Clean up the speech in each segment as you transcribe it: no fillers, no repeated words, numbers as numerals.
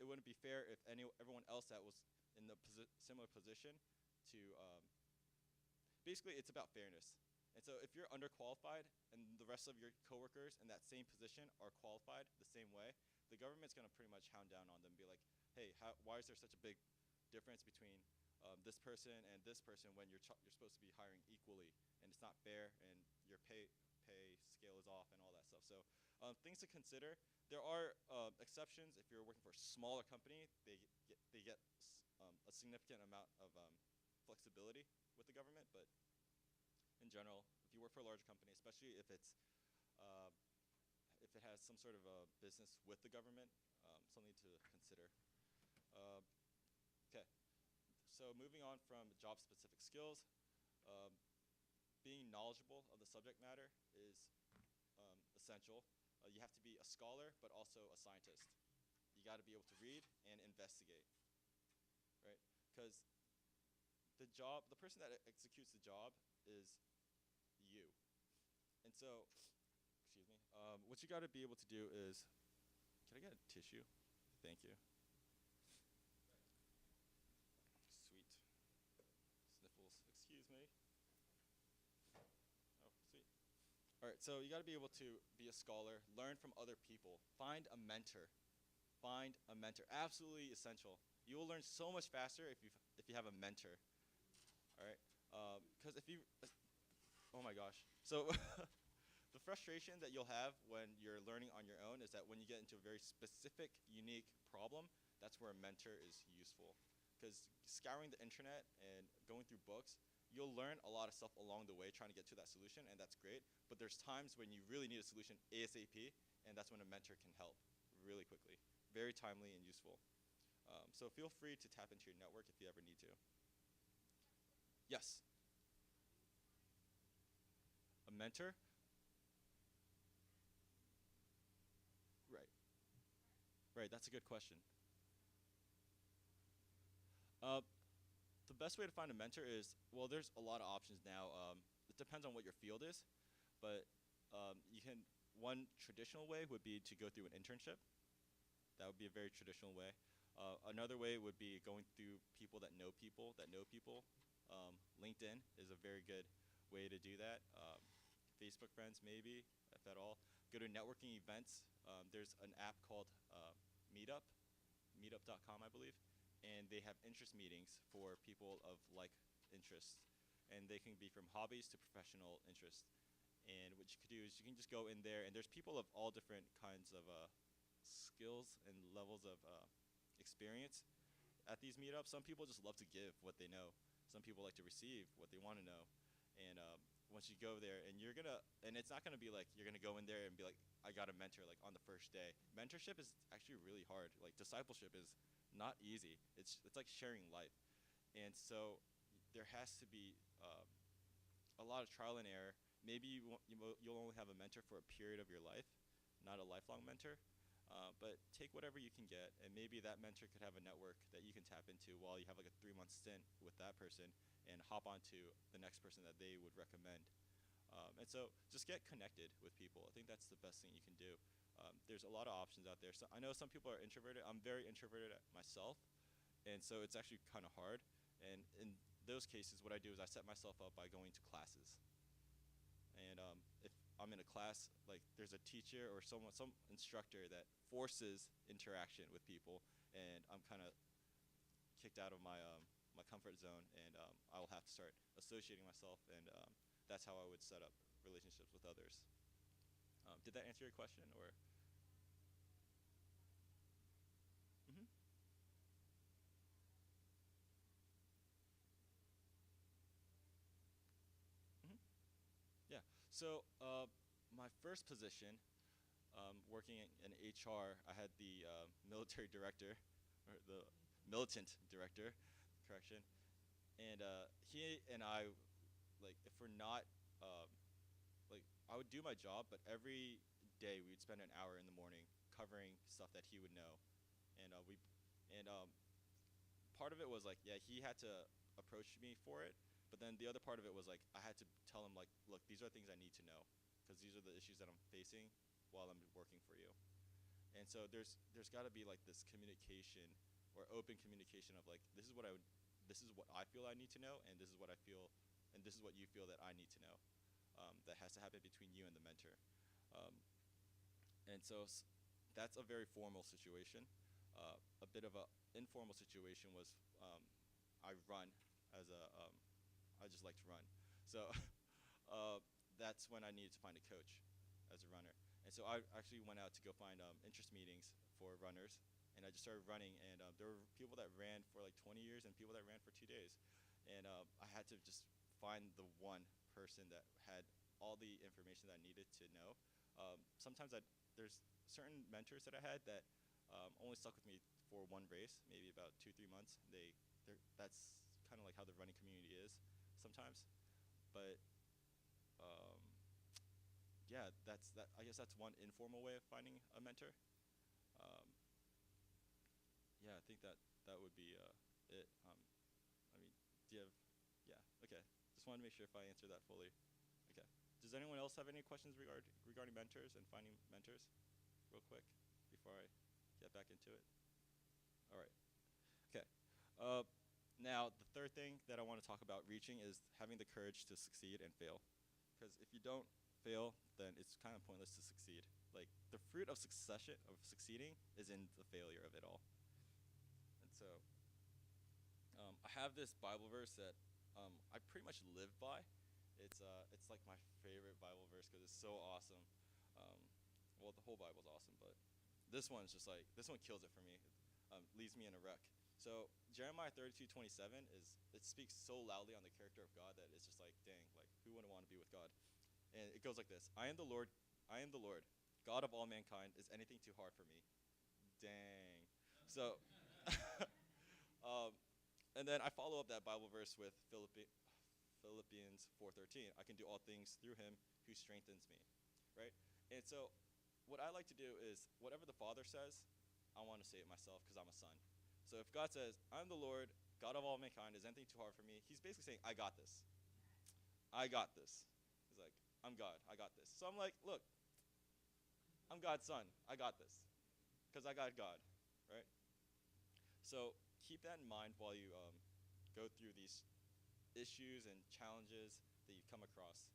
it wouldn't be fair if everyone else that was in the similar position to basically it's about fairness. And so if you're underqualified and the rest of your coworkers in that same position are qualified the same way, the government's going to pretty much hound down on them and be like, hey, why is there such a big difference between this person and this person when you're supposed to be hiring equally, and it's not fair, and your pay scale is off and all that stuff. So things to consider. There are exceptions. If you're working for a smaller company, they get a significant amount of flexibility with the government, but in general, if you work for a larger company, especially uh, if it has some sort of a business with the government, something to consider. Uh, okay, so moving on from job-specific skills, um, being knowledgeable of the subject matter is essential. You have to be a scholar, but also a scientist. You got to be able to read and investigate, right? Because the person that executes the job is you. And so, excuse me, what you got to be able to do is, can I get a tissue? Thank you. Sweet. Sniffles, excuse me. Oh, sweet. All right, so you got to be able to be a scholar, learn from other people, find a mentor. Find a mentor. Absolutely essential. You will learn so much faster if you have a mentor. All right, because if you, oh my gosh. So the frustration that you'll have when you're learning on your own is that when you get into a very specific, unique problem, that's where a mentor is useful. Because scouring the internet and going through books, you'll learn a lot of stuff along the way trying to get to that solution, and that's great. But there's times when you really need a solution ASAP, and that's when a mentor can help really quickly. Very timely and useful. So feel free to tap into your network if you ever need to. Yes, a mentor? Right. Right, that's a good question. Uh, the best way to find a mentor is, well, there's a lot of options now. It depends on what your field is, but one traditional way would be to go through an internship. That would be a very traditional way. Another way would be going through people that know people that know people. LinkedIn is a very good way to do that. Facebook friends, maybe, if at all. Go to networking events. There's an app called Meetup, meetup.com, I believe, and they have interest meetings for people of like interests, and they can be from hobbies to professional interests. And what you could do is you can just go in there, and there's people of all different kinds of skills and levels of experience at these meetups. Some people just love to give what they know. Some people like to receive what they want to know. And once you go there, and it's not gonna be like you're gonna go in there and be like, I got a mentor like on the first day. Mentorship is actually really hard. Like discipleship is not easy. It's like sharing life, and so there has to be a lot of trial and error. Maybe you'll only have a mentor for a period of your life, not a lifelong mentor. But take whatever you can get, and maybe that mentor could have a network that you can tap into while you have like a 3 month stint with that person, and hop onto the next person that they would recommend. And so just get connected with people. I think that's the best thing you can do. There's a lot of options out there. So I know some people are introverted. I'm very introverted myself, and so it's actually kind of hard. And in those cases, what I do is I set myself up by going to classes. And if I'm in a class, like there's a teacher or some instructor that forces interaction with people, and I'm kind of kicked out of my comfort zone, and I will have to start associating myself, and that's how I would set up relationships with others. Did that answer your question, or? Hmm. Hmm. Yeah. So my first position, working in HR, I had the military director, or the militant director, correction, and he and I, like, if we're not, um, like, I would do my job, but every day we'd spend an hour in the morning covering stuff that he would know, and and part of it was like, yeah, he had to approach me for it, but then the other part of it was like, I had to tell him like, look, these are things I need to know, because these are the issues that I'm facing while I'm working for you. And so there's got to be like this communication or open communication of like this is what I feel I need to know, and this is what I feel, and this is what you feel that I need to know. That has to happen between you and the mentor. Um, and so that's a very formal situation. A bit of a informal situation was I run as a I just like to run. So that's when I needed to find a coach as a runner. And so I actually went out to go find interest meetings for runners, and I just started running. And there were people that ran for like 20 years and people that ran for 2 days. And I had to just find the one person that had all the information that I needed to know. Sometimes there's certain mentors that I had that only stuck with me for one race, maybe about 2 3 months. That's kind of like how the running community is sometimes. But um, yeah, that's that. I guess that's one informal way of finding a mentor. Um, yeah, I think that would be it. I mean, do you have? Yeah. Okay. Just wanted to make sure if I answered that fully. Okay. Does anyone else have any questions regarding mentors and finding mentors, real quick, before I get back into it? All right. Okay. Uh, Now the third thing that I want to talk about reaching is having the courage to succeed and fail. Because if you don't fail, then it's kind of pointless to succeed. Like the fruit of succeeding is in the failure of it all. And so I have this Bible verse that I pretty much live by. It's like my favorite Bible verse because it's so awesome. Um, well, the whole Bible's awesome, but this one kills it for me. It leaves me in a wreck. So Jeremiah 32:27 it speaks so loudly on the character of God that it's just like, dang, like who wouldn't want to be with God? And it goes like this: I am the Lord, God of all mankind. Is anything too hard for me? Dang. So, um, and then I follow up that Bible verse with Philippians 4:13. I can do all things through Him who strengthens me, right? And so, what I like to do is whatever the Father says, I want to say it myself because I'm a son. So if God says, "I'm the Lord, God of all mankind, is anything too hard for me?" He's basically saying, "I got this. I got this." He's like, "I'm God. I got this." So I'm like, "Look, I'm God's son. I got this because I got God, right?" So keep that in mind while you go through these issues and challenges that you come across.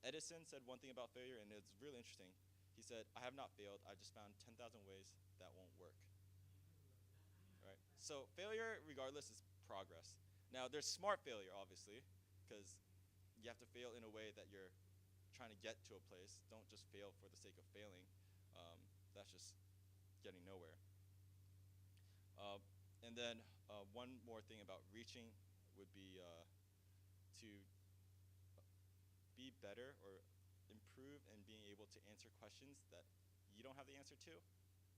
Edison said one thing about failure, and it's really interesting. He said, "I have not failed. I just found 10,000 ways that won't work." Right? So failure, regardless, is progress. Now, there's smart failure, obviously, because you have to fail in a way that you're trying to get to a place. Don't just fail for the sake of failing. That's just getting nowhere. Uh, and then one more thing about reaching would be to be better or improve in being able to answer questions that you don't have the answer to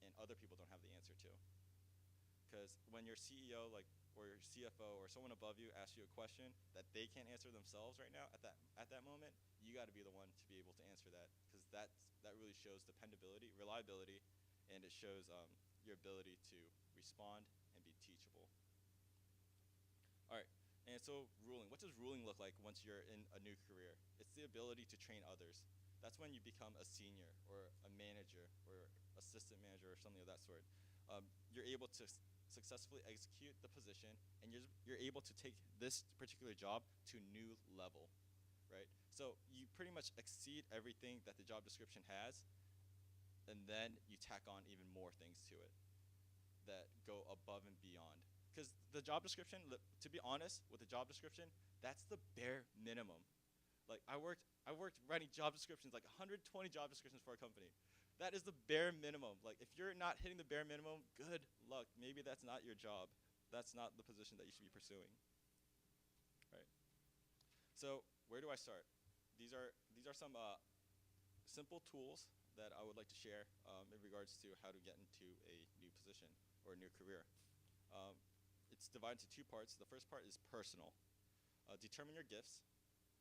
and other people don't have the answer to. Because when your CEO, like, or your CFO or someone above you asks you a question that they can't answer themselves right now at that moment, you got to be the one to be able to answer that, because that really shows dependability, reliability, and it shows your ability to respond and be teachable. All right, and so ruling. What does ruling look like once you're in a new career? It's the ability to train others. That's when you become a senior or a manager or assistant manager or something of that sort. You're able to successfully execute the position, and you're able to take this particular job to a new level, right? So you pretty much exceed everything that the job description has, and then you tack on even more things to it that go above and beyond. Because the job description, to be honest, with the job description, that's the bare minimum. Like I worked writing job descriptions, like 120 job descriptions for a company. That is the bare minimum. Like if you're not hitting the bare minimum, good luck. Maybe that's not your job. That's not the position that you should be pursuing. Right. So where do I start? These are some simple tools that I would like to share in regards to how to get into a new position or a new career. Um, it's divided into two parts. The first part is personal. Determine your gifts,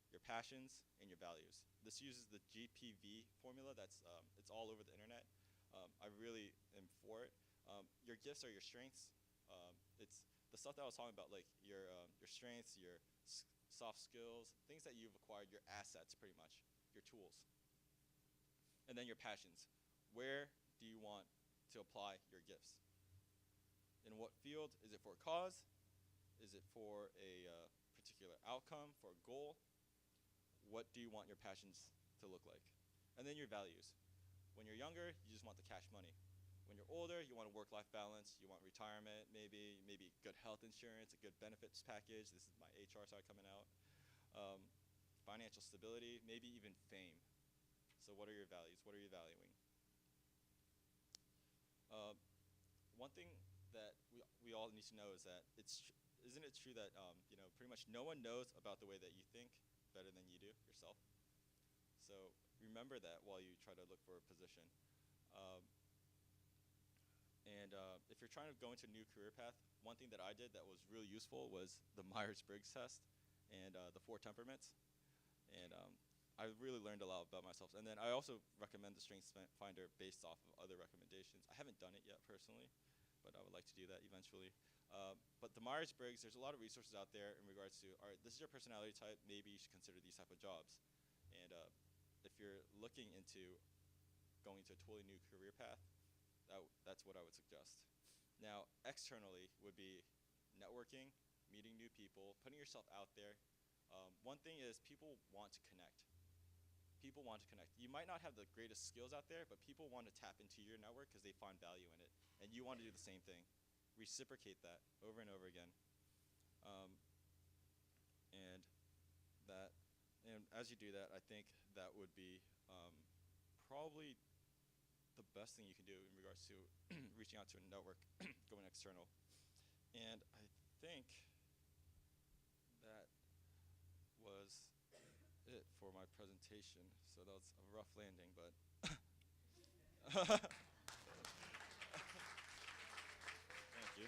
your passions, and your values. This uses the GPV formula. It's all over the internet. I really am for it. Your gifts are your strengths. It's the stuff that I was talking about, like your strengths, your soft skills, things that you've acquired, your assets, pretty much, your tools. And then your passions. Where do you want to apply your gifts? In what field? Is it for a cause? Is it for a particular outcome, for a goal? What do you want your passions to look like? And then your values. When you're younger, you just want the cash money. When you're older, you want a work-life balance, you want retirement, maybe good health insurance, a good benefits package. This is my HR side coming out. Um, Financial stability, maybe even fame. So what are your values? What are you valuing? Uh, One thing that we all need to know is that isn't it true that pretty much no one knows about the way that you think better than you do yourself. So remember that while you try to look for a position. Um, and if you're trying to go into a new career path, one thing that I did that was really useful was the Myers-Briggs test and the four temperaments. And I really learned a lot about myself. And then I also recommend the Strengths Finder based off of other recommendations. I haven't done it yet personally, but I would like to do that eventually. But the Myers-Briggs, there's a lot of resources out there in regards to, all right, this is your personality type, maybe you should consider these type of jobs. And if you're looking into going to a totally new career path, that's what I would suggest. Now, externally would be networking, meeting new people, putting yourself out there. One thing is people want to connect. People want to connect. You might not have the greatest skills out there, but people want to tap into your network because they find value in it. And you want to do the same thing. Reciprocate that over and over again. Um, and that, and as you do that, I think that would be probably the best thing you can do in regards to reaching out to a network, going external. And I think that was it for my presentation. So that was a rough landing, but thank you.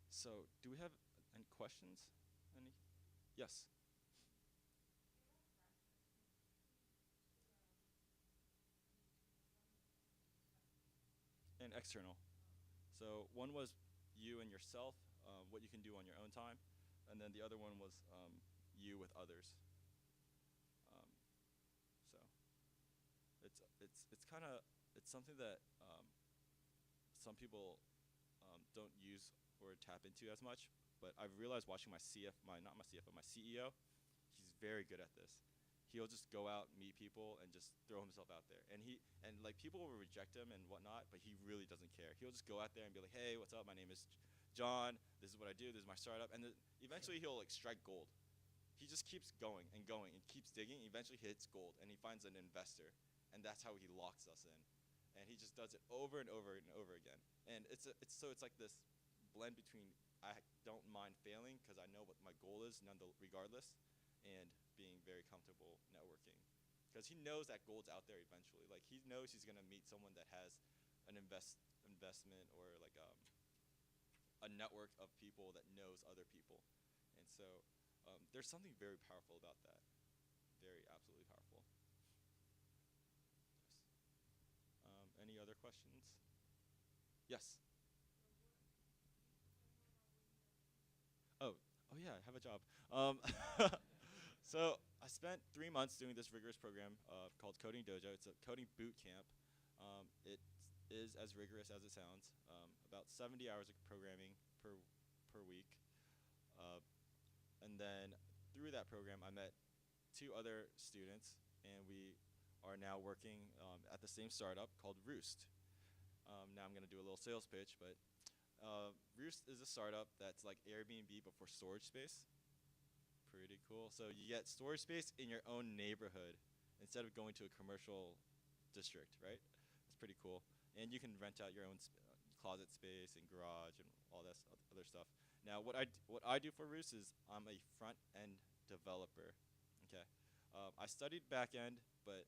So do we have any questions? Any? Yes. And external. So one was you and yourself, what you can do on your own time, and then the other one was you with others. Um, so it's kind of it's something that some people don't use or tap into as much. But I've realized watching my CF, my not my CF, but my CEO, he's very good at this. He'll just go out, meet people, and just throw himself out there. And like people will reject him and whatnot, but he really doesn't care. He'll just go out there and be like, "Hey, what's up? My name is John. This is what I do. This is my startup." And eventually he'll like strike gold. He just keeps going and keeps digging. Eventually hits gold, and he finds an investor, and that's how he locks us in. And he just does it over and over and over again. And it's like this blend between I don't mind failing because I know what my goal is, regardless, and being very comfortable networking, because he knows that gold's out there eventually. Like he knows he's gonna meet someone that has an investment or like a network of people that knows other people, and so there's something very powerful about that. Very absolutely powerful. Yes. Any other questions? Yes. Oh yeah, I have a job. So I spent 3 months doing this rigorous program called Coding Dojo. It's a coding boot camp. It is as rigorous as it sounds. About 70 hours of programming per week. Uh, and then through that program, I met two other students, and we are now working at the same startup called Roost. Now I'm going to do a little sales pitch, but Roost is a startup that's like Airbnb but for storage space. Pretty cool. So you get storage space in your own neighborhood instead of going to a commercial district, right? It's pretty cool. And you can rent out your own closet space and garage and all that other stuff. Now, what I do for Roost is I'm a front end developer. Okay. I studied back end, but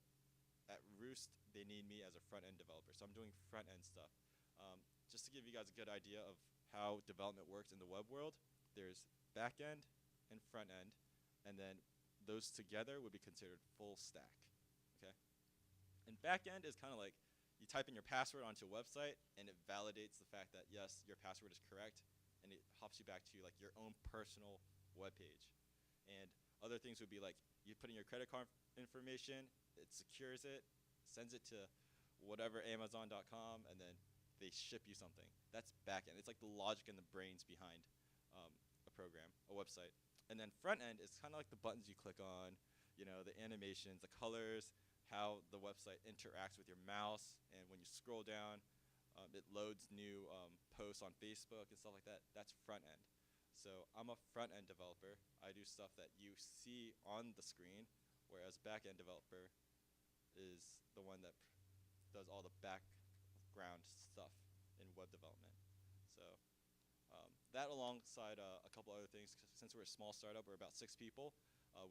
at Roost they need me as a front end developer. So I'm doing front end stuff. Just to give you guys a good idea of how development works in the web world, there's back end and front end, and then those together would be considered full stack. Okay. And back end is kind of like you type in your password onto a website, and it validates the fact that yes, your password is correct, and it hops you back to like your own personal web page. And other things would be like you put in your credit card information, it secures it, sends it to whatever Amazon.com, and then they ship you something. That's back end. It's like the logic and the brains behind a program, a website. And then front end is kind of like the buttons you click on, the animations, the colors, how the website interacts with your mouse, and when you scroll down, it loads new posts on Facebook and stuff like that. That's front end. So I'm a front end developer. I do stuff that you see on the screen, whereas back end developer is the one that does all the background stuff in web development. So that alongside a couple other things, since we're a small startup, we're about 6 people,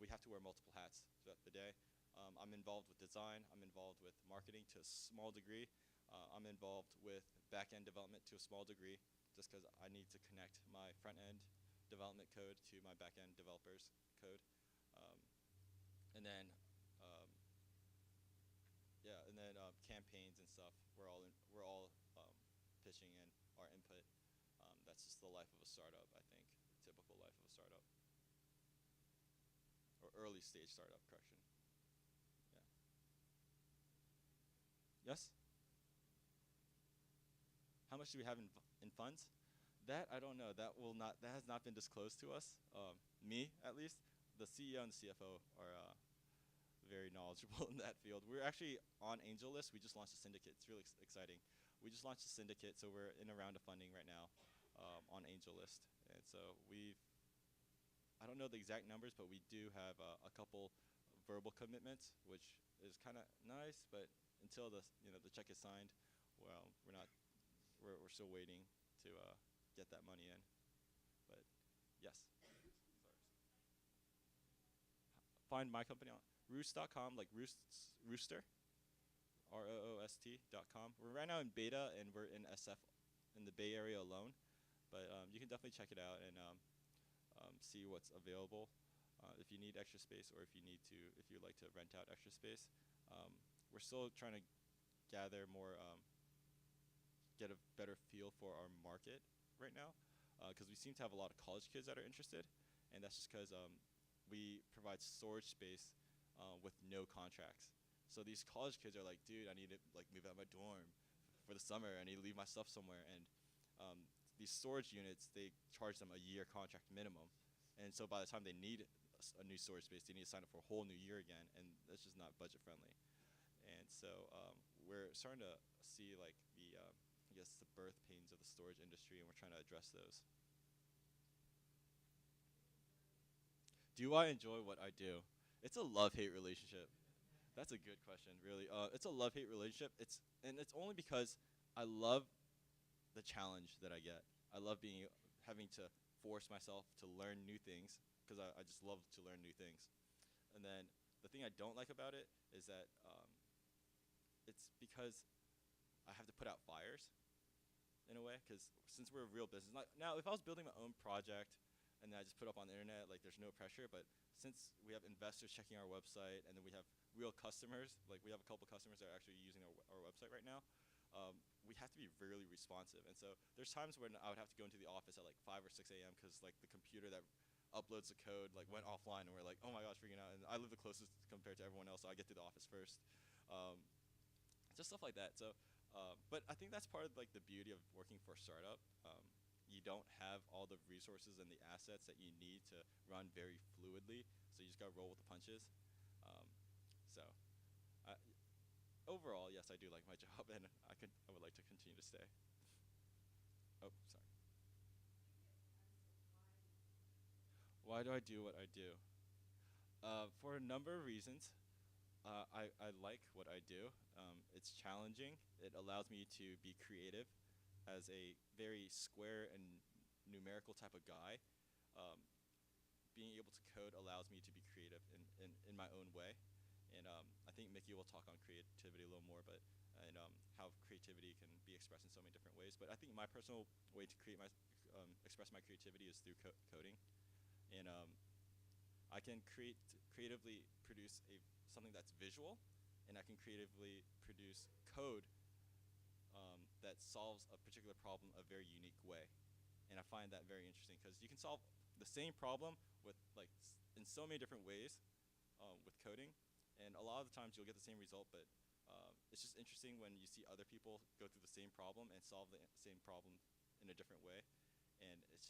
we have to wear multiple hats throughout the day. I'm involved with design, I'm involved with marketing to a small degree, I'm involved with back-end development to a small degree, just because I need to connect my front-end development code to my back-end developers code. Um, and then, um, yeah, and then campaigns and stuff. We're all pitching in our input. That's just the life of a startup, I think. Typical life of a startup, or early stage startup. Correction. Yeah. Yes. How much do we have in funds? That I don't know. That has not been disclosed to us. Me at least. The CEO and the CFO are very knowledgeable in that field. We're actually on AngelList. We just launched a syndicate. It's really exciting. We just launched a syndicate, so we're in a round of funding right now on AngelList. And so I don't know the exact numbers, but we do have a couple verbal commitments, which is kind of nice. But until the check is signed, well, we're still waiting to get that money in. But yes. Find my company on Roost.com, like Rooster, ROOST.com. We're right now in beta, and we're in SF in the Bay Area alone. But you can definitely check it out and see what's available. If you need extra space, or if you'd like to rent out extra space. We're still trying to gather more, get a better feel for our market right now, because we seem to have a lot of college kids that are interested, and that's just because we provide storage space with no contracts. So these college kids are like, dude, I need to like move out of my dorm for the summer. I need to leave my stuff somewhere. And these storage units, they charge them a year contract minimum. And so by the time they need a new storage space, they need to sign up for a whole new year again, and that's just not budget friendly. And so we're starting to see like I guess the birth pains of the storage industry, and we're trying to address those. Do I enjoy what I do? It's a love-hate relationship. That's a good question, really. It's a love-hate relationship. It's only because I love the challenge that I get. I love having to force myself to learn new things, because I just love to learn new things. And then the thing I don't like about it is that it's because I have to put out fires in a way, because since we're a real business, now if I was building my own project and then I just put up on the internet, like there's no pressure. But since we have investors checking our website, and then we have real customers, like we have a couple customers that are actually using our website right now, we have to be really responsive. And so there's times when I would have to go into the office at like 5 or 6 a.m. because like the computer that uploads the code like went offline, and we're like, oh my gosh, freaking out. And I live the closest compared to everyone else, so I get to the office first. Um, just stuff like that. So, but I think that's part of like the beauty of working for a startup. You don't have all the resources and the assets that you need to run very fluidly, so you just gotta roll with the punches. Um, so, I, overall, yes, I do like my job, and I would like to continue to stay. Oh, sorry. Why do I do what I do? For a number of reasons. I like what I do. It's challenging. It allows me to be creative as a very square and numerical type of guy. Um, Being able to code allows me to be creative in my own way. And I think Mickey will talk on creativity a little more, but and how creativity can be expressed in so many different ways. But I think my personal way to express my creativity is through coding, and I can creatively produce something that's visual, and I can creatively produce code that solves a particular problem a very unique way. And I find that very interesting, because you can solve the same problem with in so many different ways with coding, and a lot of the times you'll get the same result, but it's just interesting when you see other people go through the same problem and solve the same problem in a different way, and it's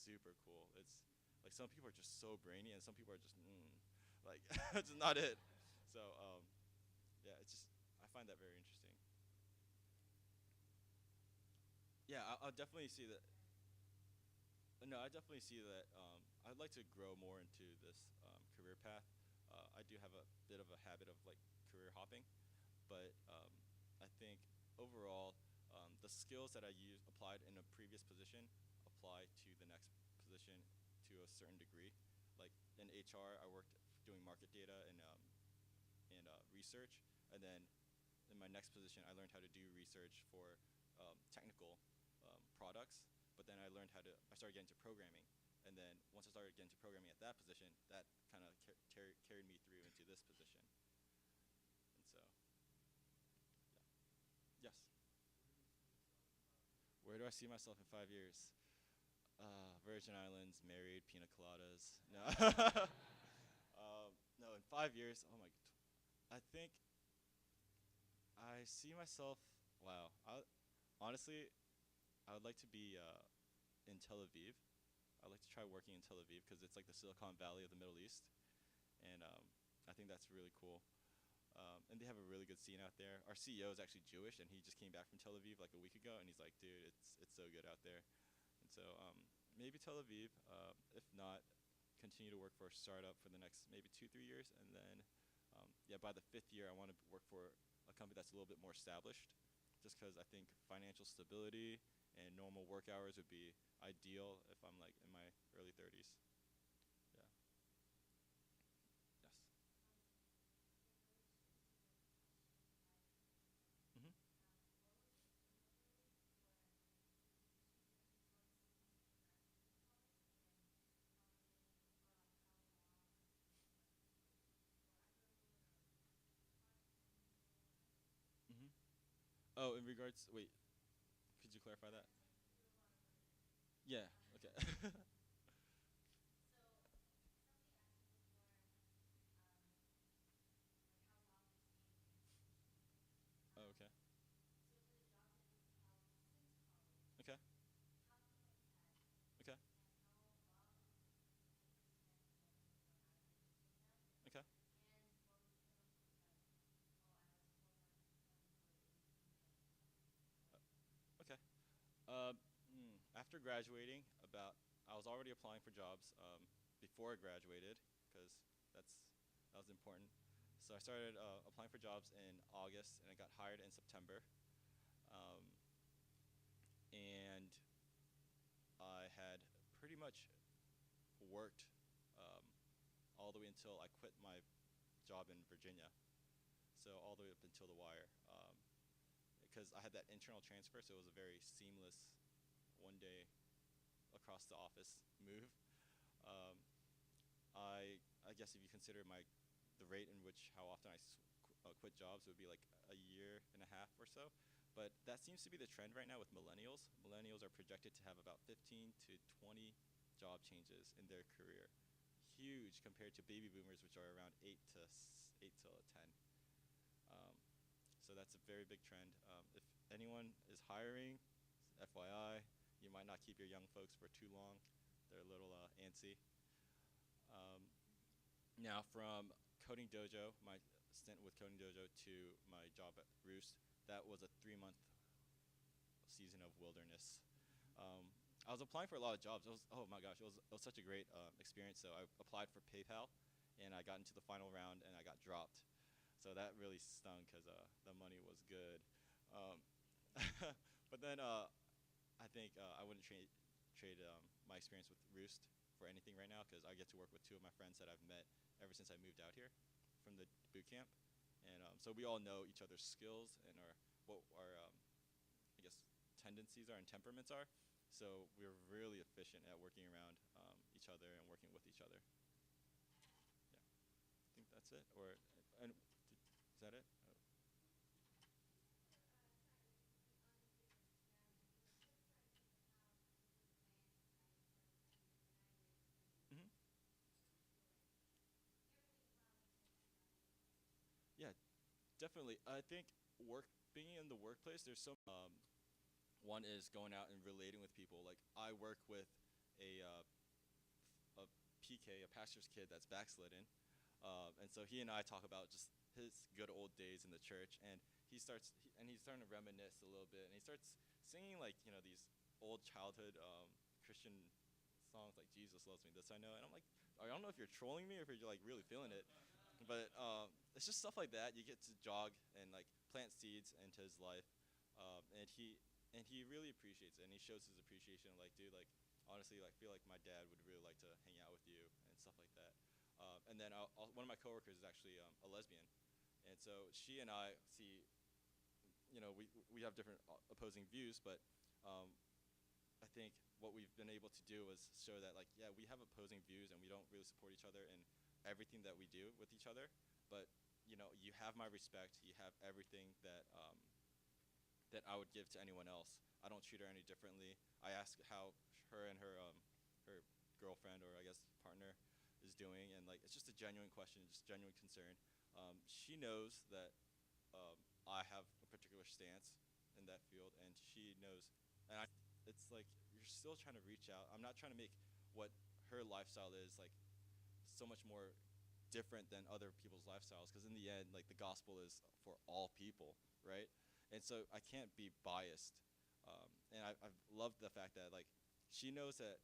super cool. It's like some people are just so brainy, and some people are just like it's not it. So yeah, it's just I find that very interesting. Yeah, I'll definitely see that. No, I definitely see that. I'd like to grow more into this career path. I do have a bit of a habit of like career hopping, but I think overall, the skills that I use applied in a previous position apply to the next position to a certain degree. Like in HR, I worked doing market data and research, and then in my next position, I learned how to do research for technical products. But then I started getting to programming, and then once I started getting to programming at that position, that kind of carried me through into this position. And so, yeah. Yes. Where do I see myself in 5 years? Virgin Islands, married, pina coladas. No. No, in 5 years, oh my, I think I see myself. Wow. Honestly, I would like to be in Tel Aviv. I'd like to try working in Tel Aviv because it's like the Silicon Valley of the Middle East, and I think that's really cool. And they have a really good scene out there. Our CEO is actually Jewish, and he just came back from Tel Aviv like a week ago, and he's like, "Dude, it's so good out there." And so maybe Tel Aviv. If not, continue to work for a startup for the next maybe 2 3 years, and then yeah, by the fifth year, I want to work for a company that's a little bit more established, just because I think financial stability and normal work hours would be ideal if I'm like in my early 30s. Yeah. Yes. Mhm. Mhm. Oh, in regards, wait, could you clarify that? Yeah. Okay. Oh, okay. Okay. Okay. Okay. Okay. After graduating, I was already applying for jobs before I graduated because that's that was important. So I started applying for jobs in August, and I got hired in September. Um, and I had pretty much worked um, all the way until I quit my job in Virginia. So all the way up until the wire, because I had that internal transfer, so it was a very seamless one day across the office move. Um, I guess if you consider the rate in which how often quit jobs, it would be like a year and a half or so. But that seems to be the trend right now with millennials. Millennials are projected to have about 15 to 20 job changes in their career. Huge compared to baby boomers, which are around 8 to 10. Um, so that's a very big trend. If anyone is hiring, FYI, you might not keep your young folks for too long. They're a little antsy. Um, Now, from Coding Dojo, my stint with Coding Dojo to my job at Roost, that was a 3 month season of wilderness. Um, I was applying for a lot of jobs. Oh my gosh, it was such a great experience. So I applied for PayPal, and I got into the final round, and I got dropped. So that really stung because the money was good. Um, but then I think I wouldn't trade my experience with Roost for anything right now because I get to work with two of my friends that I've met ever since I moved out here from the boot camp, and so we all know each other's skills and what our I guess tendencies are and temperaments are. So we're really efficient at working around each other and working with each other. Yeah, I think that's it. Is that it? Oh. Mhm. Yeah, Definitely. I think being in the workplace, there's so one is going out and relating with people. Like I work with a PK, a pastor's kid that's backslidden, and so he and I talk about just his good old days in the church, and he's starting to reminisce a little bit, and he starts singing like these old childhood Christian songs like Jesus loves me, this I know, and I'm like, I don't know if you're trolling me or if you're like really feeling it, but it's just stuff like that. You get to jog and like plant seeds into his life, and he really appreciates it, and he shows his appreciation. Like, dude, like honestly, like feel like my dad would really like to hang out with you and stuff like that. And then one of my coworkers is actually a lesbian, and so she and I see, we have different opposing views, but um, I think what we've been able to do is show that like yeah we have opposing views and we don't really support each other in everything that we do with each other, but you have my respect, you have everything that I would give to anyone else. I don't treat her any differently. I ask how her and her girlfriend, or I guess partner, is doing, and like it's just a genuine question, just genuine concern. She knows that I have a particular stance in that field, and she knows, and it's like you're still trying to reach out. I'm not trying to make what her lifestyle is like so much more different than other people's lifestyles, because in the end, like the gospel is for all people, right? And so I can't be biased. And I've loved the fact that like she knows that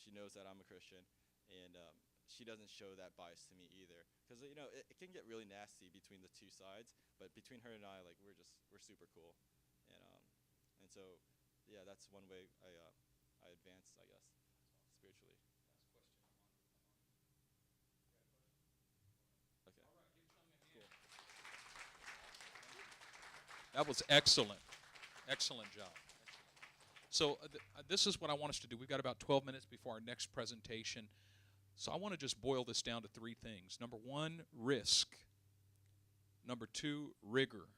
she knows that I'm a Christian, and she doesn't show that bias to me either. Because it can get really nasty between the two sides, but between her and I, like we're super cool, and so yeah, that's one way I advance, I guess, spiritually. Okay, cool. That was excellent. Excellent job. So this is what I want us to do. We've got about 12 minutes before our next presentation. So I want to just boil this down to three things. Number one, risk. Number two, rigor.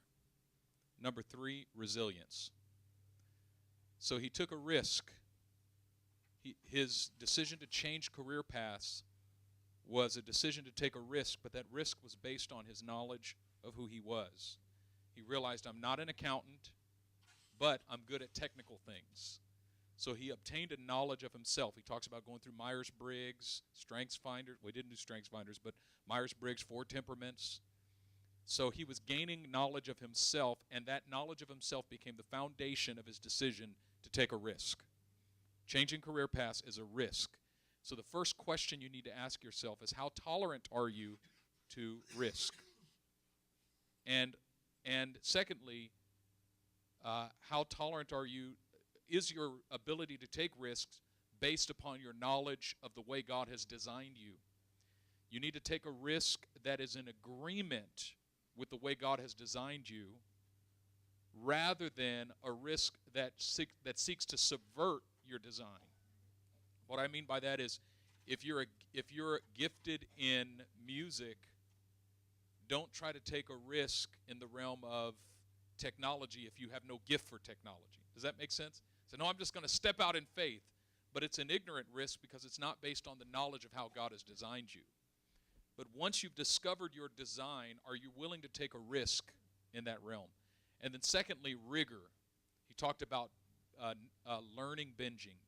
Number three, resilience. So he took a risk. His decision to change career paths was a decision to take a risk, but that risk was based on his knowledge of who he was. He realized, I'm not an accountant, but I'm good at technical things. So he obtained a knowledge of himself. He talks about going through Myers-Briggs, StrengthsFinder. We didn't do StrengthsFinders, but Myers-Briggs, 4 temperaments. So he was gaining knowledge of himself, and that knowledge of himself became the foundation of his decision to take a risk. Changing career paths is a risk. So the first question you need to ask yourself is, how tolerant are you to risk? And secondly, how tolerant are you? Is your ability to take risks based upon your knowledge of the way God has designed you? You need to take a risk that is in agreement with the way God has designed you, rather than a risk that seeks to subvert your design. What I mean by that is, if you're gifted in music, don't try to take a risk in the realm of technology if you have no gift for technology. Does that make sense? So no, I'm just going to step out in faith, but it's an ignorant risk because it's not based on the knowledge of how God has designed you. But once you've discovered your design, are you willing to take a risk in that realm? And then secondly, rigor. He talked about learning binging.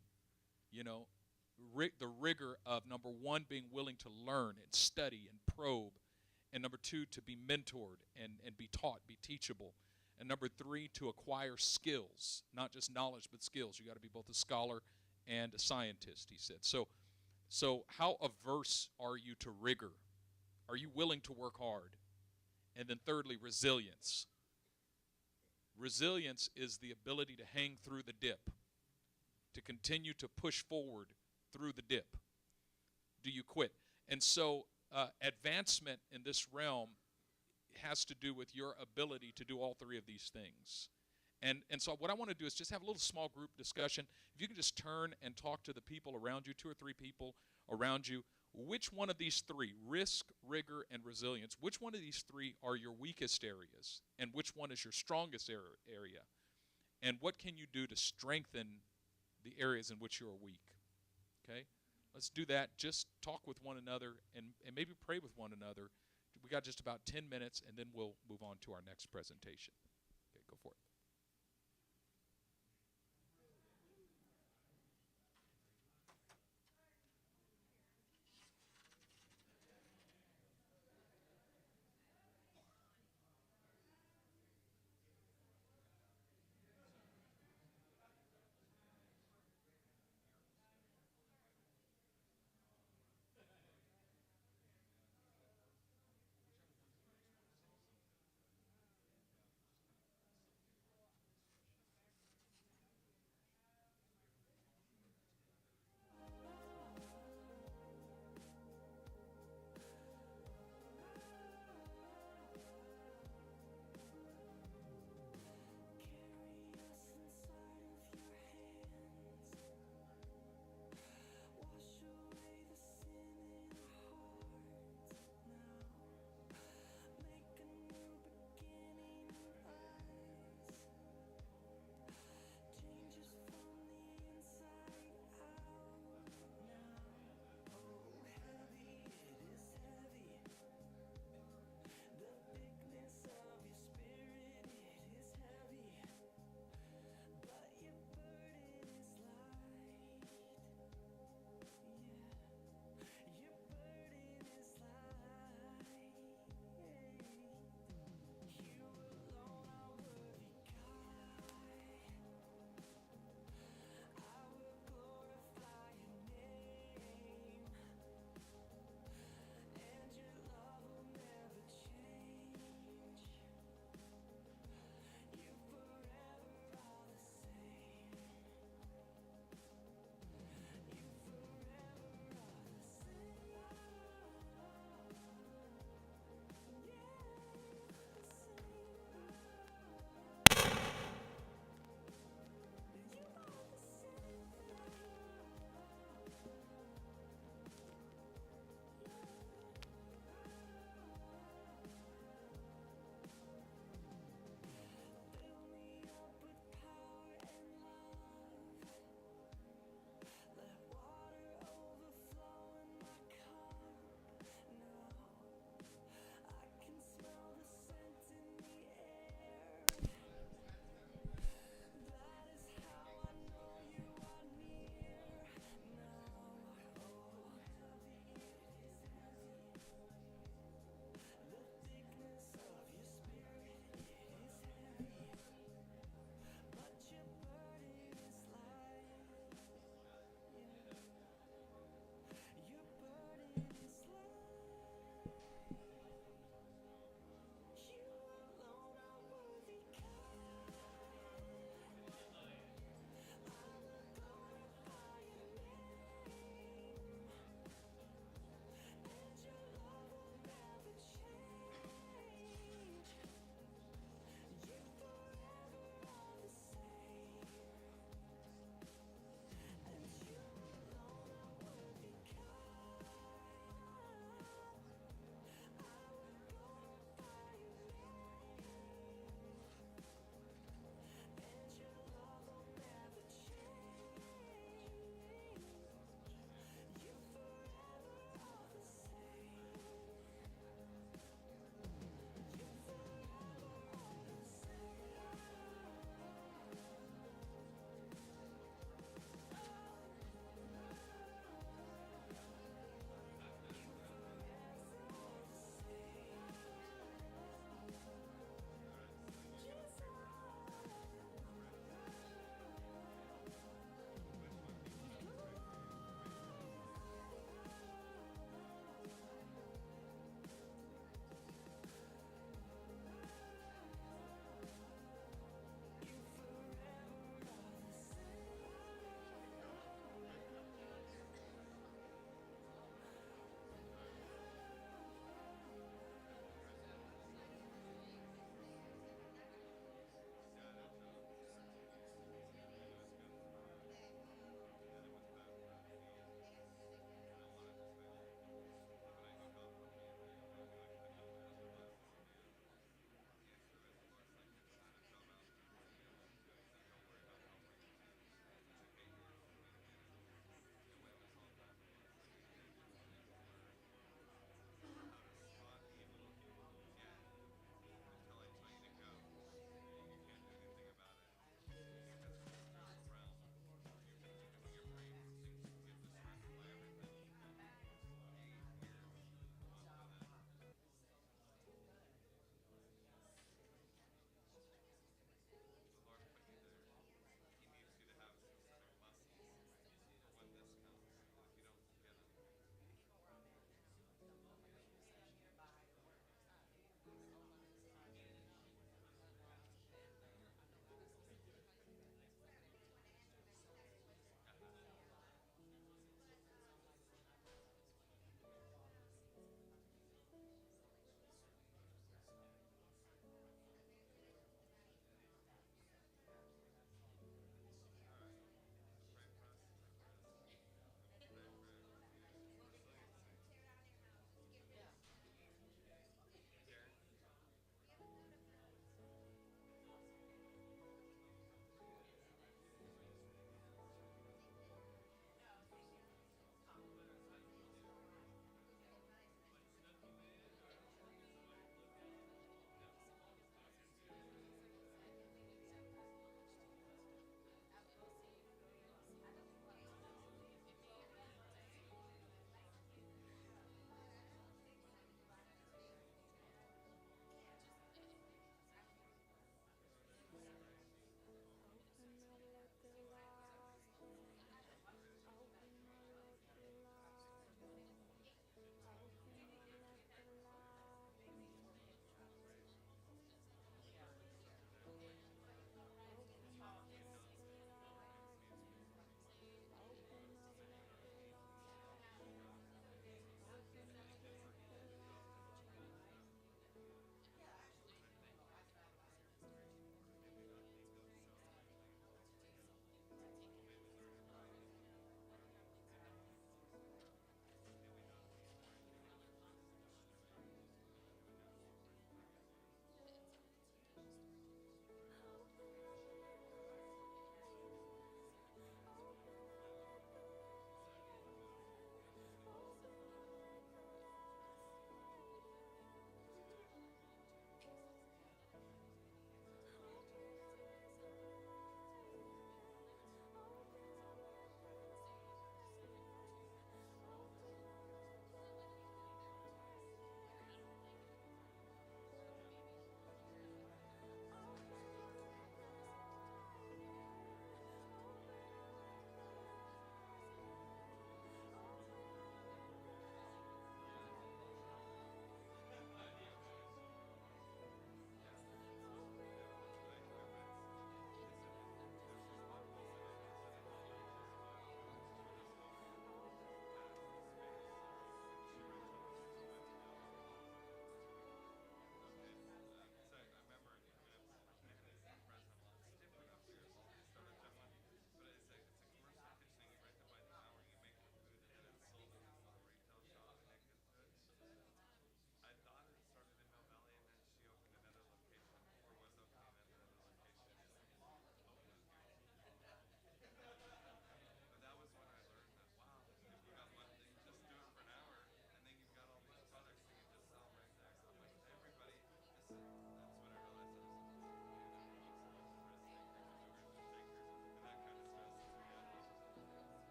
The rigor of, number one, being willing to learn and study and probe. And number two, to be mentored and be taught, be teachable. And number three, to acquire skills, not just knowledge, but skills. You got to be both a scholar and a scientist, he said. So how averse are you to rigor? Are you willing to work hard? And then thirdly, resilience. Resilience is the ability to hang through the dip, to continue to push forward through the dip. Do you quit? And so advancement in this realm has to do with your ability to do all three of these things. And so what I want to do is just have a little small group discussion. If you can just turn and talk to the people around you, 2 or 3 people around you, which one of these three, risk, rigor, and resilience, which one of these three are your weakest areas, and which one is your strongest area? And what can you do to strengthen the areas in which you are weak? Okay? Let's do that. Just talk with one another and maybe pray with one another we got just about 10 minutes, and then we'll move on to our next presentation. Okay, go for it.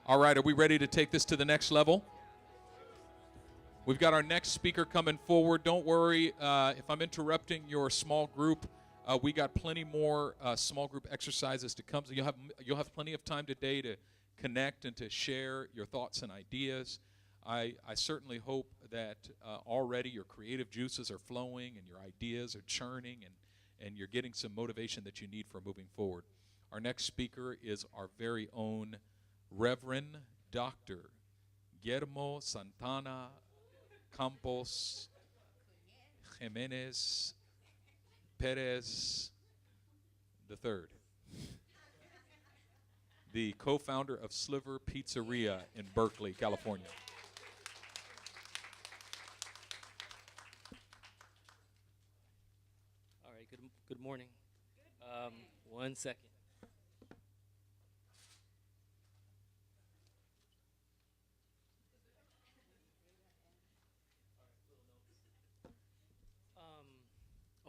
All right, are we ready to take this to the next level? We've got our next speaker coming forward. Don't worry if I'm interrupting your small group. We got plenty more small group exercises to come. So you'll have plenty of time today to connect and to share your thoughts and ideas. I certainly hope that already your creative juices are flowing and your ideas are churning and you're getting some motivation that you need for moving forward. Our next speaker is our very own Reverend Dr. Guillermo Santana Campos Jimenez Perez III, the co-founder of Sliver Pizzeria in Berkeley, California. All right, good morning. 1 second.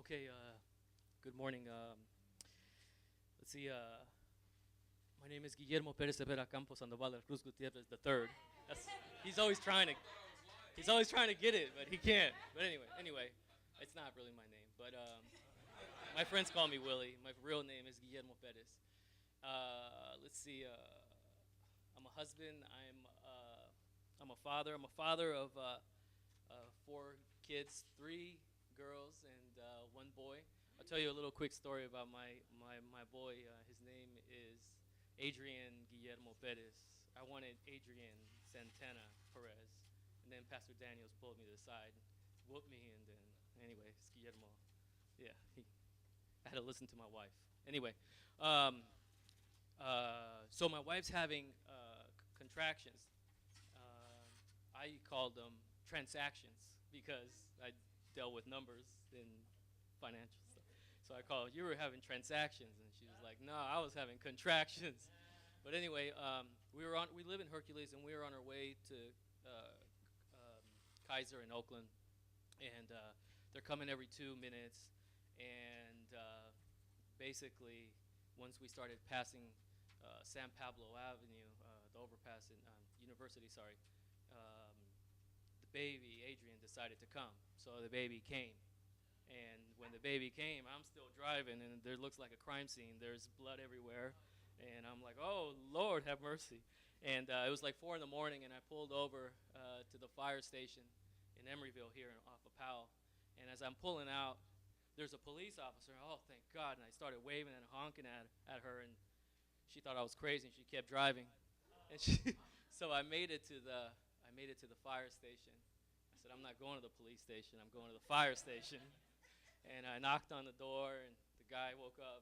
Okay, good morning. Let's see, my name is Guillermo Perez Cepeda Campos Sandoval del Cruz Gutierrez III. He's always trying to get it, but he can't. But anyway, it's not really my name. But my friends call me Willie. My real name is Guillermo Perez. Let's see, I'm a husband. I'm a father. I'm a father of 4 kids, 3 girls and 1 boy. I'll tell you a little quick story about my boy. His name is Adrian Guillermo Perez. I wanted Adrian Santana Perez, and then Pastor Daniels pulled me to the side, whooped me, and then anyway, it's Guillermo. Yeah, I had to listen to my wife. Anyway, so my wife's having contractions. I called them transactions because I dealt with numbers and financial stuff. So I called, you were having transactions, and she was like, no, I was having contractions. But anyway, we live in Hercules, and we were on our way to Kaiser in Oakland, and they're coming every 2 minutes, and basically, once we started passing San Pablo Avenue, the overpass in University, the baby, Adrian, decided to come. So the baby came. And when the baby came, I'm still driving, and there looks like a crime scene. There's blood everywhere. And I'm like, oh, Lord, have mercy. And it was like 4 in the morning, and I pulled over to the fire station in Emeryville here off of Powell. And as I'm pulling out, there's a police officer. Oh, thank God. And I started waving and honking at her, and she thought I was crazy, and she kept driving. And so I made it to the fire station. I said, I'm not going to the police station. I'm going to the fire station. And I knocked on the door, and the guy woke up.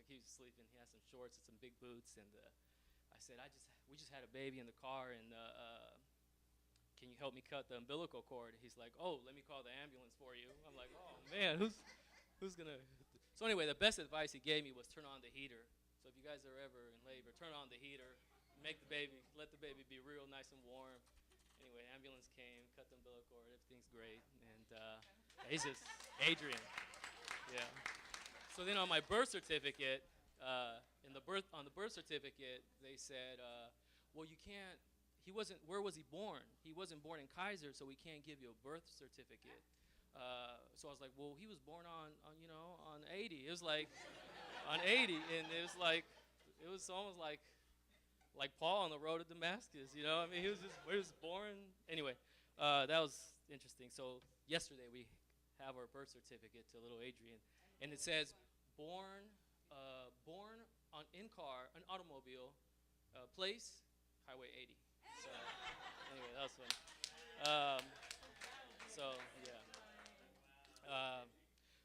He was sleeping. He had some shorts and some big boots. And I said, we just had a baby in the car, and can you help me cut the umbilical cord? He's like, oh, let me call the ambulance for you. I'm like, oh, man, who's going to? So anyway, the best advice he gave me was turn on the heater. So if you guys are ever in labor, turn on the heater, let the baby be real nice and warm. Anyway, ambulance came, cut the umbilical cord, everything's great, and he's just Adrian. Yeah. So then on my birth certificate, on the birth certificate, they said, well, you can't. Where was he born? He wasn't born in Kaiser, so we can't give you a birth certificate. So I was like, well, he was born on 80. It was like on 80, and it was almost like Paul on the road to Damascus, you know? I mean, he was born. Anyway, that was interesting. So yesterday we have our birth certificate to little Adrian, and it says born on an automobile, place, Highway 80. So anyway, that was fun.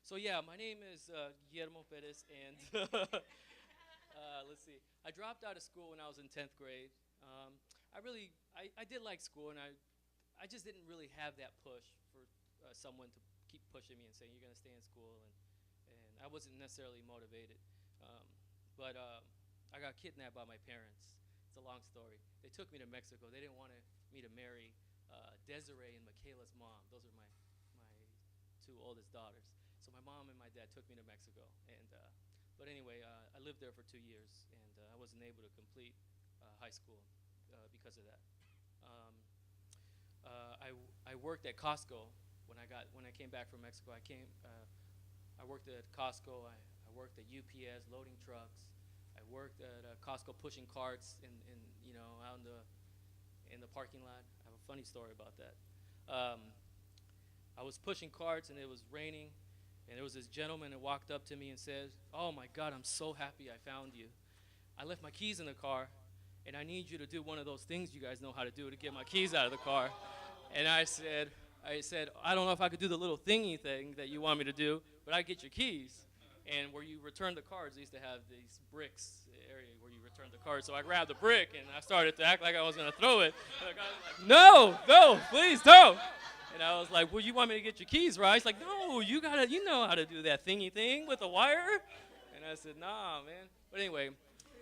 So yeah, my name is Guillermo Perez, and let's see. I dropped out of school when I was in 10th grade. I did like school, and I just didn't really have that push for someone to keep pushing me and saying, you're going to stay in school, and I wasn't necessarily motivated. But I got kidnapped by my parents. It's a long story. They took me to Mexico. They didn't want me to marry Desiree and Michaela's mom. Those are my 2 oldest daughters. So my mom and my dad took me to Mexico, but anyway, I lived there for 2 years, and I wasn't able to complete high school. because of that. Um, I worked at Costco when I came back from Mexico. I worked at Costco. I worked at UPS loading trucks. I worked at Costco pushing carts out in the parking lot. I have a funny story about that. I was pushing carts and it was raining, and there was this gentleman that walked up to me and said, "Oh my God, I'm so happy I found you. I left my keys in the car, and I need you to do one of those things you guys know how to do to get my keys out of the car." And I said, I don't know if I could do the little thingy thing that you want me to do, but I get your keys. And where you return the cards, they used to have these bricks area where you return the cards. So I grabbed the brick and I started to act like I was going to throw it. And the guy was like, no, please don't. And I was like, well, you want me to get your keys, right? He's like, no, you know how to do that thingy thing with the wire. And I said, nah, man. But anyway,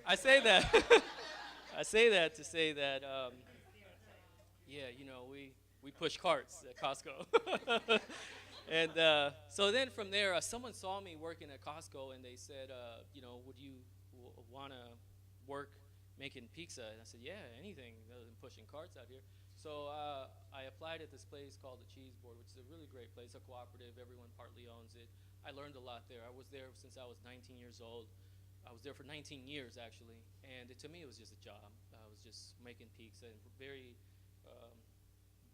I say that. I say that to say that, we push carts at Costco. And so then from there, someone saw me working at Costco, and they said, would you want to work making pizza? And I said, yeah, anything other than pushing carts out here. So I applied at this place called the Cheese Board, which is a really great place, a cooperative. Everyone partly owns it. I learned a lot there. I was there since I was 19 years old. I was there for 19 years, actually. And to me, it was just a job. I was just making pizza, and very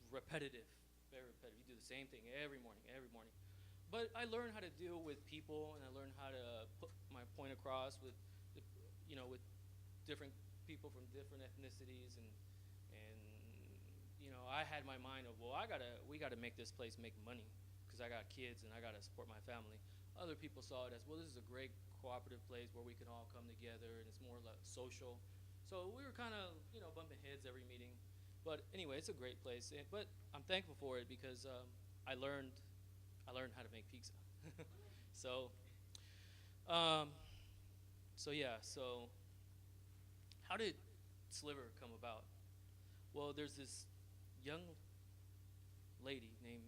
repetitive. Very repetitive. You do the same thing every morning. But I learned how to deal with people, and I learned how to put my point across with different people from different ethnicities, and I had my mind of, well, we gotta make this place make money because I got kids and I gotta support my family. Other people saw it as, well, this is a great cooperative place where we can all come together and it's more like social. So we were kind of bumping heads every meeting. But anyway, it's a great place. But I'm thankful for it because I learned how to make pizza. So how did Sliver come about? Well, there's this young lady named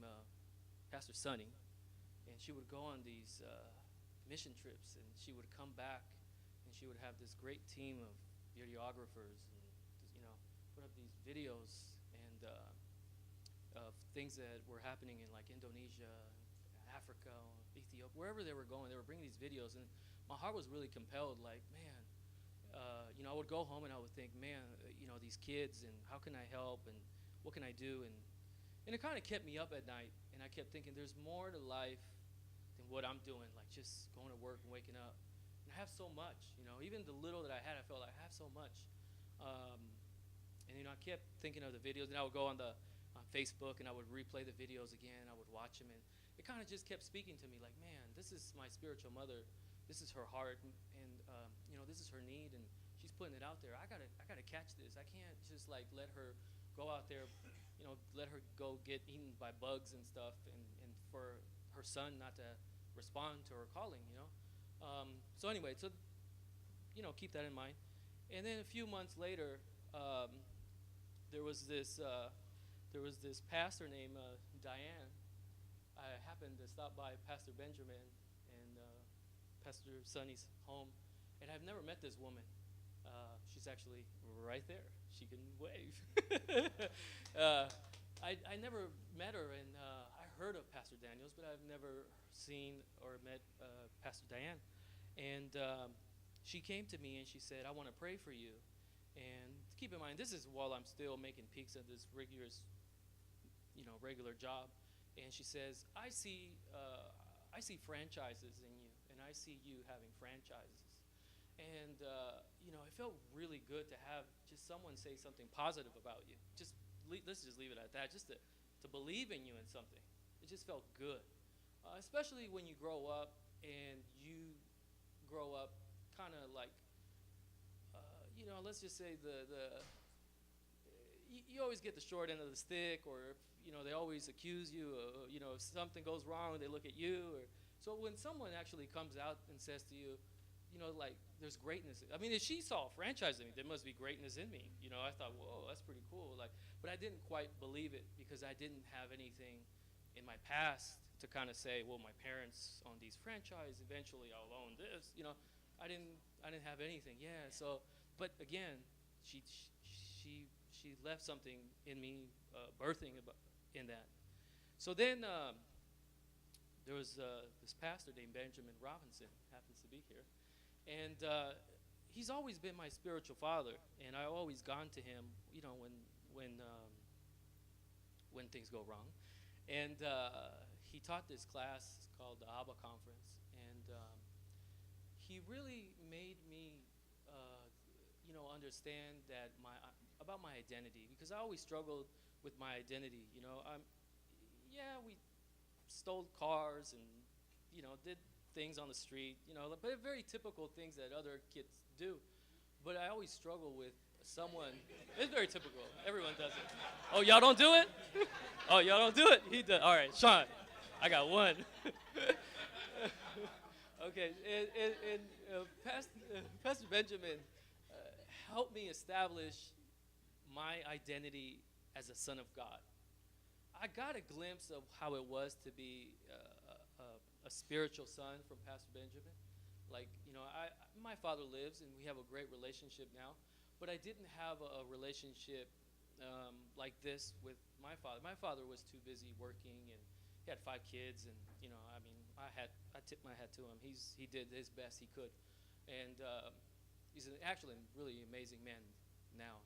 Pastor Sunny, and she would go on these mission trips, and she would come back, and she would have this great team of videographers, and put up these videos and of things that were happening in like Indonesia, Africa, Ethiopia, wherever they were going. They were bringing these videos, and my heart was really compelled. Like, man, I would go home and I would think, man, these kids, and how can I help, and what can I do, and it kind of kept me up at night. And I kept thinking, there's more to life than what I'm doing, like just going to work and waking up. And I have so much, even the little that I had, I felt like I have so much. And I kept thinking of the videos, and I would go on Facebook, and I would replay the videos again. I would watch them, and it kind of just kept speaking to me, like, man, this is my spiritual mother. This is her heart, and this is her need, and she's putting it out there. I gotta catch this. I can't just like let her go out there, let her go get eaten by bugs and stuff, and for her son not to respond to her calling, So anyway, keep that in mind. And then a few months later, there was this pastor named Diane. I happened to stop by Pastor Benjamin and Pastor Sonny's home, and I've never met this woman. She's actually right there. She can wave. I never met her, and I heard of Pastor Daniels, but I've never seen or met Pastor Diane. And she came to me and she said, I want to pray for you. And keep in mind, this is while I'm still making pizza, this rigorous, regular job. And she says, I see franchises in you, and I see you having franchises. And it felt really good to have just someone say something positive about you. Let's just leave it at that. Just to believe in you in something. It just felt good, especially when you grow up and you grow up kind of like. Let's just say you always get the short end of the stick, or they always accuse you. If something goes wrong, they look at you. So when someone actually comes out and says to you, like there's greatness. I mean, if she saw a franchise in me, there must be greatness in me. I thought, whoa, that's pretty cool. But I didn't quite believe it because I didn't have anything in my past to kind of say, well, my parents own these franchise. Eventually, I'll own this. I didn't have anything. Yeah. So. But again, she she left something in me, birthing in that. So then there was this pastor named Benjamin Robinson, happens to be here, and he's always been my spiritual father, and I've always gone to him, when things go wrong. And he taught this class called the Abba Conference, and he really made me, understand that about my identity, because I always struggled with my identity. We stole cars and did things on the street, but very typical things that other kids do. But I always struggle with someone. It's very typical. Everyone does it. Oh, y'all don't do it? Oh, y'all don't do it? He does. All right, Sean, I got one. Okay, and Pastor Benjamin helped me establish my identity as a son of God. I got a glimpse of how it was to be a spiritual son from Pastor Benjamin. Like, my father lives, and we have a great relationship now, but I didn't have a relationship like this with my father. My father was too busy working, and he had 5 kids, and I tip my hat to him. He did his best he could, and he's actually a really amazing man now.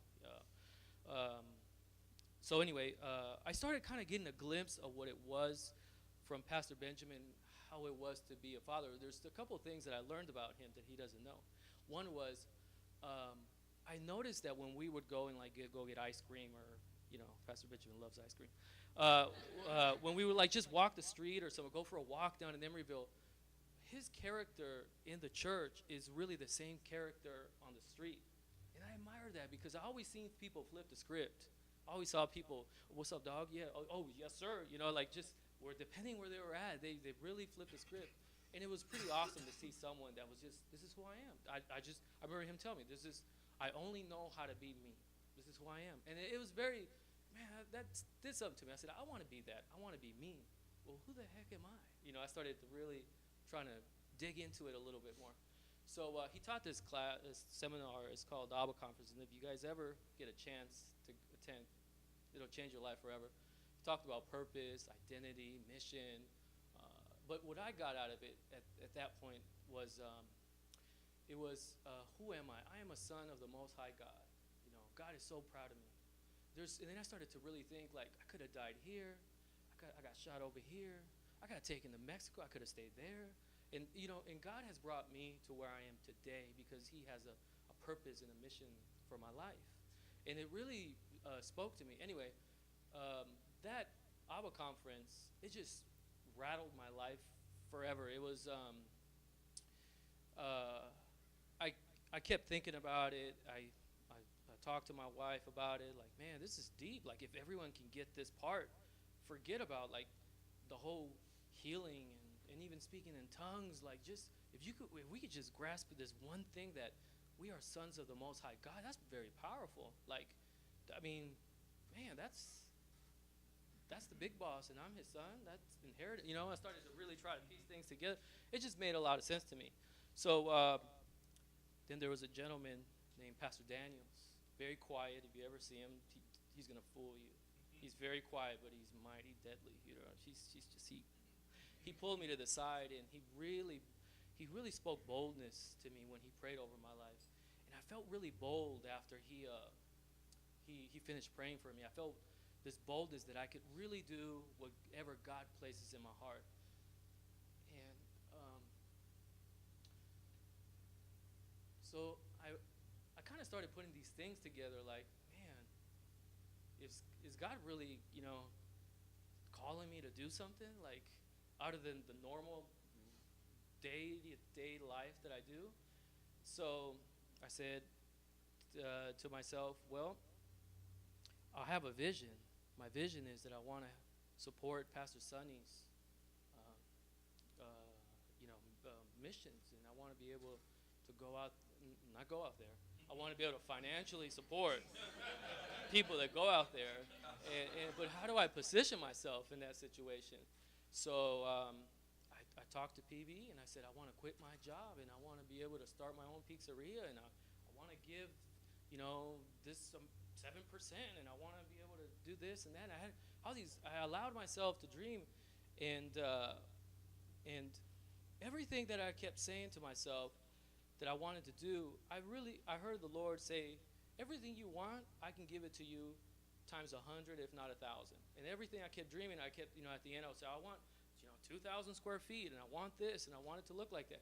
So anyway, I started kind of getting a glimpse of what it was from Pastor Benjamin, how it was to be a father. There's a couple of things that I learned about him that he doesn't know. One was I noticed that when we would go and go get ice cream, or Pastor Benjamin loves ice cream. When we would just walk the street or go for a walk down in Emeryville, his character in the church is really the same character on the street. And I admire that, because I always seen people flip the script. I always saw people, what's up, dog? Yeah, oh yes, sir. Depending where they were at, they really flipped the script. And it was pretty awesome to see someone that was just, this is who I am. I remember him telling me, I only know how to be me. This is who I am. And it was very, man, that did something to me. I said, I want to be that. I want to be me. Well, who the heck am I? I started to really trying to dig into it a little bit more. So he taught this seminar. It's called the Abba Conference. And if you guys ever get a chance to attend, it'll change your life forever. He talked about purpose, identity, mission. But what I got out of it at that point was, who am I? I am a son of the Most High God. God is so proud of me. And then I started to really think, I could have died here. I got shot over here. I got taken to Mexico. I could have stayed there. And God has brought me to where I am today because he has a purpose and a mission for my life. And it really spoke to me. Anyway, that Abba Conference, it just rattled my life forever. It was, I kept thinking about it. I talked to my wife about it, man, this is deep. If everyone can get this part, forget about the whole healing and even speaking in tongues. If we could just grasp this one thing, that we are sons of the Most High God, that's very powerful. Man, that's the big boss, and I'm his son. That's inherited. I started to really try to piece things together. It just made a lot of sense to me. So then there was a gentleman named Pastor Daniels. Very quiet. If you ever see him, he's gonna fool you. He's very quiet, but he's mighty deadly. He pulled me to the side, and he really spoke boldness to me when he prayed over my life. And I felt really bold after he finished praying for me. I felt this boldness that I could really do whatever God places in my heart. And so I kind of started putting these things together, man, is God really, calling me to do something, other than the normal day-to-day life that I do? So I said to myself, well, I have a vision. My vision is that I want to support Pastor Sonny's missions, and I want to be able to not go out there. I want to be able to financially support people that go out there. But how do I position myself in that situation? So I talked to PV, and I said, I want to quit my job, and I want to be able to start my own pizzeria, and I want to give, this 7%, and I want to be able to do this and that. I allowed myself to dream, and everything that I kept saying to myself that I wanted to do, I heard the Lord say, everything you want, I can give it to you times 100, if not 1,000. And everything I kept dreaming, I kept, at the end I would say, I want, 2,000 square feet, and I want this, and I want it to look like that.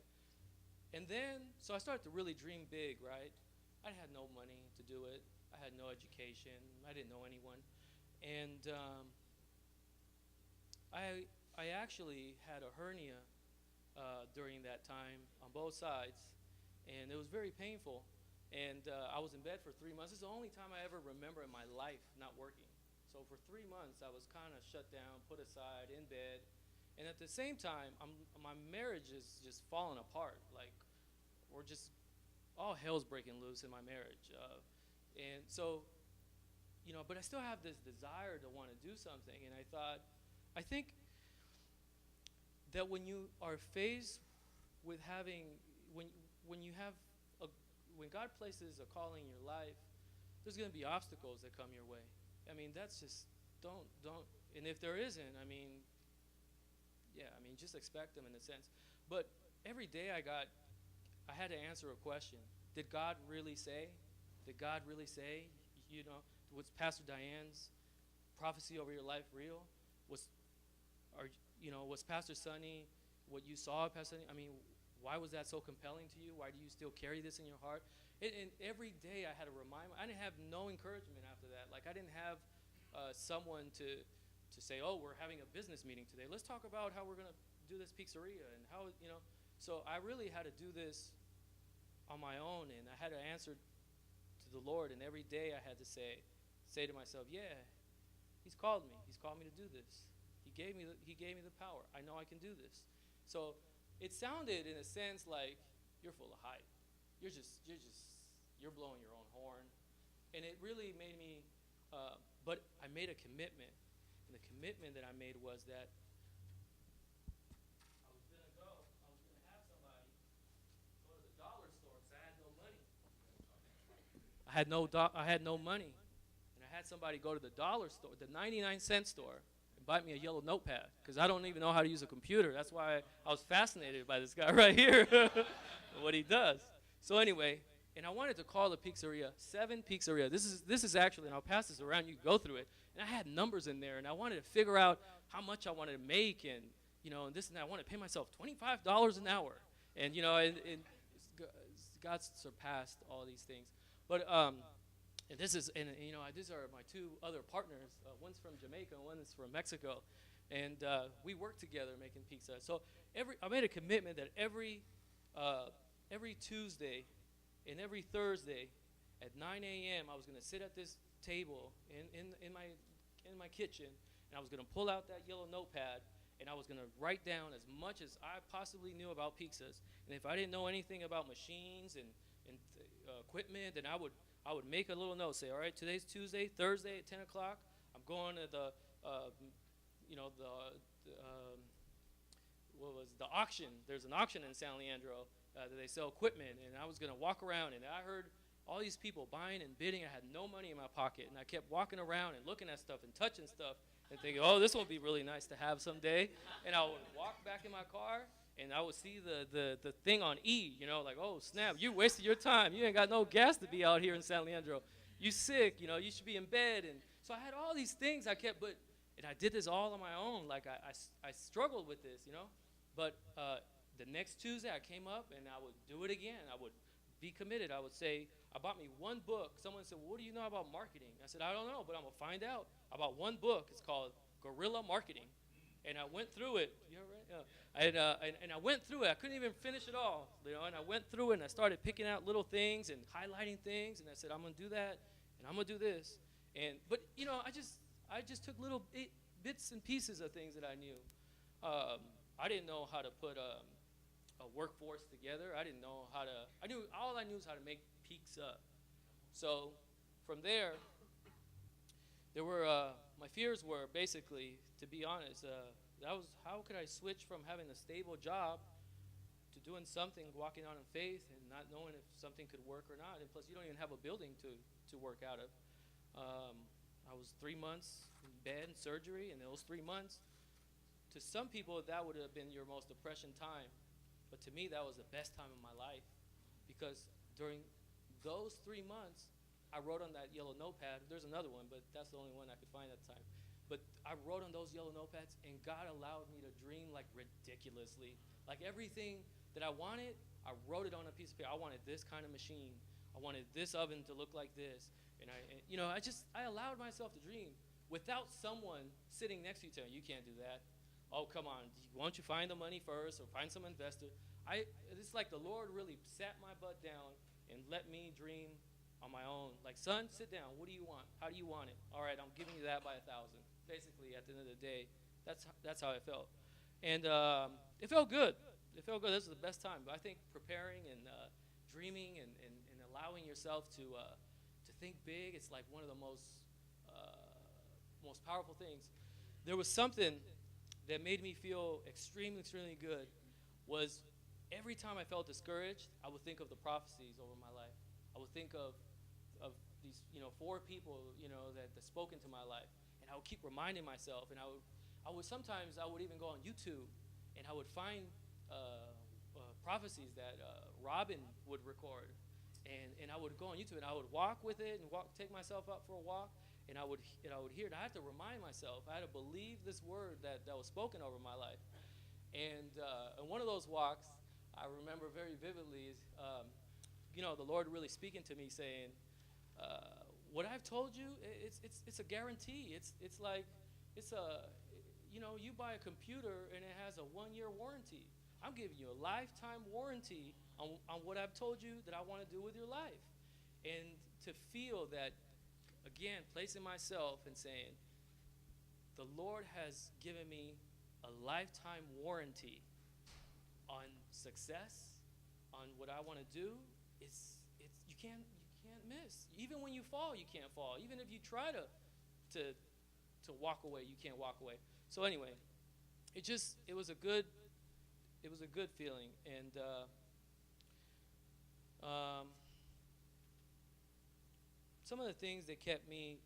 And then, so I started to really dream big, right? I had no money to do it. I had no education. I didn't know anyone. And I actually had a hernia during that time on both sides, and it was very painful. And I was in bed for 3 months. It's the only time I ever remember in my life not working. So for 3 months, I was kind of shut down, put aside, in bed. And at the same time, my marriage is just falling apart. Like, we're just, all hell's breaking loose in my marriage. And so, but I still have this desire to want to do something. And I think that when you are faced with when God places a calling in your life, there's going to be obstacles that come your way. I mean, that's just, don't, and if there isn't, just expect them in a sense. But every day I had to answer a question. Did God really say? Did God really say? Was Pastor Diane's prophecy over your life real? Was Pastor Sonny, what you saw, Pastor Sonny, why was that so compelling to you? Why do you still carry this in your heart? And every day I had to remind I didn't have no encouragement after that. Like, I didn't have someone to say, oh, we're having a business meeting today. Let's talk about how we're going to do this pizzeria and how, So I really had to do this on my own, and I had to answer to the Lord. And every day I had to say to myself, yeah, He's called me. He's called me to do this. He gave me the power. I know I can do this. So it sounded, in a sense, like you're full of hype. You're blowing your own horn. And it really made me, but I made a commitment. And the commitment that I made was that I was going to have somebody go to the dollar store because I had no money. I had no money. And I had somebody go to the dollar store, the 99-cent store, buy me a yellow notepad because I don't even know how to use a computer. That's why I was fascinated by this guy right here, what he does. So anyway, and I wanted to call the pizzeria 7 Pizzeria. This is actually, and I'll pass this around. You can go through it. And I had numbers in there, and I wanted to figure out how much I wanted to make, and and this and that. I wanted to pay myself $25 an hour, and and God surpassed all these things. But and these are my 2 other partners. One's from Jamaica, one is from Mexico, and we work together making pizza. So I made a commitment that every Tuesday and every Thursday at 9 a.m. I was going to sit at this table in my kitchen, and I was going to pull out that yellow notepad, and I was going to write down as much as I possibly knew about pizzas. And if I didn't know anything about machines and equipment, then I would make a little note, say, all right, today's Tuesday, Thursday at 10 o'clock, I'm going to the auction. There's an auction in San Leandro that they sell equipment, and I was going to walk around, and I heard all these people buying and bidding. I had no money in my pocket, and I kept walking around and looking at stuff and touching stuff and thinking, oh, this will be really nice to have someday. And I would walk back in my car, and I would see the thing on E, like, oh, snap, you wasted your time. You ain't got no gas to be out here in San Leandro. You sick, you should be in bed. And so I had all these things and I did this all on my own. Like, I struggled with this, But the next Tuesday I came up, and I would do it again. I would be committed. I would say, I bought me one book. Someone said, well, what do you know about marketing? I said, I don't know, but I'm going to find out about one book. It's called Guerrilla Marketing. And I went through it. You all right? Yeah. And I went through it. I couldn't even finish it all. And I went through it, and I started picking out little things and highlighting things. And I said, I'm going to do that, and I'm going to do this. But I just took little bits and pieces of things that I knew. I didn't know how to put a workforce together. I didn't know how to. All I knew is how to make pizza. So from there were my fears were basically, to be honest, that was how could I switch from having a stable job to doing something, walking out in faith, and not knowing if something could work or not. And plus, you don't even have a building to work out of. I was 3 months in bed and surgery, and those 3 months, to some people, that would have been your most depression time. But to me, that was the best time of my life, because during those 3 months, I wrote on that yellow notepad. There's another one, but that's the only one I could find at the time. But I wrote on those yellow notepads, and God allowed me to dream like ridiculously. Like everything that I wanted, I wrote it on a piece of paper. I wanted this kind of machine. I wanted this oven to look like this. And I allowed myself to dream without someone sitting next to you telling you can't do that. Oh, come on. Why don't you find the money first or find some investor? It's like the Lord really sat my butt down and let me dream on my own. Like, son, sit down. What do you want? How do you want it? All right, I'm giving you that by 1,000. Basically, at the end of the day, that's how I felt. And it felt good. It felt good. This was the best time. But I think preparing and dreaming and allowing yourself to think big, it's like one of the most powerful things. There was something that made me feel extremely, extremely good was every time I felt discouraged, I would think of the prophecies over my life. I would think of these, 4 people, that spoke into my life. And I would keep reminding myself, and I would sometimes even go on YouTube, and I would find prophecies that Robin would record, and I would go on YouTube, and I would walk with it and take myself out for a walk, and I would hear it. I had to remind myself. I had to believe this word that was spoken over my life. And one of those walks, I remember very vividly, the Lord really speaking to me, saying, what I've told you, it's a guarantee. It's like you buy a computer and it has a 1-year warranty. I'm giving you a lifetime warranty on what I've told you that I want to do with your life. And to feel that, again, placing myself and saying, the Lord has given me a lifetime warranty on success, on what I want to do. You can't miss. Even when you fall, you can't fall. Even if you try to walk away, you can't walk away. So anyway, it was a good feeling. And some of the things that kept me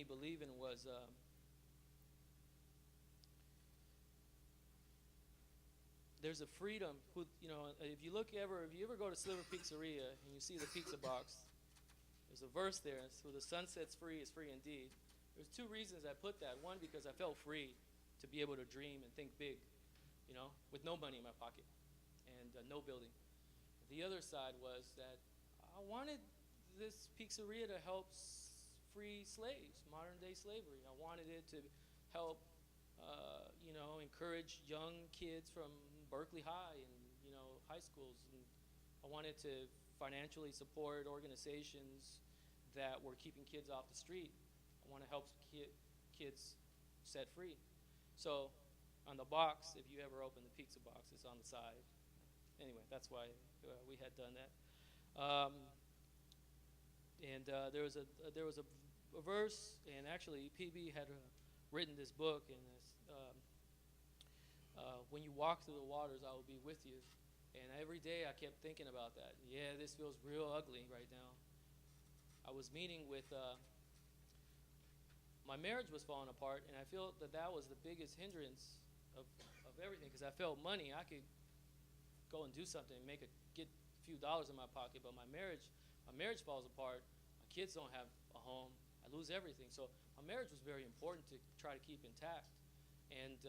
believing was there's a freedom. If you ever go to Sliver Pizzeria and you see the pizza box, there's a verse there. So the sun sets free is free indeed. There's 2 reasons I put that. One, because I felt free to be able to dream and think big, with no money in my pocket and no building. The other side was that I wanted this pizzeria to help free slaves, modern-day slavery. I wanted it to help, encourage young kids from Berkeley High and high schools, and I wanted to financially support organizations that were keeping kids off the street. I want to help kids set free. So on the box, if you ever open the pizza box, it's on the side. Anyway, that's why we had done that. And there was a verse, and actually PB had written this book, and when you walk through the waters, I will be with you. And every day I kept thinking about that. Yeah, this feels real ugly right now. I was meeting with, my marriage was falling apart, and I feel that was the biggest hindrance of everything, because I felt money. I could go and do something and get a few dollars in my pocket, but my marriage falls apart. My kids don't have a home. I lose everything. So my marriage was very important to try to keep intact. And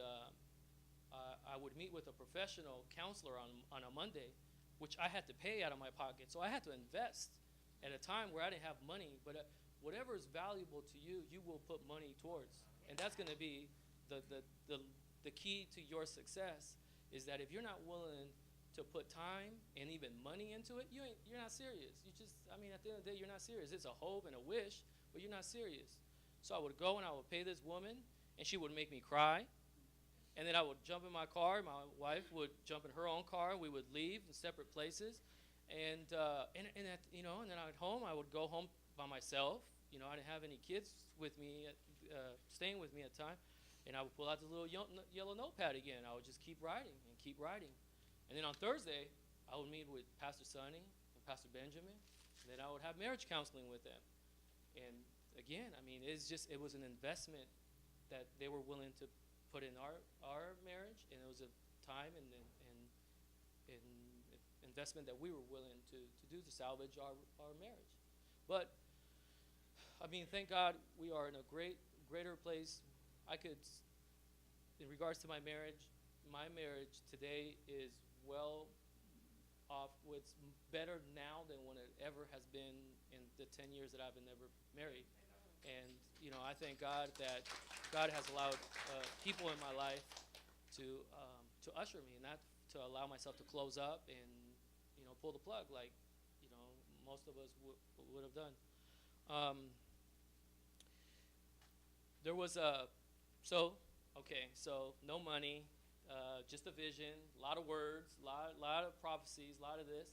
I would meet with a professional counselor on a Monday, which I had to pay out of my pocket. So I had to invest at a time where I didn't have money. But whatever is valuable to you, you will put money towards. And that's going to be the key to your success, is that if you're not willing to put time and even money into it, you're not serious. At the end of the day, you're not serious. It's a hope and a wish, but you're not serious. So I would go and I would pay this woman, and she would make me cry. And then I would jump in my car. My wife would jump in her own car. We would leave in separate places. And then at home, I would go home by myself. I didn't have any kids with me, staying with me at the time. And I would pull out the little yellow notepad again. I would just keep writing and keep writing. And then on Thursday, I would meet with Pastor Sonny and Pastor Benjamin. then I would have marriage counseling with them. And again, I mean, it was an investment that they were willing to put in our marriage, and it was a time and investment that we were willing to do to salvage our marriage. But I mean, thank God we are in a greater place. In regards to my marriage today is well off. It's better now than when it ever has been in the 10 years that I've been ever married. And I thank God that God has allowed people in my life to usher me, and not to allow myself to close up and pull the plug like most of us would have done. There was so no money, just a vision, a lot of words, a lot of prophecies, a lot of this.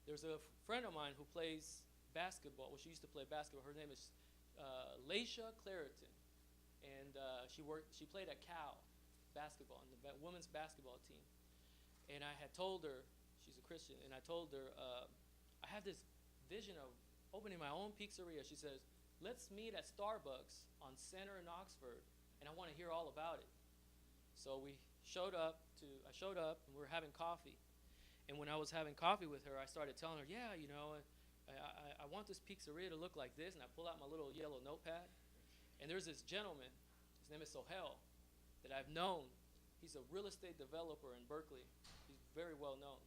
There's a friend of mine who plays basketball. Well, she used to play basketball. Her name is Laisha Clariton, and she played at Cal basketball in the women's basketball team. And I had told her, she's a Christian, and I told her I have this vision of opening my own pizzeria. She says, let's meet at Starbucks on Center in Oxford, and I want to hear all about it. So I showed up, and we were having coffee. And when I was having coffee with her, I started telling her, yeah, I want this pizzeria to look like this, and I pull out my little yellow notepad. And there's this gentleman, his name is Sohail, that I've known. He's a real estate developer in Berkeley. He's very well known.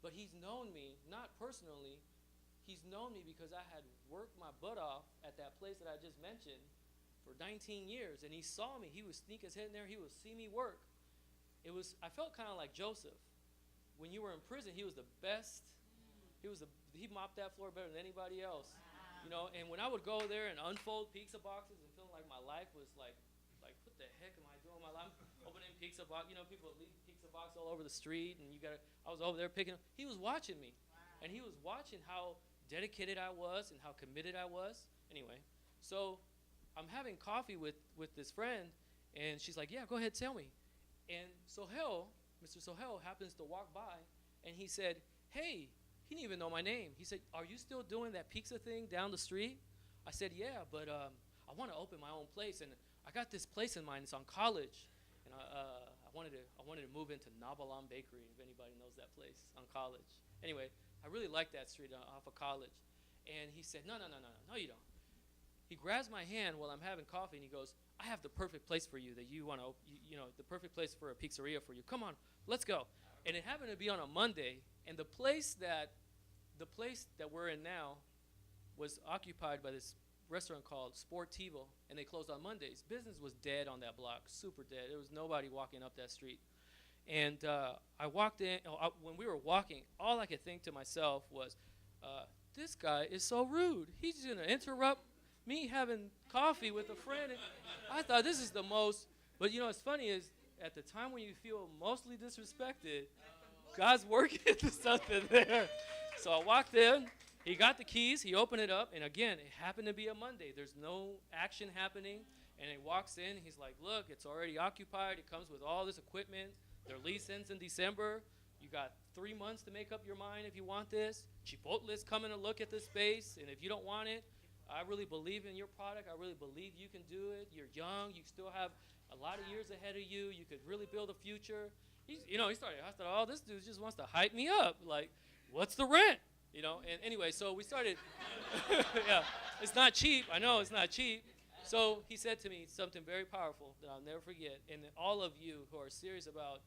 But he's known me, not personally, he's known me because I had worked my butt off at that place that I just mentioned for 19 years. And he saw me. He would sneak his head in there. He would see me work. I felt kind of like Joseph. When you were in prison, he was the best. He mopped that floor better than anybody else. And when I would go there and unfold pizza boxes and feeling like my life was like what the heck am I doing with my life? Opening pizza box, people leave pizza box all over the street, and I was over there picking them. He was watching me, and he was watching how dedicated I was and how committed I was. Anyway, so I'm having coffee with this friend, and she's like, yeah, go ahead, tell me. And Mr. Sohail happens to walk by, and he said, hey, he didn't even know my name. He said, are you still doing that pizza thing down the street? I said, yeah, but I want to open my own place, and I got this place in mind. It's on College, and I wanted to move into Nabalam Bakery, if anybody knows that place, on College. Anyway, I really like that street off of College. And he said, no, you don't. He grabs my hand while I'm having coffee, and he goes, I have the perfect place for you that you want to, the perfect place for a pizzeria for you. Come on, let's go. And it happened to be on a Monday, and the place that we're in now was occupied by this restaurant called Sportivo, and they closed on Mondays. Business was dead on that block, super dead. There was nobody walking up that street. And I walked in. When we were walking, all I could think to myself was, this guy is so rude. He's going to interrupt me having coffee with a friend. And I thought, this is the most, but what's funny is, at the time when you feel mostly disrespected, God's working into something there. So I walked in. He got the keys. He opened it up. And again, it happened to be a Monday. There's no action happening. And he walks in. He's like, look, it's already occupied. It comes with all this equipment. Their lease ends in December. You got 3 months to make up your mind if you want this. Chipotle's coming to look at this space. And if you don't want it, I really believe in your product. I really believe you can do it. You're young. You still have a lot of years ahead of you. You could really build a future. He started. I thought, oh, this dude just wants to hype me up. Like, what's the rent? And anyway, so we started. Yeah, it's not cheap. I know it's not cheap. So he said to me something very powerful that I'll never forget. And all of you who are serious about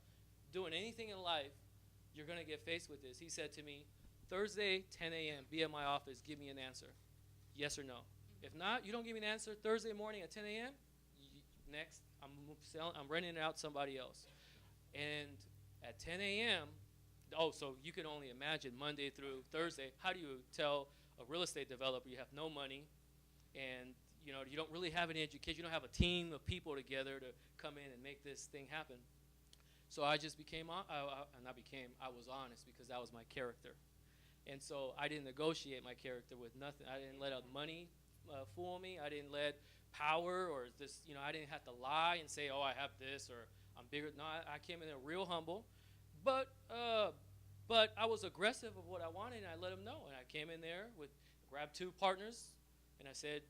doing anything in life, you're going to get faced with this. He said to me, Thursday, 10 a.m., be at my office. Give me an answer. Yes or no. If not, you don't give me an answer Thursday morning at 10 a.m., next, I'm renting it out somebody else. And at 10 a.m., so you can only imagine Monday through Thursday, how do you tell a real estate developer you have no money and you don't really have any education, you don't have a team of people together to come in and make this thing happen. So I just I was honest because that was my character. And so I didn't negotiate my character with nothing. I didn't let money fool me. I didn't let power or this, I didn't have to lie and say, oh, I have this or I'm bigger. No, I came in there real humble. But But I was aggressive of what I wanted, and I let him know. And I came in there grabbed 2 partners, and I said,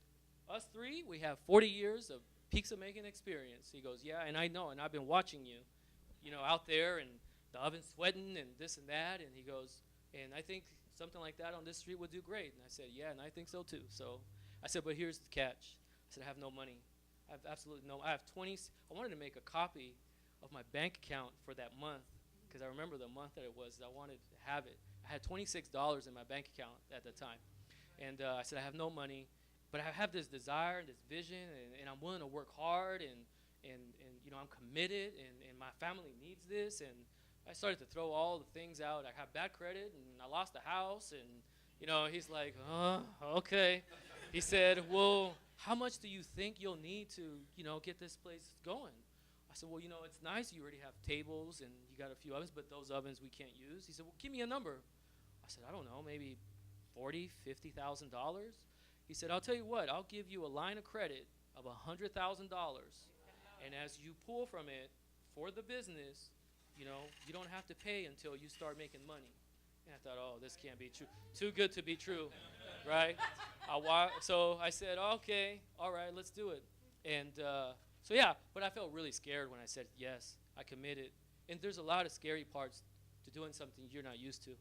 us 3, we have 40 years of pizza making experience. He goes, yeah, and I know, and I've been watching you, out there, and the oven sweating and this and that. And he goes, and I think something like that on this street would do great. And I said, yeah, and I think so too. So I said, but here's the catch. I said, I have no money. I have absolutely no. I have 20. I wanted to make a copy of my bank account for that month because I remember the month that it was. I wanted to have it. I had $26 in my bank account at the time. And I said, I have no money, but I have this desire and this vision, and I'm willing to work hard, and I'm committed, and my family needs this. And I started to throw all the things out. I have bad credit, and I lost the house, and he's like, okay. He said, well, how much do you think you'll need to, get this place going? I said, well, it's nice. You already have tables, and you got a few ovens, but those ovens we can't use. He said, well, give me a number. I said, I don't know, maybe $40,000, $50,000. He said, I'll tell you what, I'll give you a line of credit of $100,000, and as you pull from it for the business, you don't have to pay until you start making money. And I thought, oh, this can't be true. Too good to be true, right? So I said, okay, all right, let's do it. And so yeah, but I felt really scared when I said yes, I committed. And there's a lot of scary parts to doing something you're not used to.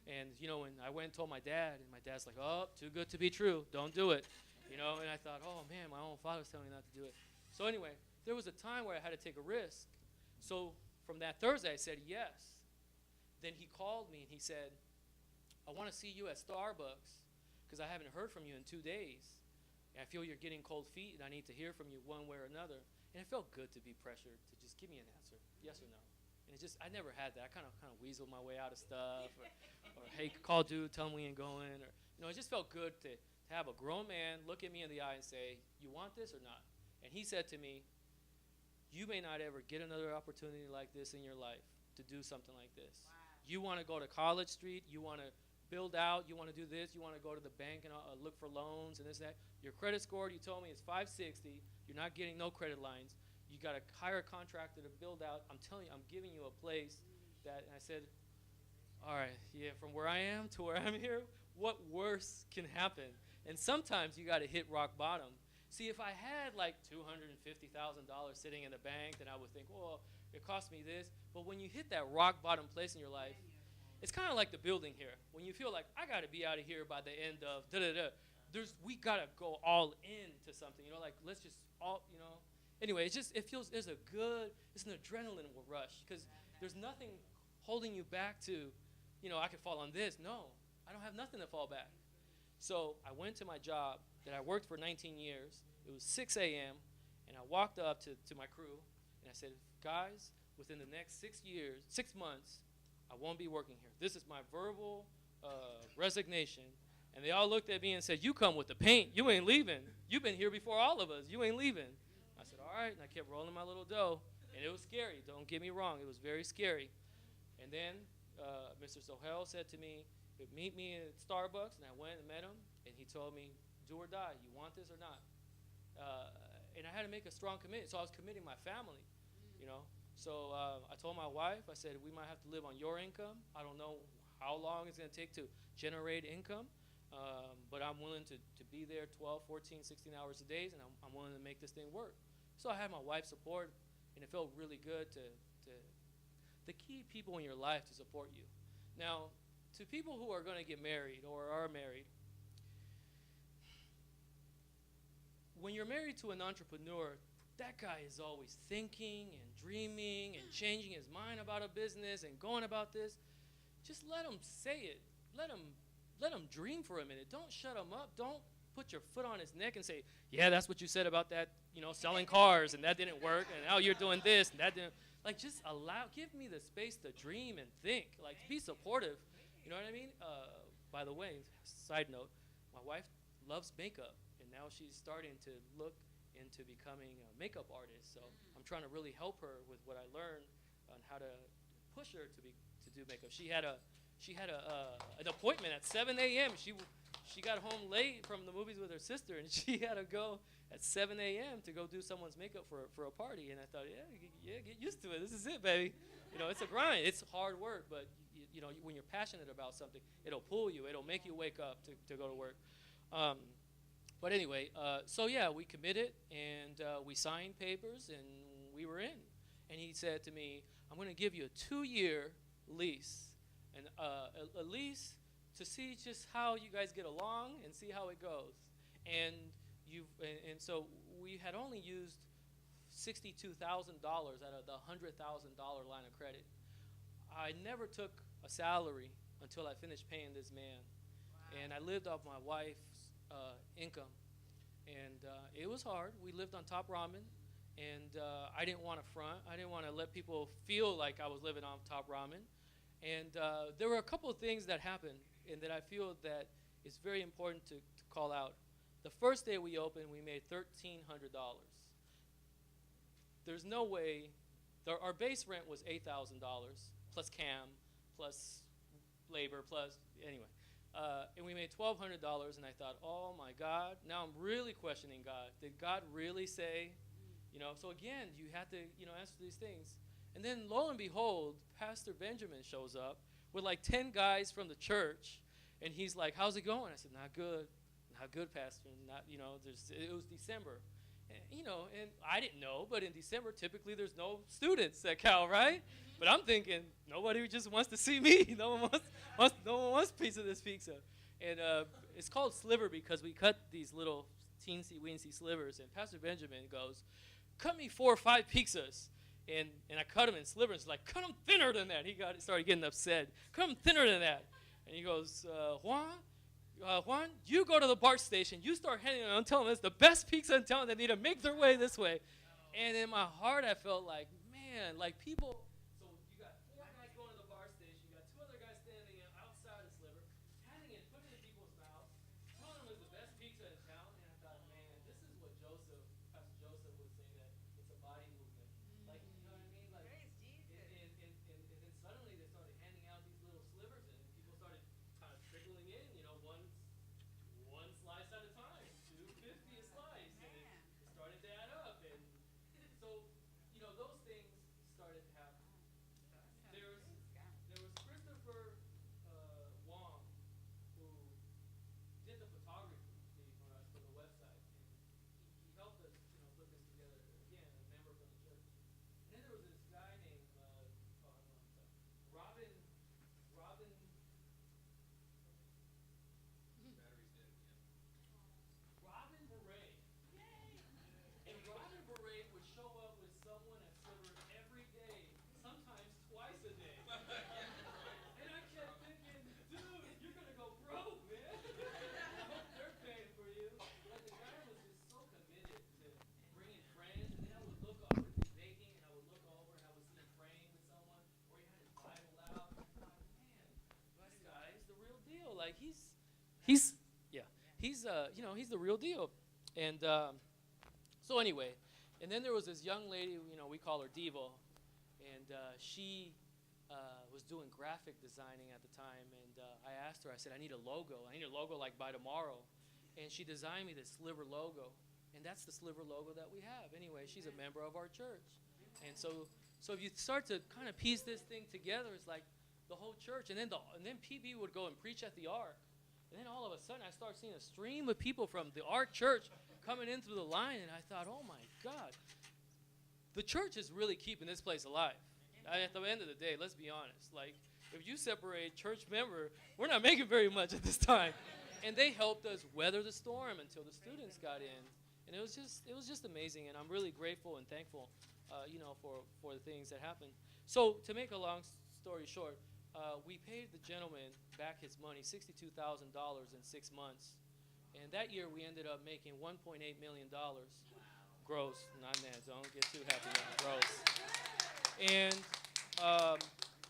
And when I went and told my dad, and my dad's like, oh, too good to be true, don't do it. And I thought, oh man, my own father's telling me not to do it. So anyway, there was a time where I had to take a risk. So from that Thursday, I said yes. Then he called me and he said, I want to see you at Starbucks because I haven't heard from you in 2 days. And I feel you're getting cold feet, and I need to hear from you one way or another. And it felt good to be pressured to just give me an answer, yes or no. And I never had that. I kind of weaseled my way out of stuff, or hey, call dude, tell him we ain't going, or it just felt good to have a grown man look at me in the eye and say, you want this or not? And he said to me, you may not ever get another opportunity like this in your life to do something like this. Wow. You want to go to College Street, you want to build out, you want to do this, you want to go to the bank and look for loans and this and that. Your credit score, you told me, is 560. You're not getting no credit lines. You got to hire a contractor to build out. I'm telling you, I'm giving you a place that, and I said, all right, yeah, from where I am to where I'm here, what worse can happen? And sometimes you got to hit rock bottom. See, if I had like $250,000 sitting in the bank, then I would think, well, it cost me this. But when you hit that rock bottom place in your life, it's kind of like the building here. When you feel like, I got to be out of here by the end of da-da-da, we got to go all into something, like let's just all, Anyway, it's an adrenaline rush because there's nothing holding you back to, I could fall on this. No, I don't have nothing to fall back. So I went to my job that I worked for 19 years. It was 6 a.m., and I walked up to my crew, and I said, guys, within the next 6 months, I won't be working here. This is my verbal resignation. And they all looked at me and said, you come with the paint. You ain't leaving. You've been here before all of us. You ain't leaving. I said, all right, and I kept rolling my little dough. And it was scary. Don't get me wrong. It was very scary. And then Mr. Sohel said to me, meet me at Starbucks, and I went and met him, and he told me, do or die. You want this or not? And I had to make a strong commitment. So I was committing my family, So I told my wife, I said, we might have to live on your income. I don't know how long it's going to take to generate income. But I'm willing to be there 12, 14, 16 hours a day, and I'm willing to make this thing work. So I had my wife's support, and it felt really good to key people in your life to support you. Now, to people who are going to get married or are married, when you're married to an entrepreneur, that guy is always thinking and dreaming and changing his mind about a business and going about this. Just let him say it. Let him dream for a minute. Don't shut him up. Don't put your foot on his neck and say, yeah, that's what you said about that, selling cars, and that didn't work, and now you're doing this, and that didn't. Like, just give me the space to dream and think. Like, be supportive. You know what I mean? By the way, side note, my wife loves makeup, and now she's starting to look into becoming a makeup artist. So I'm trying to really help her with what I learned on how to push her to do makeup. She had an appointment at 7 a.m. She got home late from the movies with her sister, and she had to go at 7 a.m. to go do someone's makeup for a party. And I thought, yeah, get used to it. This is it, baby. It's a grind. It's hard work, but when you're passionate about something, it'll pull you. It'll make you wake up to go to work. But anyway, so yeah, we committed, and we signed papers, and we were in. And he said to me, I'm going to give you a 2-year lease, and a lease to see just how you guys get along and see how it goes. And so we had only used $62,000 out of the $100,000 line of credit. I never took a salary until I finished paying this man. Wow. And I lived off my wife's income. And it was hard. We lived on Top Ramen. And I didn't want to front. I didn't want to let people feel like I was living on Top Ramen. And there were a couple of things that happened and that I feel that it's very important to call out. The first day we opened, we made $1,300. There's no way. Our base rent was $8,000 plus CAM, plus labor, plus anyway. And we made $1,200, and I thought, oh my God, now I'm really questioning God. Did God really say, so again, you have to, answer these things. And then lo and behold, Pastor Benjamin shows up with like 10 guys from the church, and he's like, how's it going? I said, not good, Pastor. Not, it was December. And, and I didn't know, but in December, typically there's no students at Cal, right? But I'm thinking, nobody just wants to see me. No one wants a piece of this pizza. And it's called sliver because we cut these little teensy-weensy slivers. And Pastor Benjamin goes, cut me 4 or 5 pizzas. And I cut them in slivers. Like, cut them thinner than that. He started getting upset. Cut them thinner than that. And he goes, Juan, you go to the BART station. You start handing them. I'm telling them it's the best pizza in town. They need to make their way this way. And in my heart, I felt like, man, like people. So you got 4 guys going to the BART station. You got 2 other guys standing outside the sliver, handing it, putting it in people's mouths, telling them it's the best pizza in town. And I thought, man, this is what Pastor Joseph would say, that it's a body movement. Like, you know what I mean? Like, praise Jesus. And then suddenly they started handing out these little slivers, and people started kind of trickling in, one slice at a time, $2.50 a slice, and it started to add up. And so, those things started to happen. There was Christopher Wong, who did the photography for us for the website, and he helped us, put this together. Again, a member from the church. And then there was this guy named Robin. Robin Beret. And Robin Beret would show up with someone at Sliver every day, sometimes twice a day. And I kept thinking, dude, you're going to go broke, man. I hope they're paying for you. But the guy was just so committed to bringing friends. And then I would be baking, and I would look over, and I would see him praying with someone, or he had his Bible out. And I thought, man, this guy is the real deal. Like, he's the real deal. And so anyway, and then there was this young lady, we call her Devo, and she was doing graphic designing at the time. And I asked her, I said, I need a logo like by tomorrow. And she designed me this Sliver logo. And that's the Sliver logo that we have. Anyway, she's a member of our church. And so if you start to kind of piece this thing together, it's like the whole church. And then PB would go and preach at the Ark. And then all of a sudden, I started seeing a stream of people from the Ark Church coming in through the line, and I thought, oh, my God. The church is really keeping this place alive. At the end of the day, let's be honest. Like, if you separate church member, we're not making very much at this time. And they helped us weather the storm until the students got in. And it was just amazing, and I'm really grateful and thankful, for the things that happened. So to make a long story short, we paid the gentleman back his money, $62,000 in 6 months. And that year we ended up making $1.8 million gross, not net. Don't get too happy on the gross. And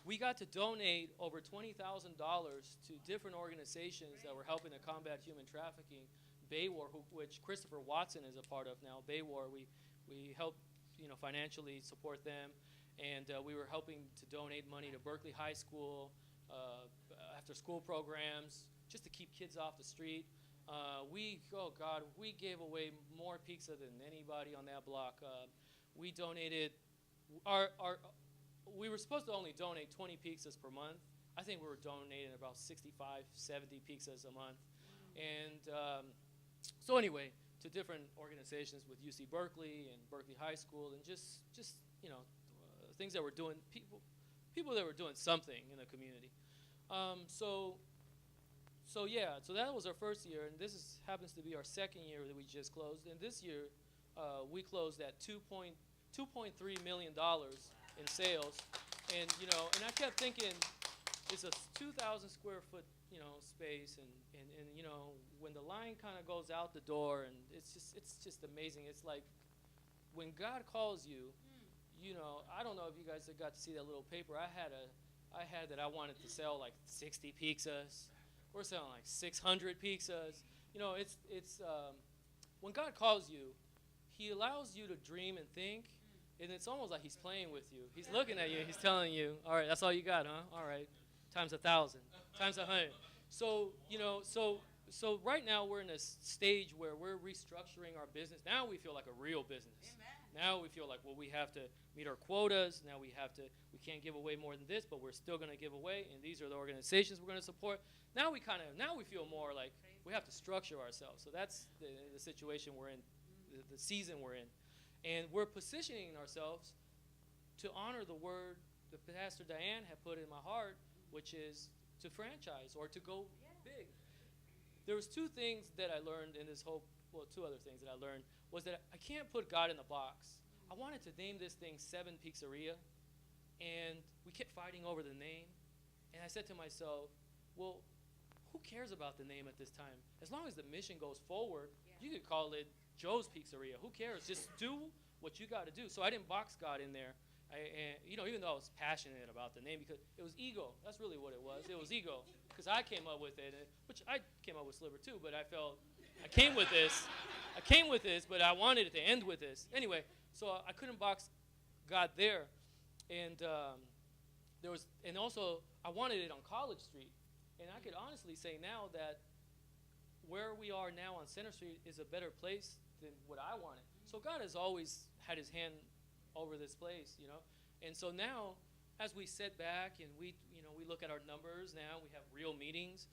we got to donate over $20,000 to different organizations that were helping to combat human trafficking. Baywar, which Christopher Watson is a part of now. Baywar, we helped financially support them. And we were helping to donate money to Berkeley High School, after-school programs, just to keep kids off the street. We gave away more pizza than anybody on that block. We donated, we were supposed to only donate 20 pizzas per month. I think we were donating about 65, 70 pizzas a month. And so anyway, to different organizations with UC Berkeley and Berkeley High School, and just things that were doing, people that were doing something in the community. So that was our first year, and this happens to be our second year that we just closed. And this year, we closed at $2.3 million in sales. And and I kept thinking, it's a 2,000 square foot space, and when the line kind of goes out the door, and it's just amazing. It's like when God calls you, I don't know if you guys have got to see that little paper. I had that I wanted to sell like 60 pizzas. We're selling like 600 pizzas. It's when God calls you, He allows you to dream and think, and it's almost like He's playing with you. He's looking at you. He's telling you, all right, that's all you got, huh? All right, times 1,000, times 100. So so right now we're in a stage where we're restructuring our business. Now we feel like a real business. Amen. Now we feel like, well, we have to meet our quotas. Now we can't give away more than this, but we're still going to give away, and these are the organizations we're going to support. Now we feel more like we have to structure ourselves. So that's the situation we're in, the season we're in. And we're positioning ourselves to honor the word that Pastor Diane had put in my heart, which is to franchise or to go big. There was two things that I learned in this whole, two other things that I learned, was that I can't put God in the box. I wanted to name this thing Seven Pizzeria, and we kept fighting over the name. And I said to myself, well, who cares about the name at this time? As long as the mission goes forward, you could call it Joe's Pizzeria. Who cares? Just do what you got to do. So I didn't box God in there. Even though I was passionate about the name, because it was ego. That's really what it was. It was ego, because I came up with it, which I came up with Sliver too. But I felt I came with this, but I wanted it to end with this. Anyway, so I couldn't box God there, and also I wanted it on College Street, and I could honestly say now that where we are now on Center Street is a better place than what I wanted. So God has always had His hand over this place, And so now, as we sit back and we look at our numbers now, we have real meetings,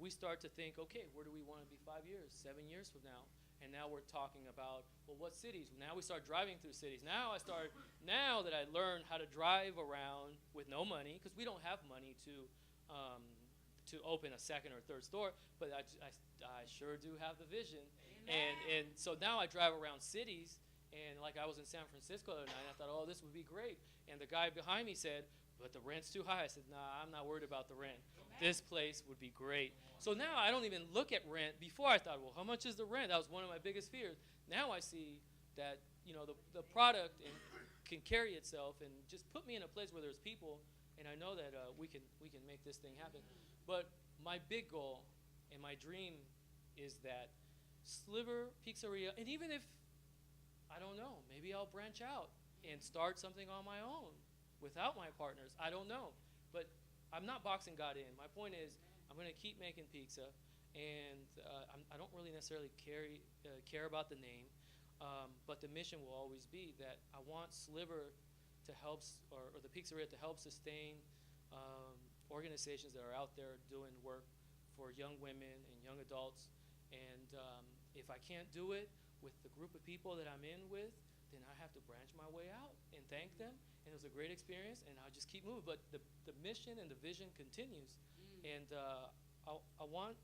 we start to think, okay, where do we want to be 5 years, 7 years from now? And now we're talking about, well, what cities? Now we start driving through cities. Now that I learned how to drive around with no money, because we don't have money to open a second or third store, but I sure do have the vision. And so now I drive around cities. And like I was in San Francisco the other night, I thought, oh, this would be great. And the guy behind me said, but the rent's too high. I said, nah, I'm not worried about the rent. Amen. This place would be great. So now I don't even look at rent. Before I thought, well, how much is the rent? That was one of my biggest fears. Now I see that, the product can carry itself and just put me in a place where there's people, and I know that we can make this thing happen. But my big goal and my dream is that Sliver Pizzeria, and even if I don't know, maybe I'll branch out and start something on my own without my partners. I don't know. But I'm not boxing God in. My point is, I'm going to keep making pizza, and I don't really necessarily care about the name, but the mission will always be that I want Sliver to help, or the pizzeria to help sustain organizations that are out there doing work for young women and young adults. And if I can't do it with the group of people that I'm in with, then I have to branch my way out and thank them. And it was a great experience, and I'll just keep moving. But the mission and the vision continues. And I want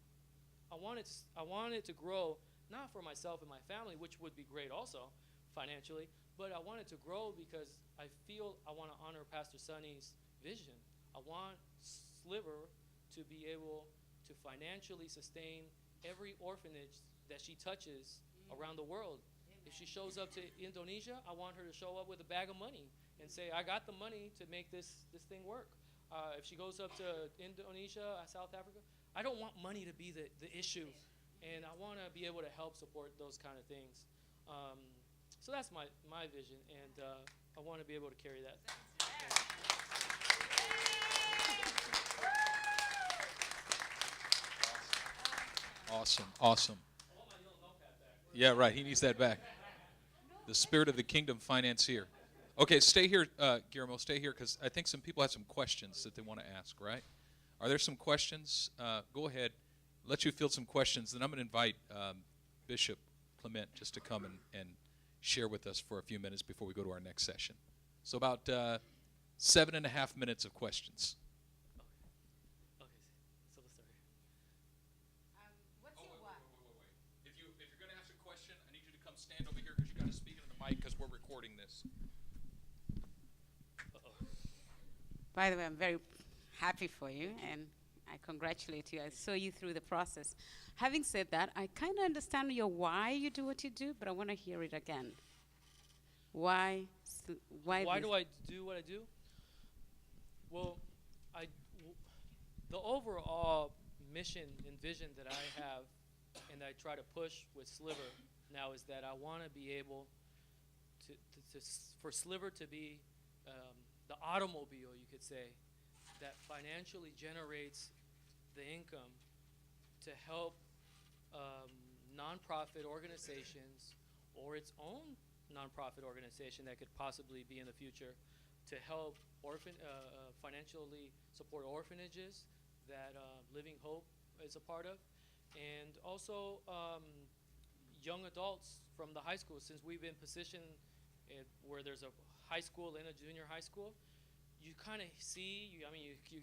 it to grow, not for myself and my family, which would be great also financially, but I want it to grow because I feel I want to honor Pastor Sonny's vision. I want Sliver to be able to financially sustain every orphanage that she touches around the world. If she shows up to Indonesia, I want her to show up with a bag of money and say, I got the money to make this thing work. If she goes up to Indonesia, South Africa, I don't want money to be the issue. And I want to be able to help support those kind of things. So that's my vision, and I want to be able to carry that. Awesome. Yeah, right. He needs that back. The spirit of the kingdom financier. Okay, stay here, Guillermo. Stay here because I think some people have some questions that they want to ask. Right? Are there some questions? Go ahead. Let you field some questions. Then I'm going to invite Bishop Clement just to come and share with us for a few minutes before we go to our next session. So about 7.5 minutes of questions. Okay, so let's start here. What's your why? Wait. If you're going to ask a question, I need you to come stand over here because you got to speak into the mic because we're recording this. By the way, I'm very happy for you, and I congratulate you. I saw you through the process. Having said that, I kind of understand your why you do what you do, but I want to hear it again. Why? Why Do I do what I do? Well, the overall mission and vision that I have and I try to push with Sliver now is that I want to be able for Sliver to be the automobile, you could say, that financially generates the income to help nonprofit organizations or its own nonprofit organization that could possibly be in the future to help financially support orphanages that Living Hope is a part of, and also young adults from the high school. Since we've been positioned where there's a high school and a junior high school, you kind of see,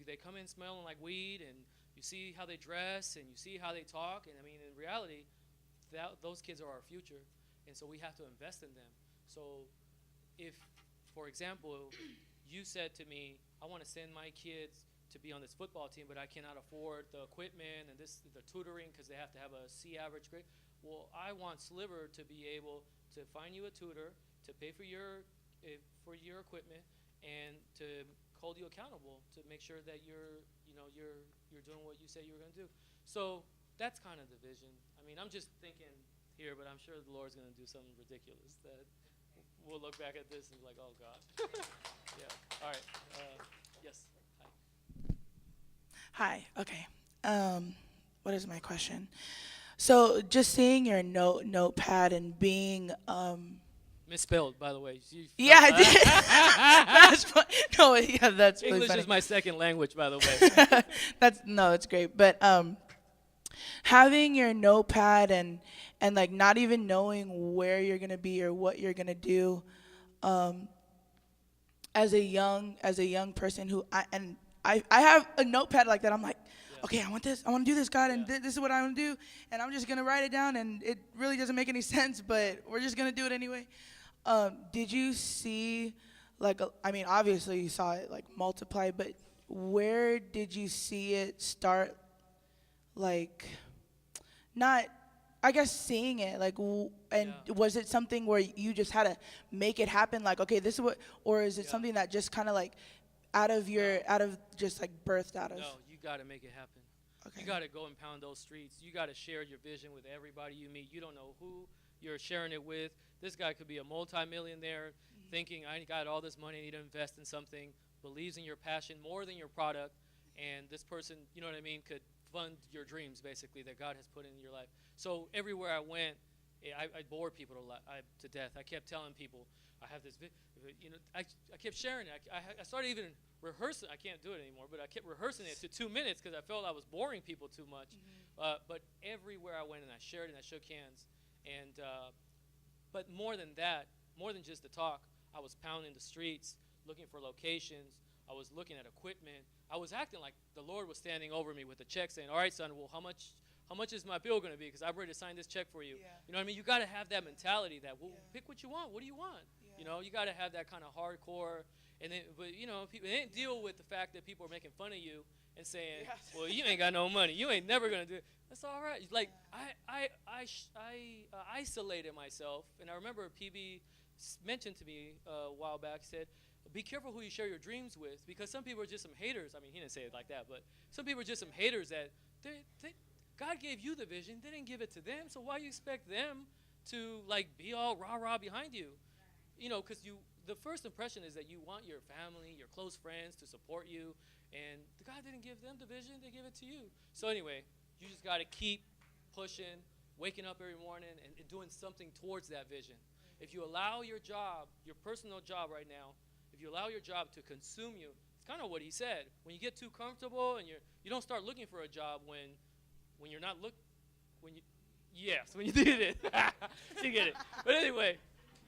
they come in smelling like weed, and you see how they dress, and you see how they talk, and I mean, in reality, those kids are our future, and so we have to invest in them. So if, for example, you said to me, I want to send my kids to be on this football team, but I cannot afford the equipment and the tutoring because they have to have a C average grade. Well, I want Sliver to be able to find you a tutor, to pay for your equipment, and to hold you accountable to make sure that you're doing what you say you were going to do. So that's kind of the vision. I mean, I'm just thinking here, but I'm sure the Lord's going to do something ridiculous that we'll look back at this and be like, oh God. Yeah. All right. Yes. Hi. Okay. What is my question? So just seeing your notepad and being Misspelled, by the way. yeah, I did. That's fun. No, yeah, that's really English funny. is my second language, by the way. It's great. But having your notepad and like not even knowing where you're gonna be or what you're gonna do, as a young person who I have a notepad like that. I'm like, okay, I want this. I want to do this, God, and this is what I want to do, and I'm just gonna write it down, and it really doesn't make any sense, but we're just gonna do it anyway. Did you see, obviously you saw it like multiply, but where did you see it start, like, not, I guess, seeing it, like, was it something where you just had to make it happen, like, okay, this is what, or is it something that just kind of like just like birthed out of? No, you got to make it happen. Okay. You got to go and pound those streets. You got to share your vision with everybody you meet. You don't know who you're sharing it with. This guy could be a multimillionaire thinking, I got all this money, I need to invest in something, believes in your passion more than your product, and this person, you know what I mean, could fund your dreams, basically, that God has put in your life. So everywhere I went, I bored people to death. I kept telling people, I have this, I kept sharing it. I started even rehearsing. I can't do it anymore, but I kept rehearsing it to 2 minutes because I felt I was boring people too much. But everywhere I went, and I shared and I shook hands. And but more than that, more than just the talk, I was pounding the streets, looking for locations. I was looking at equipment. I was acting like the Lord was standing over me with a check saying, all right, son, well, how much is my bill going to be? Because I've already signed this check for you. Yeah. You know what I mean? You got to have that mentality that, well, pick what you want. What do you want? Yeah. You know, you got to have that kind of hardcore. And then, but you know, people, they didn't deal with the fact that people are making fun of you and saying, well, you ain't got no money. You ain't never going to do it. That's all right. Like, I isolated myself. And I remember PB mentioned to me a while back, said, be careful who you share your dreams with, because some people are just some haters. I mean, he didn't say it like that, but some people are just some haters that God gave you the vision. They didn't give it to them, so why do you expect them to, like, be all rah-rah behind you? You know, because the first impression is that you want your family, your close friends to support you, and God didn't give them the vision. They give it to you. So anyway, you just got to keep pushing, waking up every morning and doing something towards that vision. If you allow your job, your personal job right now, if you allow your job to consume you, it's kind of what he said. When you get too comfortable and you don't start looking for a job when you're not when you did it. You get it. But anyway,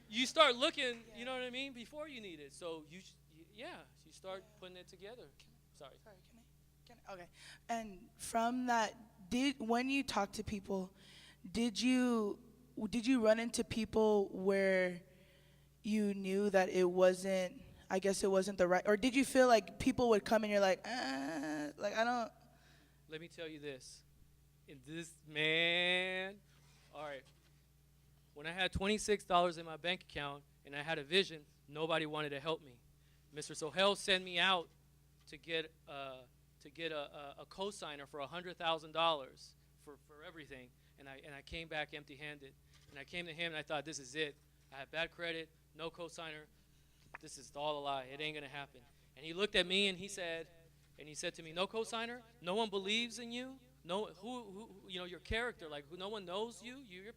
you start looking, you know what I mean, before you need it. So you start putting it together. Sorry. Okay. And from that, when you talk to people, did you run into people where you knew that it wasn't the right, or did you feel like people would come and you're like I don't. Let me tell you this. Man, all right. When I had $26 in my bank account and I had a vision, nobody wanted to help me. Mr. Sohel sent me out to get a co-signer for $100,000 for everything, and I came back empty-handed. And I came to him and I thought, this is it. I have bad credit, no co-signer. This is all a lie. It ain't gonna happen. And he looked at me and he said to me, no co-signer, no one believes in you. No, who your character, like no one knows you. You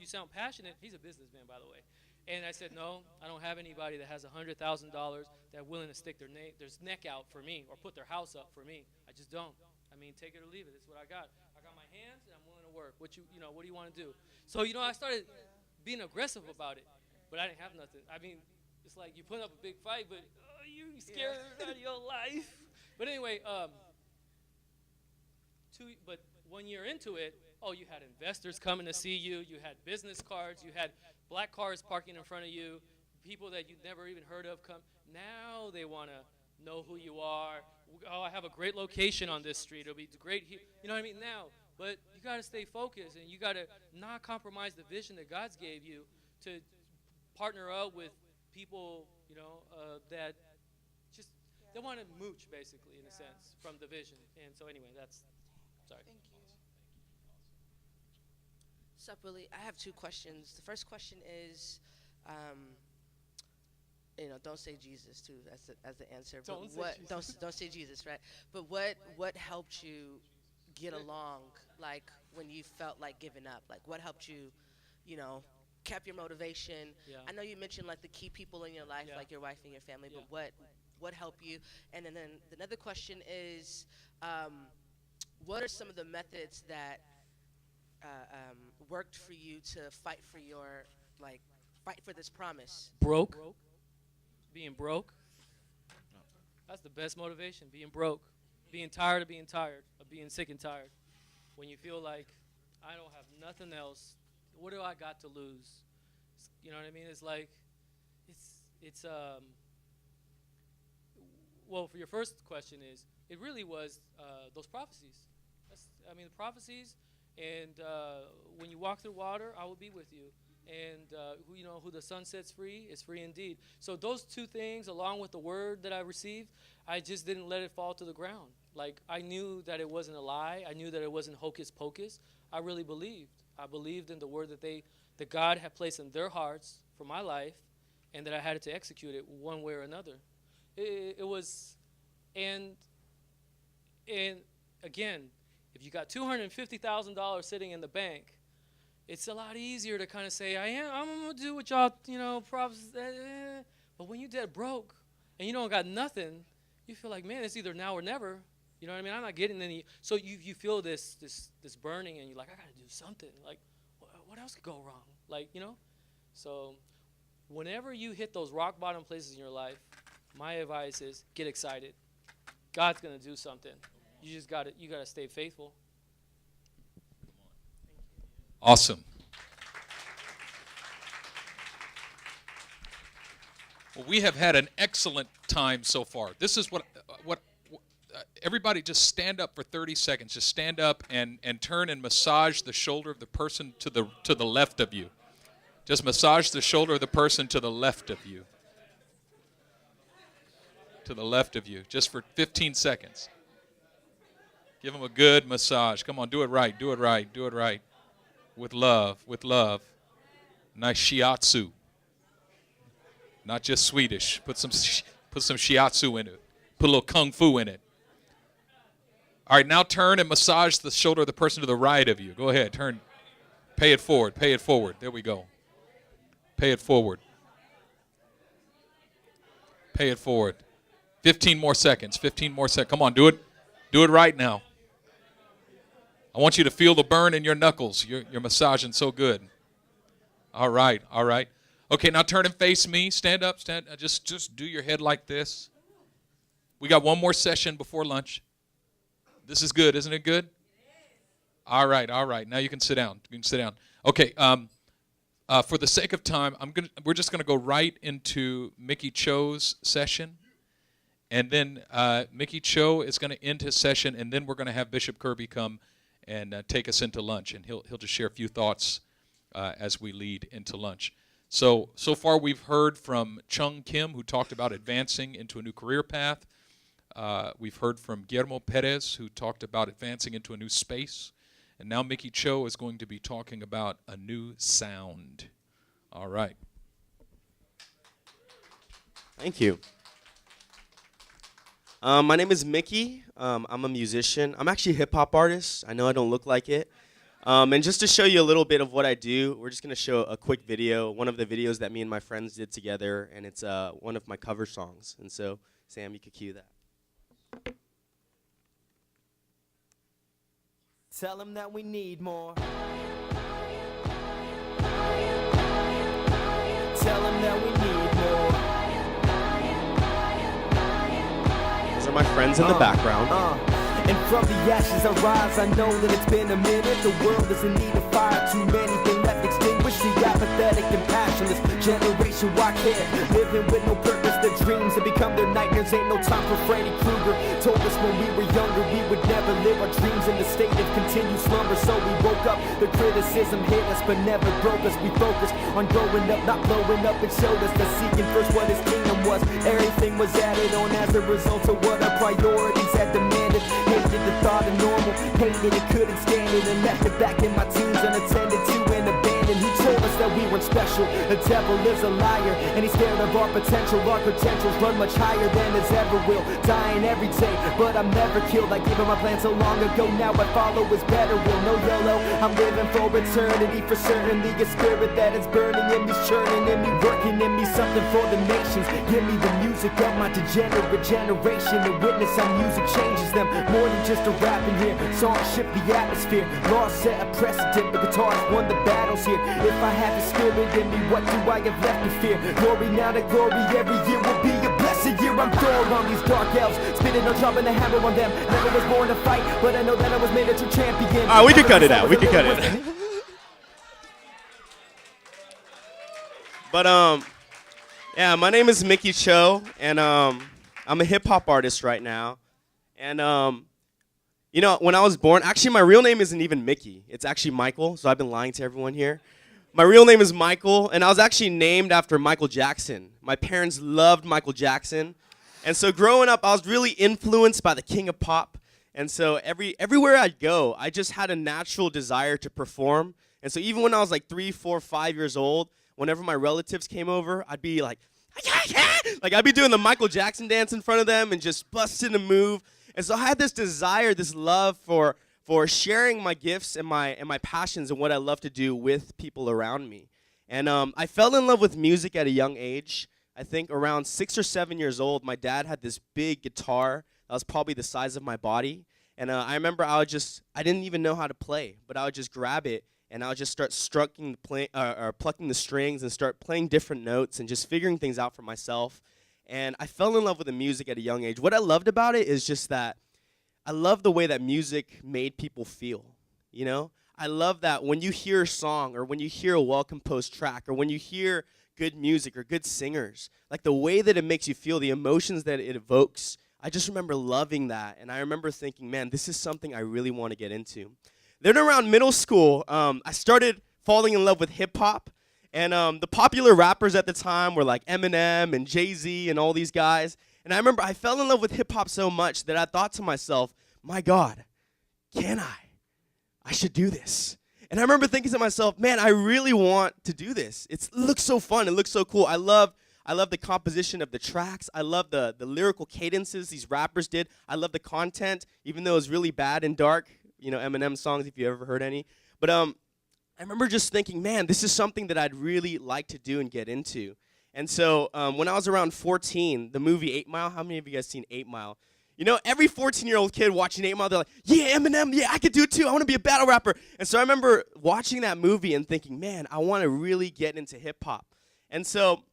sound passionate. He's a businessman, by the way. And I said, no, I don't have anybody that has $100,000 that's willing to stick their neck out for me or put their house up for me. I just don't. I mean, take it or leave it. It's what I got. I got my hands and I'm willing to work. What do you want to do? So I started being aggressive about it, but I didn't have nothing. I mean, it's like you put up a big fight, but you scared out of your life. But anyway, but 1 year into it, you had investors coming to see you. You had business cards. You had black cars parking in front of you. People that you'd never even heard of come. Now they want to know who you are. Oh, I have a great location on this street. It'll be great here. You know what I mean? Now, but you got to stay focused, and you got to not compromise the vision that God's gave you to partner up with people, that just they want to mooch, basically, in a sense, from the vision. And so anyway, sorry. Thank you. What's up, Willie? I have two questions. The first question is, don't say Jesus too as the answer. Don't say Jesus, right? But what helped you get along, like when you felt like giving up? Like what helped you, kept your motivation? Yeah. I know you mentioned like the key people in your life, like your wife and your family, Yeah. but what helped you? And then another question is, what are some of the methods that worked for you to fight for this promise? Broke. Being broke. That's the best motivation, being broke. Being tired of being tired, of being sick and tired. When you feel like, I don't have nothing else, what do I got to lose? You know what I mean? It's like, well, for your first question is, it really was those prophecies. The prophecies, and when you walk through water, I will be with you. And who the sun sets free is free indeed. So those two things, along with the word that I received, I just didn't let it fall to the ground. Like, I knew that it wasn't a lie. I knew that it wasn't hocus pocus. I really believed. I believed in the word that God had placed in their hearts for my life, and that I had to execute it one way or another. It was, and again, if you got $250,000 sitting in the bank, it's a lot easier to kind of say, I'm going to do what y'all, prophets. But when you're dead broke and you don't got nothing, you feel like, man, it's either now or never. You know what I mean? I'm not getting any. So you feel this burning, and you're like, I got to do something. Like, what else could go wrong? Like, So whenever you hit those rock bottom places in your life, my advice is get excited. God's going to do something. You just got to stay faithful. Awesome. Well, we have had an excellent time so far. This is what everybody just stand up for 30 seconds. Just stand up and turn and massage the shoulder of the person to the left of you. Just massage the shoulder of the person to the left of you. To the left of you, just for 15 seconds. Give them a good massage. Come on, do it right, do it right, do it right. With love, with love. Nice shiatsu. Not just Swedish. Put some shiatsu in it. Put a little kung fu in it. All right, now turn and massage the shoulder of the person to the right of you. Go ahead, turn. Pay it forward, pay it forward. There we go. Pay it forward. Pay it forward. 15 more seconds. 15 more seconds. Come on, do it. Do it right now. I want you to feel the burn in your knuckles. You're massaging so good. All right, all right. Okay, now turn and face me. Stand up, stand. Just do your head like this. We got one more session before lunch. This is good, isn't it good? All right, all right. Now you can sit down. You can sit down. Okay. For the sake of time, we're just gonna go right into Mickey Cho's session, and then Mickey Cho is gonna end his session, and then we're gonna have Bishop Kirby come and take us into lunch, and he'll just share a few thoughts as we lead into lunch. So far we've heard from Chung Kim, who talked about advancing into a new career path. We've heard from Guillermo Perez, who talked about advancing into a new space. And now Mickey Cho is going to be talking about a new sound. All right. Thank you. My name is Mickey. I'm a musician. I'm actually a hip-hop artist. I know I don't look like it. And just to show you a little bit of what I do, we're just going to show a quick video, one of the videos that me and my friends did together, and it's one of my cover songs. And so, Sam, you could cue that. Tell them that we need more. Tell them that we need more. Those are my friends in the background. And from the ashes I rise, I know that it's been a minute. The world is in need of fire, too many been left extinguished. The apathetic and passionless generation, why care? Living with no purpose, their dreams have become their nightmares. Ain't no time for Freddy Krueger. Told us when we were younger we would never live our dreams in the state of continued slumber. So we woke up, the criticism hit us but never broke us. We focused on growing up, not blowing up. It showed us that seeking first what his kingdom was. Everything was added on as a result of what our priorities had demanded. Hated the thought of normal, hated it, couldn't stand it, and left it back in my teens unattended to and abandoned. Who told us that we weren't special? The devil is a liar, and he's scared of our potential. Our credentials run much higher than his ever will. Dying every day, but I'm never killed. I gave him my plan so long ago, now I follow his better will. No YOLO, I'm living for eternity, for certainly a spirit that is burning in me, churning in me, working in me, something for the nations. Give me the music of my degenerate generation, to witness how music changes them. More than just a rap in here, songs shift the atmosphere. Laws set a precedent, the guitars won the battles here. If I have the spirit in me, what do I have left to fear? Glory now to glory, every year will be a blessed year. I'm Thor on these dark elves, spitting no dropping the hammer on them. Never was born to fight, but I know that I was made a true champion. We could cut it out. We could cut it. But yeah, my name is Mickey Cho, and I'm a hip hop artist right now. And you know, when I was born, actually my real name isn't even Mickey. It's actually Michael. So I've been lying to everyone here. My real name is Michael, and I was actually named after Michael Jackson. My parents loved Michael Jackson. And so growing up, I was really influenced by the king of pop. And so everywhere I'd go, I just had a natural desire to perform. And so even when I was like 3, 4, 5 years old, whenever my relatives came over, I'd be like I'd be doing the Michael Jackson dance in front of them and just busting a move. And so I had this desire, this love for sharing my gifts and my passions and what I love to do with people around me. And I fell in love with music at a young age. I think around 6 or 7 years old, my dad had this big guitar that was probably the size of my body. And I remember I didn't even know how to play, but I would just grab it and I would just start plucking the strings and start playing different notes and just figuring things out for myself. And I fell in love with the music at a young age. What I loved about it is just that I love the way that music made people feel, you know? I love that when you hear a song or when you hear a well-composed track or when you hear good music or good singers, like the way that it makes you feel, the emotions that it evokes, I just remember loving that. And I remember thinking, man, this is something I really want to get into. Then around middle school, I started falling in love with hip-hop. And the popular rappers at the time were like Eminem and Jay-Z and all these guys. And I remember I fell in love with hip-hop so much that I thought to myself, my God, can I? I should do this. And I remember thinking to myself, man, I really want to do this. It looks so fun. It looks so cool. I love the composition of the tracks. I love the lyrical cadences these rappers did. I love the content, even though it was really bad and dark. You know, Eminem songs, if you ever heard any. But I remember just thinking, man, this is something that I'd really like to do and get into. And so when I was around 14, the movie 8 Mile, how many of you guys seen 8 Mile? You know, every 14-year-old kid watching 8 Mile, they're like, yeah, Eminem, yeah, I could do it too. I want to be a battle rapper. And so I remember watching that movie and thinking, man, I want to really get into hip-hop. And so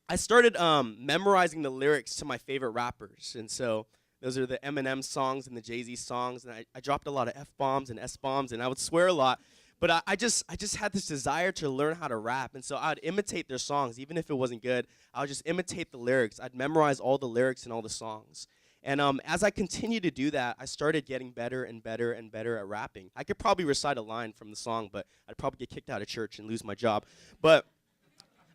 I started memorizing the lyrics to my favorite rappers. And so those are the Eminem songs and the Jay-Z songs. And I dropped a lot of F-bombs and S-bombs, and I would swear a lot. But I just had this desire to learn how to rap. And so I'd imitate their songs. Even if it wasn't good, I would just imitate the lyrics. I'd memorize all the lyrics and all the songs. And as I continued to do that, I started getting better and better and better at rapping. I could probably recite a line from the song, but I'd probably get kicked out of church and lose my job. But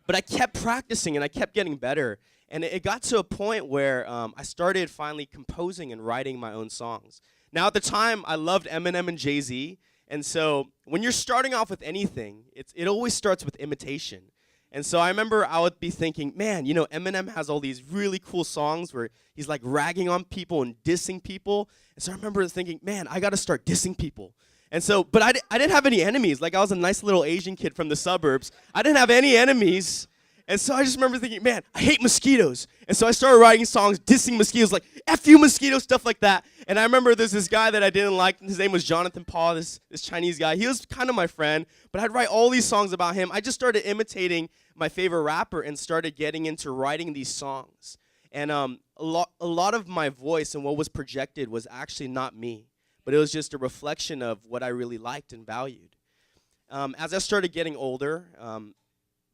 I kept practicing, and I kept getting better. And it got to a point where I started finally composing and writing my own songs. Now, at the time, I loved Eminem and Jay-Z. And so when you're starting off with anything, it always starts with imitation. And so I remember I would be thinking, man, you know, Eminem has all these really cool songs where he's like ragging on people and dissing people. And so I remember thinking, man, I got to start dissing people. And so, but I didn't have any enemies. Like, I was a nice little Asian kid from the suburbs. I didn't have any enemies. And so I just remember thinking, man, I hate mosquitoes. And so I started writing songs dissing mosquitoes, like, F you mosquitoes, stuff like that. And I remember there's this guy that I didn't like. His name was Jonathan Paul, this Chinese guy. He was kind of my friend, but I'd write all these songs about him. I just started imitating my favorite rapper and started getting into writing these songs. And a lot of my voice and what was projected was actually not me, but it was just a reflection of what I really liked and valued. As I started getting older,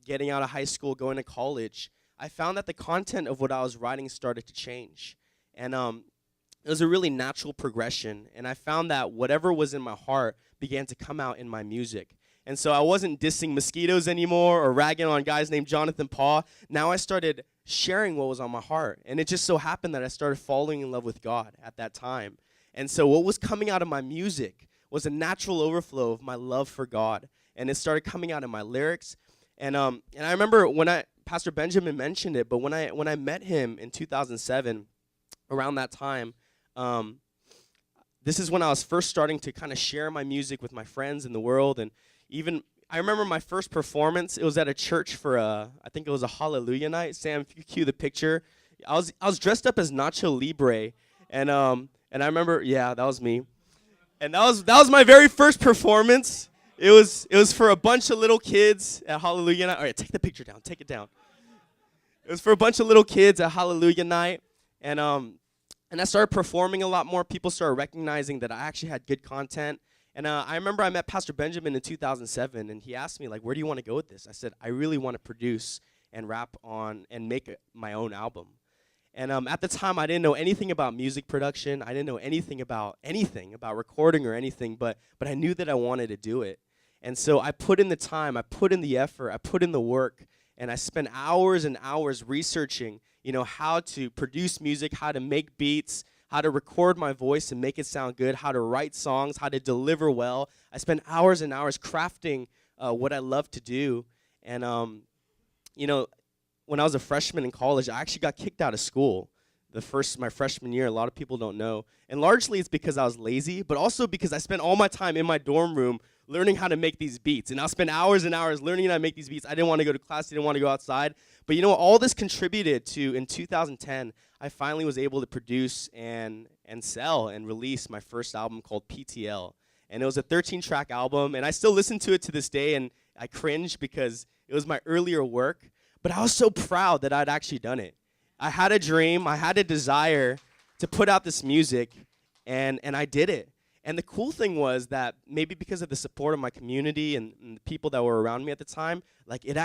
getting out of high school, going to college, I found that the content of what I was writing started to change. And it was a really natural progression, and I found that whatever was in my heart began to come out in my music. And so I wasn't dissing mosquitoes anymore or ragging on guys named Jonathan Paul. Now I started sharing what was on my heart. And it just so happened that I started falling in love with God at that time. And so what was coming out of my music was a natural overflow of my love for God. And it started coming out in my lyrics. And I remember when Pastor Benjamin mentioned it, but when I met him in 2007, around that time, this is when I was first starting to kind of share my music with my friends in the world. And even I remember my first performance. It was at a church for I think it was a Hallelujah night. Sam, if you cue the picture, I was dressed up as Nacho Libre, and I remember, yeah, that was me, and that was my very first performance. It was for a bunch of little kids at Hallelujah night. All right, take the picture down. Take it down. It was for a bunch of little kids at Hallelujah night, and I started performing a lot more. People started recognizing that I actually had good content. And I remember I met Pastor Benjamin in 2007, and he asked me, like, where do you want to go with this? I said, I really want to produce and rap on and make my own album. And at the time, I didn't know anything about music production. I didn't know anything about recording or anything, but I knew that I wanted to do it. And so I put in the time, I put in the effort, I put in the work, and I spent hours and hours researching, you know, how to produce music, how to make beats, how to record my voice and make it sound good, how to write songs, how to deliver well. I spent hours and hours crafting what I love to do. And, you know, when I was a freshman in college, I actually got kicked out of school my freshman year. A lot of people don't know. And largely it's because I was lazy, but also because I spent all my time in my dorm room learning how to make these beats. And I'll spend hours and hours learning how to make these beats. I didn't want to go to class, didn't want to go outside. But you know, all this contributed to, in 2010, I finally was able to produce and sell and release my first album called PTL. And it was a 13-track album, and I still listen to it to this day, and I cringe because it was my earlier work. But I was so proud that I'd actually done it. I had a dream, I had a desire to put out this music, and I did it. And the cool thing was that maybe because of the support of my community and the people that were around me at the time, like it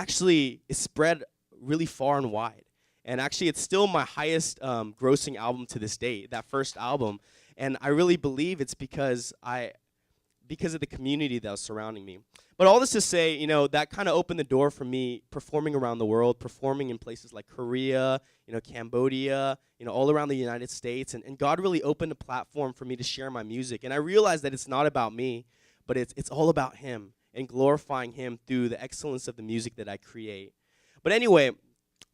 spread really far and wide. And actually, it's still my highest grossing album to this day, that first album. And I really believe it's because of the community that was surrounding me. But all this to say, you know, that kind of opened the door for me performing around the world, performing in places like Korea, you know, Cambodia, you know, all around the United States. And God really opened a platform for me to share my music. And I realized that it's not about me, but it's all about Him and glorifying Him through the excellence of the music that I create. But anyway,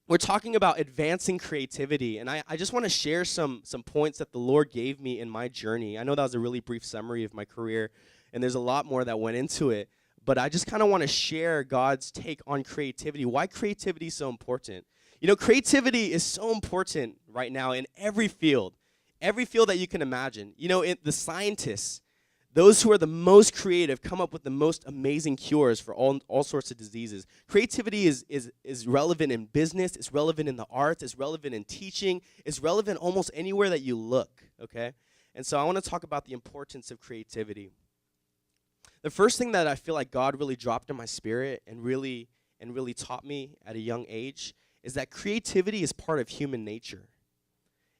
we're talking about advancing creativity, and I just want to share some points that the Lord gave me in my journey. I know that was a really brief summary of my career, and there's a lot more that went into it. but I just kind of want to share God's take on creativity, why creativity is so important. You know, creativity is so important right now in every field that you can imagine. You know, the scientists, those who are the most creative, come up with the most amazing cures for all sorts of diseases. Creativity is relevant in business, it's relevant in the arts, it's relevant in teaching, it's relevant almost anywhere that you look, okay? And so I want to talk about the importance of creativity. The first thing that I feel like God really dropped in my spirit and really taught me at a young age is that creativity is part of human nature.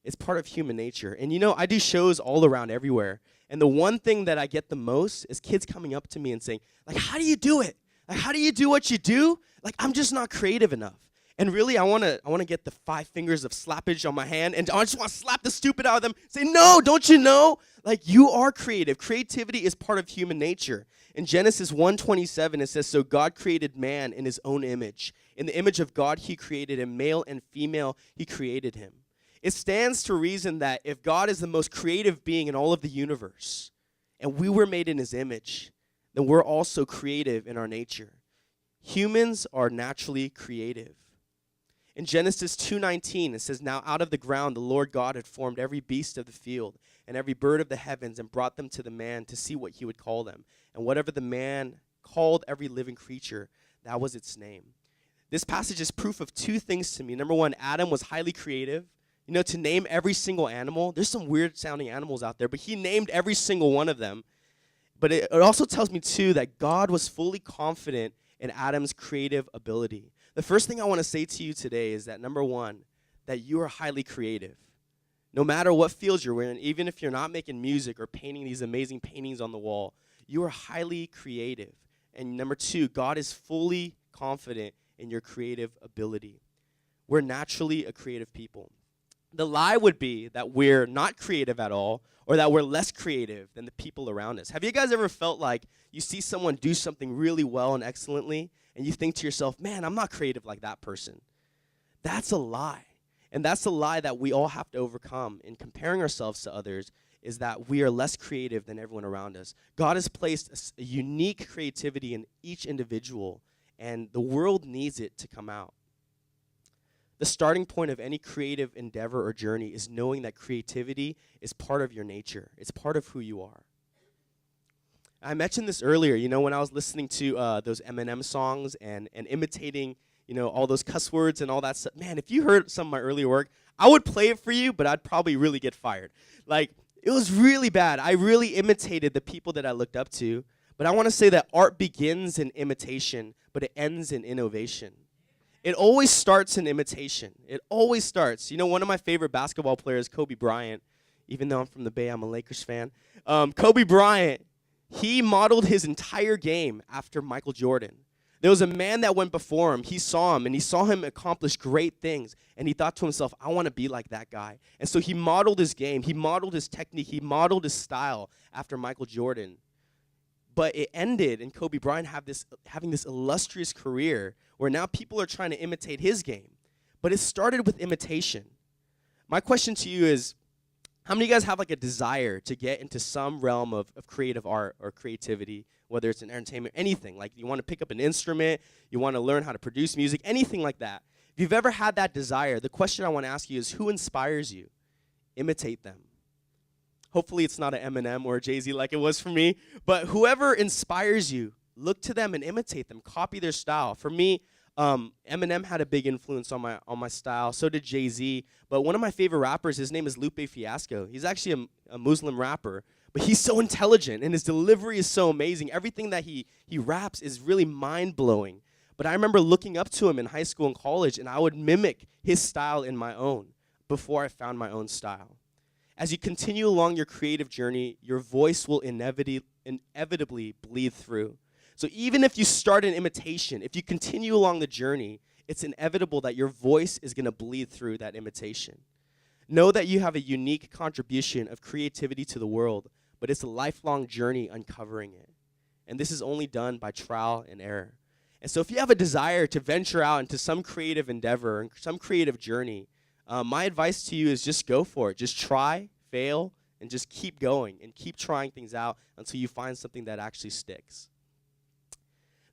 It's part of human nature. And you know, I do shows all around everywhere. And the one thing that I get the most is kids coming up to me and saying, like, how do you do it? Like, how do you do what you do? Like, I'm just not creative enough. And really, I want to get the 5 fingers of slappage on my hand, and I just want to slap the stupid out of them, say, no, don't you know? Like, you are creative. Creativity is part of human nature. In Genesis 1:27, it says, so God created man in his own image. In the image of God, he created him. Male and female, he created him. It stands to reason that if God is the most creative being in all of the universe, and we were made in his image, then we're also creative in our nature. Humans are naturally creative. In Genesis 2:19, it says, now out of the ground the Lord God had formed every beast of the field and every bird of the heavens and brought them to the man to see what he would call them. And whatever the man called every living creature, that was its name. This passage is proof of 2 things to me. Number 1, Adam was highly creative. You know, to name every single animal, there's some weird sounding animals out there, but he named every single one of them. But it also tells me, too, that God was fully confident in Adam's creative ability. The first thing I want to say to you today is that, number 1, that you are highly creative. No matter what field you're in, even if you're not making music or painting these amazing paintings on the wall, you are highly creative. And number 2, God is fully confident in your creative ability. We're naturally a creative people. The lie would be that we're not creative at all, or that we're less creative than the people around us. Have you guys ever felt like you see someone do something really well and excellently, and you think to yourself, man, I'm not creative like that person? That's a lie. And that's a lie that we all have to overcome in comparing ourselves to others, is that we are less creative than everyone around us. God has placed a unique creativity in each individual, and the world needs it to come out. The starting point of any creative endeavor or journey is knowing that creativity is part of your nature. It's part of who you are. I mentioned this earlier, you know, when I was listening to those Eminem songs and imitating, you know, all those cuss words and all that stuff. Man, if you heard some of my earlier work, I would play it for you, but I'd probably really get fired. Like, it was really bad. I really imitated the people that I looked up to. But I want to say that art begins in imitation, but it ends in innovation. It always starts in imitation. It always starts. You know, one of my favorite basketball players, Kobe Bryant, even though I'm from the Bay, I'm a Lakers fan. Kobe Bryant, he modeled his entire game after Michael Jordan. There was a man that went before him. He saw him, and he saw him accomplish great things. And he thought to himself, I want to be like that guy. And so he modeled his game. He modeled his technique. He modeled his style after Michael Jordan. But it ended in Kobe Bryant having this illustrious career where now people are trying to imitate his game. But it started with imitation. My question to you is, how many of you guys have like a desire to get into some realm of creative art or creativity, whether it's in entertainment, anything? Like you want to pick up an instrument, you want to learn how to produce music, anything like that. If you've ever had that desire, the question I want to ask you is, who inspires you? Imitate them. Hopefully it's not an Eminem or a Jay-Z like it was for me, but whoever inspires you, look to them and imitate them. Copy their style. For me, Eminem had a big influence on my style. So did Jay-Z. But one of my favorite rappers, his name is Lupe Fiasco. He's actually a Muslim rapper, but he's so intelligent and his delivery is so amazing. Everything that he raps is really mind-blowing. But I remember looking up to him in high school and college, and I would mimic his style in my own before I found my own style. As you continue along your creative journey, your voice will inevitably bleed through. So even if you start an imitation, if you continue along the journey, it's inevitable that your voice is going to bleed through that imitation. Know that you have a unique contribution of creativity to the world, but it's a lifelong journey uncovering it. And this is only done by trial and error. And so if you have a desire to venture out into some creative endeavor and some creative journey, my advice to you is just go for it. Just try, fail, and just keep going and keep trying things out until you find something that actually sticks.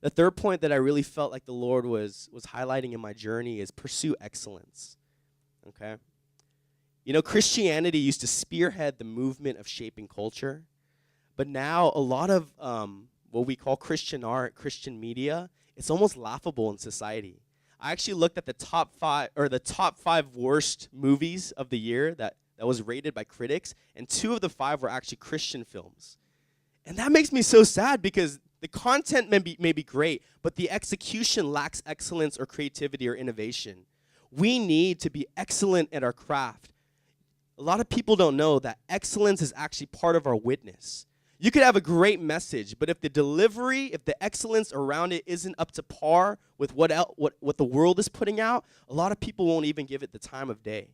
The third point that I really felt like the Lord was highlighting in my journey is pursue excellence. Okay? You know, Christianity used to spearhead the movement of shaping culture, but now a lot of what we call Christian art, Christian media, it's almost laughable in society. I actually looked at the top five worst movies of the year that was rated by critics, and 2 of the 5 were actually Christian films. And that makes me so sad because the content may be great, but the execution lacks excellence or creativity or innovation. We need to be excellent at our craft. A lot of people don't know that excellence is actually part of our witness. You could have a great message, but if the delivery, if the excellence around it isn't up to par with what the world is putting out, a lot of people won't even give it the time of day.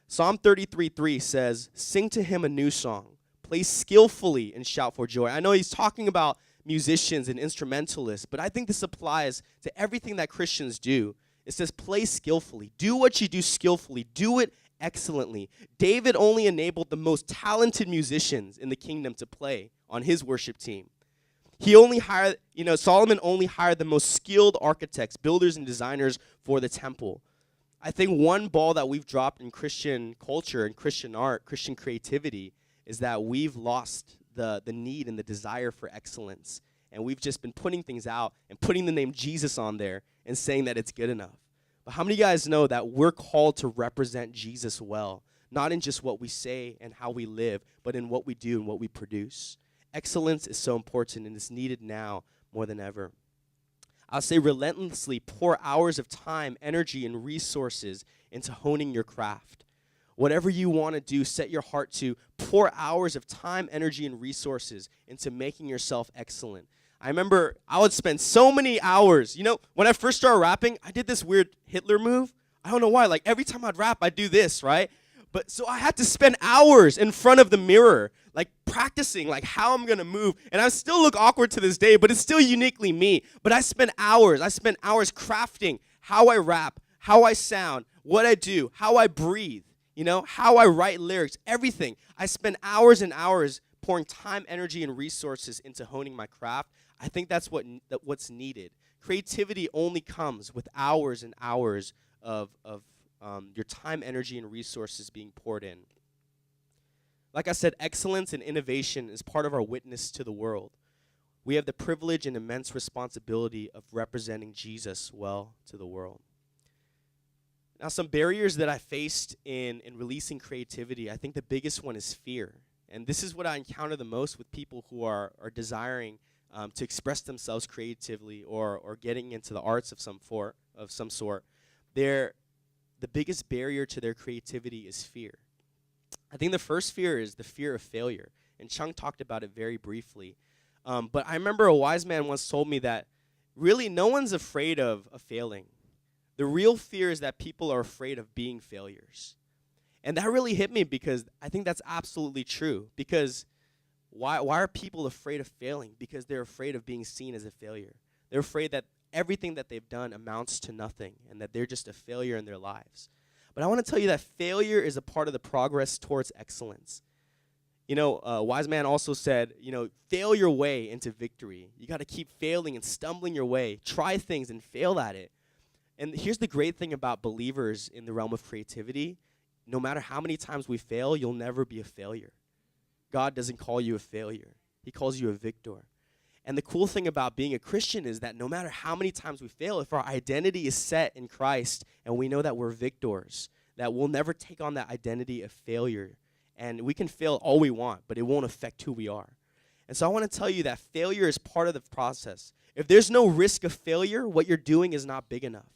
Psalm 33:3 says, "Sing to him a new song, play skillfully and shout for joy." I know he's talking about musicians and instrumentalists, but I think this applies to everything that Christians do. It says play skillfully. Do what you do skillfully. Do it excellently. David only enabled the most talented musicians in the kingdom to play on his worship team. Solomon only hired the most skilled architects, builders, and designers for the temple. I think one ball that we've dropped in Christian culture and Christian art, Christian creativity, is that we've lost the need and the desire for excellence. And we've just been putting things out and putting the name Jesus on there and saying that it's good enough. But how many of you guys know that we're called to represent Jesus well, not in just what we say and how we live, but in what we do and what we produce? Excellence is so important and it's needed now more than ever. I'll say relentlessly pour hours of time, energy, and resources into honing your craft. Whatever you want to do, set your heart to pour hours of time, energy, and resources into making yourself excellent. I remember I would spend so many hours. You know, when I first started rapping, I did this weird Hitler move. I don't know why. Like, every time I'd rap, I'd do this, right? But so I had to spend hours in front of the mirror, like practicing, like how I'm going to move. And I still look awkward to this day, but it's still uniquely me. But I spent hours crafting how I rap, how I sound, what I do, how I breathe, how I write lyrics, everything. I spend hours and hours pouring time, energy, and resources into honing my craft. I think that's what's needed. Creativity only comes with hours and hours of your time, energy, and resources being poured in. Like I said, excellence and innovation is part of our witness to the world. We have the privilege and immense responsibility of representing Jesus well to the world. Now, some barriers that I faced in releasing creativity, I think the biggest one is fear. And this is what I encounter the most with people who are desiring to express themselves creatively or getting into the arts of some sort. The biggest barrier to their creativity is fear. I think the first fear is the fear of failure. And Chung talked about it very briefly. But I remember a wise man once told me that really no one's afraid of failing. The real fear is that people are afraid of being failures. And that really hit me because I think that's absolutely true. Because why are people afraid of failing? Because they're afraid of being seen as a failure. They're afraid that everything that they've done amounts to nothing and that they're just a failure in their lives. But I want to tell you that failure is a part of the progress towards excellence. Wise man also said, fail your way into victory. You got to keep failing and stumbling your way. Try things and fail at it. And here's the great thing about believers in the realm of creativity. No matter how many times we fail, you'll never be a failure. God doesn't call you a failure. He calls you a victor. And the cool thing about being a Christian is that no matter how many times we fail, if our identity is set in Christ and we know that we're victors, that we'll never take on that identity of failure. And we can fail all we want, but it won't affect who we are. And so I want to tell you that failure is part of the process. If there's no risk of failure, what you're doing is not big enough.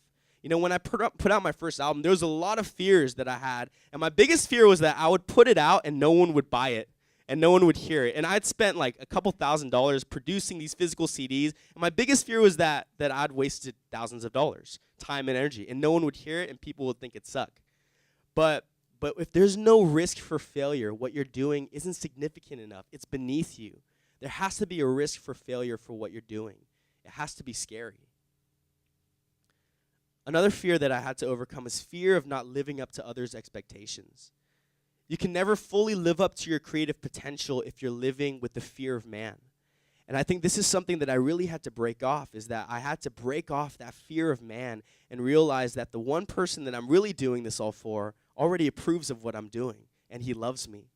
When I put out my first album, there was a lot of fears that I had. And my biggest fear was that I would put it out and no one would buy it. And no one would hear it. And I'd spent like a couple $1,000s producing these physical CDs. And my biggest fear was that I'd wasted thousands of dollars, time and energy. And no one would hear it and people would think it sucked. But if there's no risk for failure, what you're doing isn't significant enough. It's beneath you. There has to be a risk for failure for what you're doing. It has to be scary. Another fear that I had to overcome is fear of not living up to others' expectations. You can never fully live up to your creative potential if you're living with the fear of man. And I think this is something that I really had to break off, is that I had to break off that fear of man and realize that the one person that I'm really doing this all for already approves of what I'm doing, and he loves me.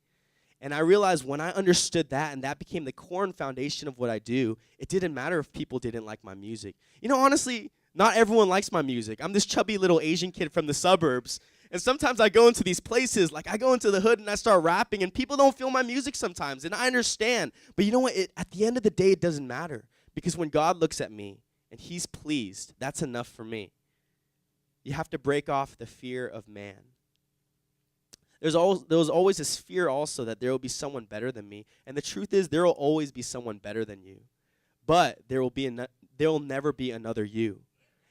And I realized when I understood that and that became the core and foundation of what I do, it didn't matter if people didn't like my music. You know, honestly, not everyone likes my music. I'm this chubby little Asian kid from the suburbs, and sometimes I go into these places, like I go into the hood and I start rapping, and people don't feel my music sometimes, and I understand. But you know what? At the end of the day, it doesn't matter, because when God looks at me and he's pleased, that's enough for me. You have to break off the fear of man. There was always this fear also that there will be someone better than me, and the truth is there will always be someone better than you, but there will never be another you.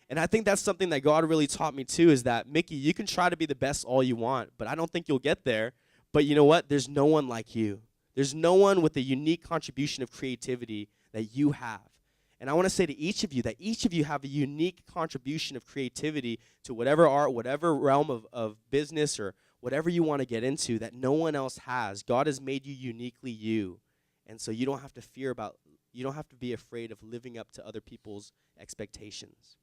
And I think that's something that God really taught me too, is that, Mickey, you can try to be the best all you want, but I don't think you'll get there. But you know what? There's no one like you. There's no one with the unique contribution of creativity that you have. And I want to say to each of you that each of you have a unique contribution of creativity to whatever art, whatever realm of business, or whatever you want to get into that no one else has. God has made you uniquely you. And so you don't have to be afraid of living up to other people's expectations.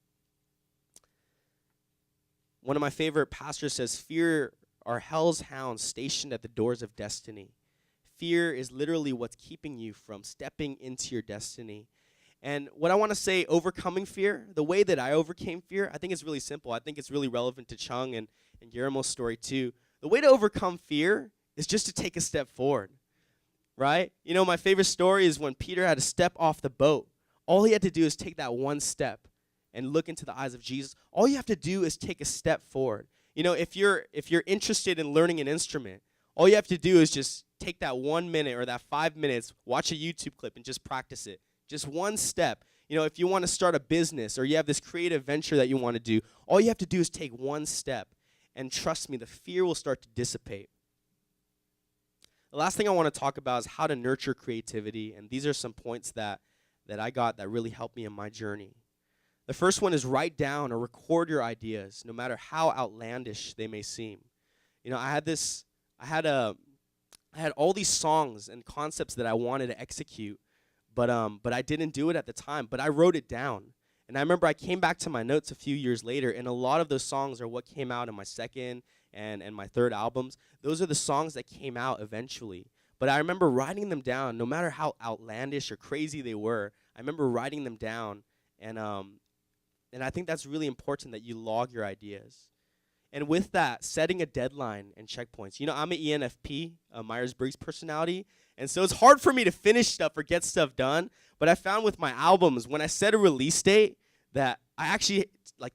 One of my favorite pastors says, fear are hell's hounds stationed at the doors of destiny. Fear is literally what's keeping you from stepping into your destiny. And what I want to say, overcoming fear, the way that I overcame fear, I think it's really simple. I think it's really relevant to Chung and Guillermo's story too. The way to overcome fear is just to take a step forward, right? You know, my favorite story is when Peter had to step off the boat. All he had to do is take that one step and look into the eyes of Jesus. All you have to do is take a step forward. You know, if you're interested in learning an instrument, all you have to do is just take that 1 minute or that 5 minutes, watch a YouTube clip and just practice it. Just one step. You know, if you want to start a business or you have this creative venture that you want to do, all you have to do is take one step. And trust me, the fear will start to dissipate. The last thing I want to talk about is how to nurture creativity. And these are some points that I got that really helped me in my journey. The first one is write down or record your ideas, no matter how outlandish they may seem. You know, I had all these songs and concepts that I wanted to execute, but I didn't do it at the time, but I wrote it down. And I remember I came back to my notes a few years later, and a lot of those songs are what came out in my second and my third albums. Those are the songs that came out eventually. But I remember writing them down, no matter how outlandish or crazy they were. I remember writing them down, and I think that's really important that you log your ideas. And with that, setting a deadline and checkpoints. You know, I'm an ENFP, a Myers-Briggs personality, and so it's hard for me to finish stuff or get stuff done. But I found with my albums, when I set a release date, that I actually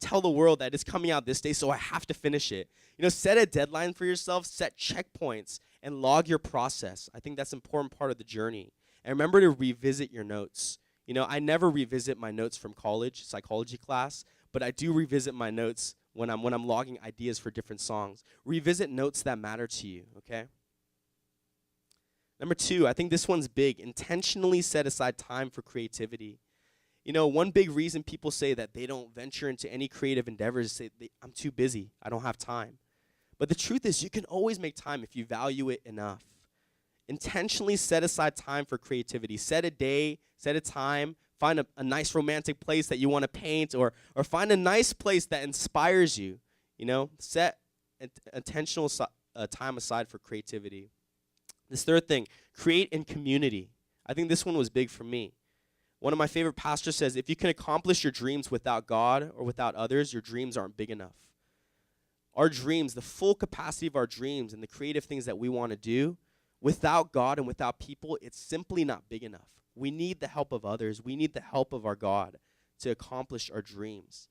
tell the world that it's coming out this day, so I have to finish it. You know, set a deadline for yourself, set checkpoints, and log your process. I think that's an important part of the journey. And remember to revisit your notes. You know, I never revisit my notes from college, psychology class, but I do revisit my notes when I'm logging ideas for different songs. Revisit notes that matter to you, okay? Number 2, I think this one's big. Intentionally set aside time for creativity. You know, one big reason people say that they don't venture into any creative endeavors is say, I'm too busy, I don't have time. But the truth is, you can always make time if you value it enough. Intentionally set aside time for creativity. Set a day, set a time, find a nice romantic place that you want to paint, or find a nice place that inspires you. You know, set intentional time aside for creativity. This third thing, create in community. I think this one was big for me. One of my favorite pastors says, if you can accomplish your dreams without God or without others, your dreams aren't big enough. Our dreams, the full capacity of our dreams and the creative things that we want to do, without God and without people, it's simply not big enough. We need the help of others. We need the help of our God to accomplish our dreams.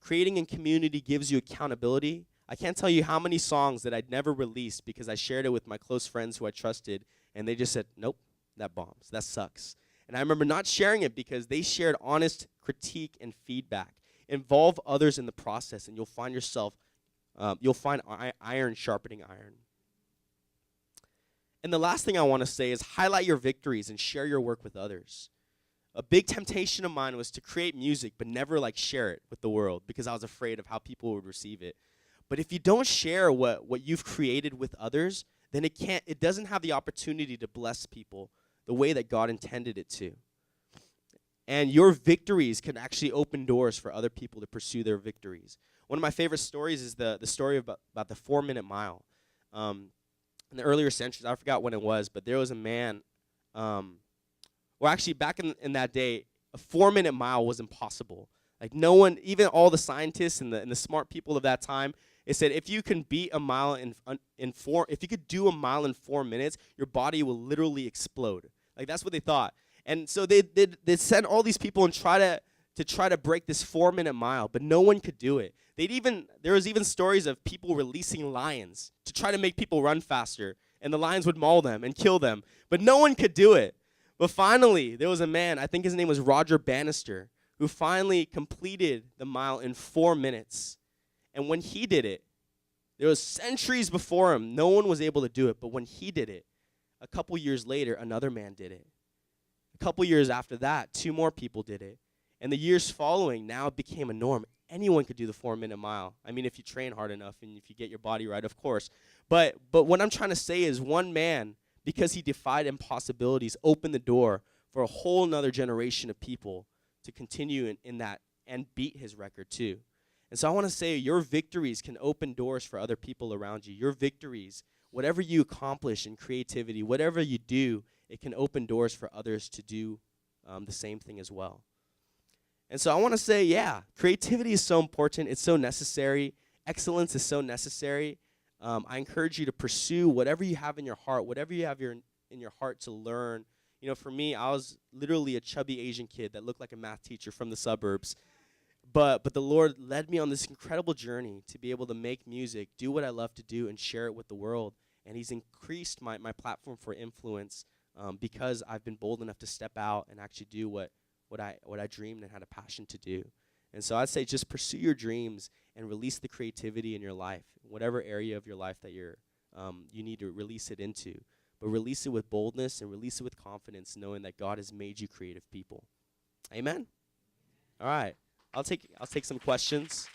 Creating in community gives you accountability. I can't tell you how many songs that I'd never released because I shared it with my close friends who I trusted, and they just said, nope, that bombs, that sucks. And I remember not sharing it because they shared honest critique and feedback. Involve others in the process, and you'll find iron sharpening iron. And the last thing I want to say is highlight your victories and share your work with others. A big temptation of mine was to create music but never share it with the world because I was afraid of how people would receive it. But if you don't share what you've created with others, then it doesn't have the opportunity to bless people the way that God intended it to. And your victories can actually open doors for other people to pursue their victories. One of my favorite stories is the story about the 4-minute mile. In the earlier centuries, I forgot when it was, but there was a man, well, actually, back in that day, a 4-minute mile was impossible. Like, no one, even all the scientists and the smart people of that time, it said if you can beat a mile if you could do a mile in 4 minutes, your body will literally explode. Like, that's what they thought. And so they sent all these people and try to break this 4-minute mile, but no one could do it. There was even stories of people releasing lions to try to make people run faster, and the lions would maul them and kill them, but no one could do it. But finally, there was a man, I think his name was Roger Bannister, who finally completed the mile in 4 minutes. And when he did it, there was centuries before him, no one was able to do it, but when he did it, a couple years later, another man did it. A couple years after that, 2 more people did it. And the years following, now it became a norm. Anyone could do the 4-minute mile. I mean, if you train hard enough and if you get your body right, of course. But what I'm trying to say is one man, because he defied impossibilities, opened the door for a whole nother generation of people to continue in that and beat his record too. And so I want to say your victories can open doors for other people around you. Your victories, whatever you accomplish in creativity, whatever you do, it can open doors for others to do the same thing as well. And so I want to say, yeah, creativity is so important. It's so necessary. Excellence is so necessary. I encourage you to pursue whatever you have in your heart, whatever you have in your heart to learn. You know, for me, I was literally a chubby Asian kid that looked like a math teacher from the suburbs. But the Lord led me on this incredible journey to be able to make music, do what I love to do, and share it with the world. And He's increased my platform for influence because I've been bold enough to step out and actually do what I dreamed and had a passion to do. And so I'd say just pursue your dreams and release the creativity in your life, whatever area of your life that you need to release it into. But release it with boldness and release it with confidence, knowing that God has made you creative people. Amen? All right. I'll take some questions.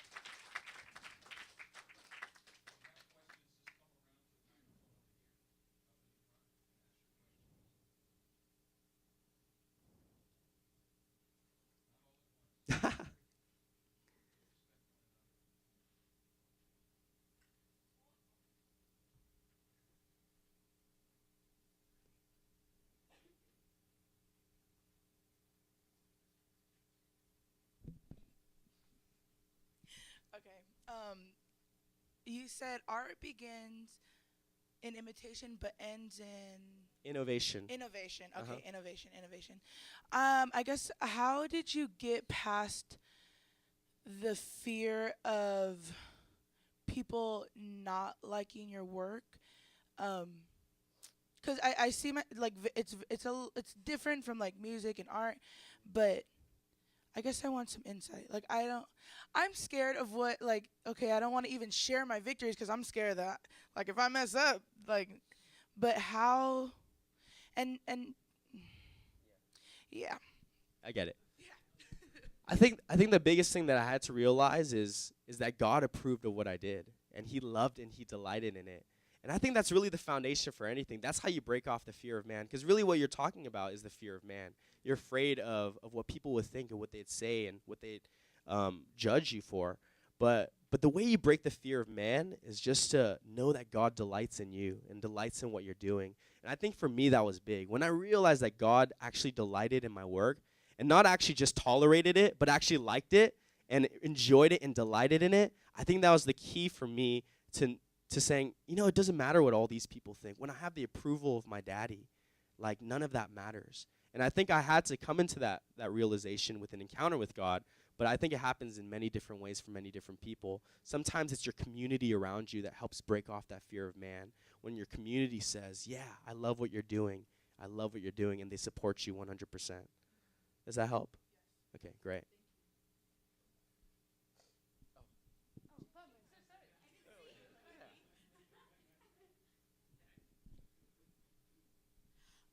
Okay. You said art begins in imitation but ends in Innovation. innovation. Okay, Uh-huh. innovation. I guess how did you get past the fear of people not liking your work? 'Cause I see it's different from like music and art, but I guess I want some insight. Like I'm scared of what I don't want to even share my victories because I'm scared that if I mess up but how and yeah. I get it. I think the biggest thing that I had to realize is that God approved of what I did, and He loved and He delighted in it. And I think that's really the foundation for anything. That's how you break off the fear of man, because really what you're talking about is the fear of man. You're afraid of what people would think and what they'd say and what they'd judge you for. But the way you break the fear of man is just to know that God delights in you and delights in what you're doing. And I think for me that was big. When I realized that God actually delighted in my work and not actually just tolerated it, but actually liked it and enjoyed it and delighted in it, I think that was the key for me to saying, it doesn't matter what all these people think. When I have the approval of my daddy, none of that matters. And I think I had to come into that realization with an encounter with God, but I think it happens in many different ways for many different people. Sometimes it's your community around you that helps break off that fear of man. When your community says, yeah, I love what you're doing, and they support you 100%. Does that help? Okay, great.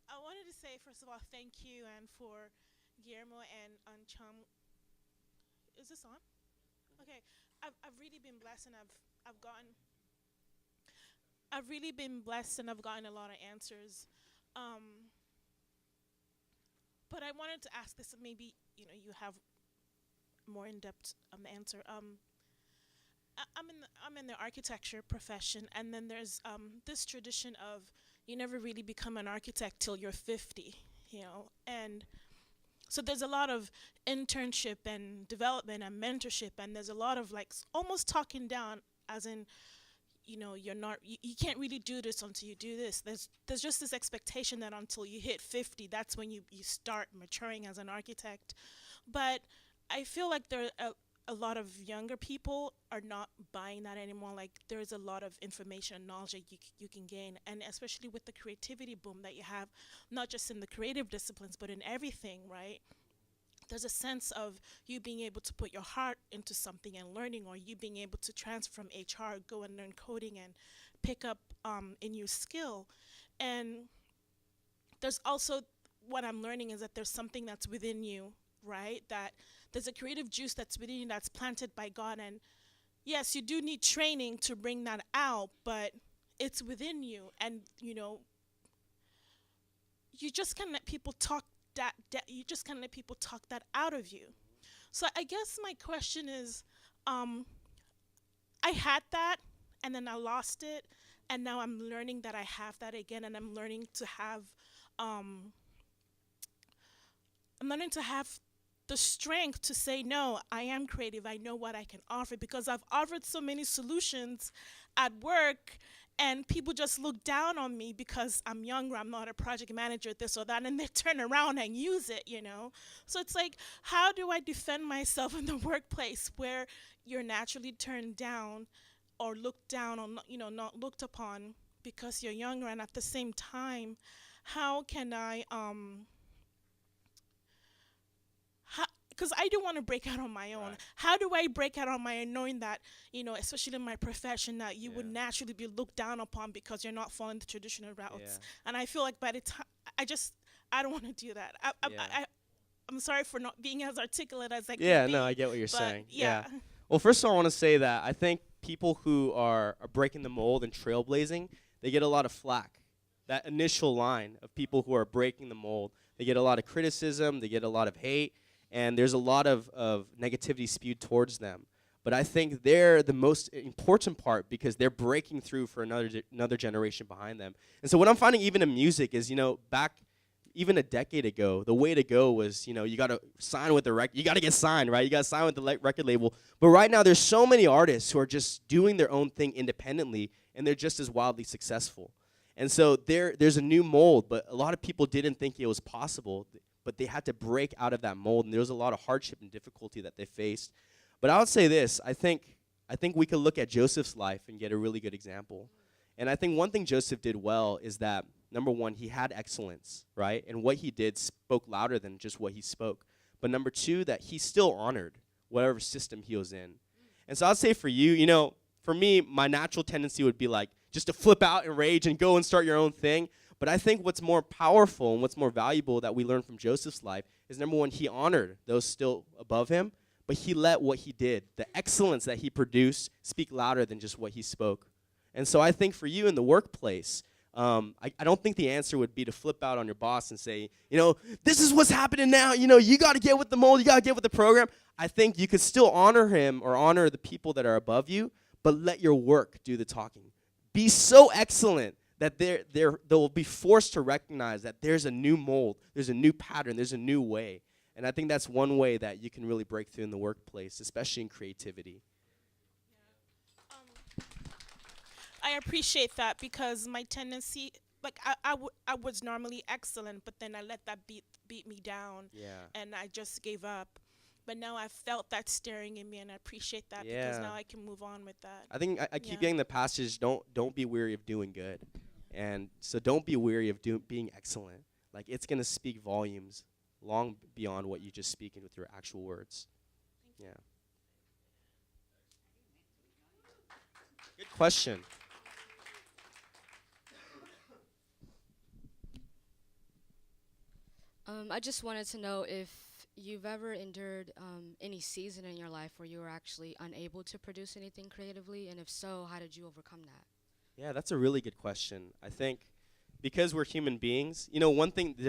I wanted to say, first of all, thank you and for Guillermo and Chum. Is this on? Okay. I've really been blessed and I've gotten a lot of answers. but I wanted to ask this, and maybe you have more in-depth answer. I'm in the architecture profession, and then there's this tradition of you never really become an architect till you're 50, and so there's a lot of internship and development and mentorship, and there's a lot of like almost talking down, as in, you're not, you can't really do this until you do this. There's just this expectation that until you hit 50, that's when you start maturing as an architect. But I feel like there are a lot of younger people are not buying that anymore. Like there's a lot of information and knowledge that you can gain, and especially with the creativity boom that you have, not just in the creative disciplines, but in everything, right? There's a sense of you being able to put your heart into something and learning, or you being able to transfer from HR, go and learn coding and pick up a new skill. And there's also, what I'm learning is that there's something that's within you, right? That there's a creative juice that's within you that's planted by God. And yes, you do need training to bring that out, but it's within you. And, you just can't let people talk you just can't let people talk that out of you. So I guess my question is, I had that, and then I lost it, and now I'm learning that I have that again, and I'm learning to have the strength to say, no, I am creative. I know what I can offer, because I've offered so many solutions at work, and people just look down on me because I'm younger, I'm not a project manager, this or that, and they turn around and use it, So it's like, how do I defend myself in the workplace where you're naturally turned down or looked down on, not looked upon because you're younger, and at the same time, how can I, because I do want to break out on my own. Right. How do I break out on my own, knowing that, especially in my profession, that you would naturally be looked down upon because you're not following the traditional routes? Yeah. And I feel like by the time, I don't want to do that. I'm sorry for not being as articulate as I can be. No, I get what you're but saying. Yeah. Well, first of all, I want to say that I think people who are breaking the mold and trailblazing, they get a lot of flack. That initial line of people who are breaking the mold, they get a lot of criticism, they get a lot of hate, and there's a lot of negativity spewed towards them. But I think they're the most important part because they're breaking through for another generation behind them. And so what I'm finding even in music is, back even a decade ago, the way to go was, you got to sign with the record. You got to get signed, right? You got to sign with the record label. But right now there's so many artists who are just doing their own thing independently, and they're just as wildly successful. And so there's a new mold, but a lot of people didn't think it was possible. But they had to break out of that mold, and there was a lot of hardship and difficulty that they faced. But I would say this, I think we could look at Joseph's life and get a really good example. And I think one thing Joseph did well is that, number one, he had excellence, right? And what he did spoke louder than just what he spoke. But number two, that he still honored whatever system he was in. And so I'd say for you, for me, my natural tendency would be like just to flip out and rage and go and start your own thing. But I think what's more powerful and what's more valuable that we learn from Joseph's life is, number one, he honored those still above him, but he let what he did, the excellence that he produced, speak louder than just what he spoke. And so I think for you in the workplace, I don't think the answer would be to flip out on your boss and say, this is what's happening now. You got to get with the mold. You got to get with the program. I think you could still honor him or honor the people that are above you, but let your work do the talking. Be so excellent that they'll be forced to recognize that there's a new mold, there's a new pattern, there's a new way. And I think that's one way that you can really break through in the workplace, especially in creativity. I appreciate that, because my tendency, like I was normally excellent, but then I let that beat me down, and I just gave up. But now I felt that staring in me, and I appreciate that because now I can move on with that. I think I keep getting the passage, don't be weary of doing good. And so don't be weary of being excellent. Like, it's going to speak volumes long beyond what you just speak with your actual words. Yeah. Good question. I just wanted to know if you've ever endured any season in your life where you were actually unable to produce anything creatively, and if so, how did you overcome that? Yeah, that's a really good question. I think because we're human beings, you know, one thing, the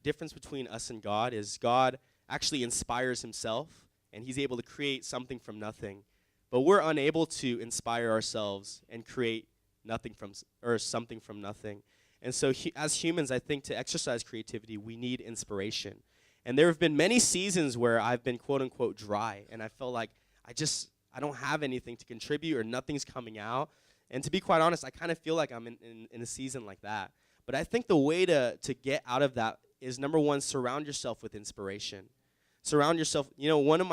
difference between us and God is God actually inspires himself, and he's able to create something from nothing. But we're unable to inspire ourselves and create nothing from or something from nothing. And so as humans, I think to exercise creativity, we need inspiration. And there have been many seasons where I've been quote unquote dry, and I felt like I don't have anything to contribute or nothing's coming out. And to be quite honest, I kind of feel like I'm in a season like that. But I think the way to get out of that is, number one, surround yourself with inspiration. Surround yourself, you know, one of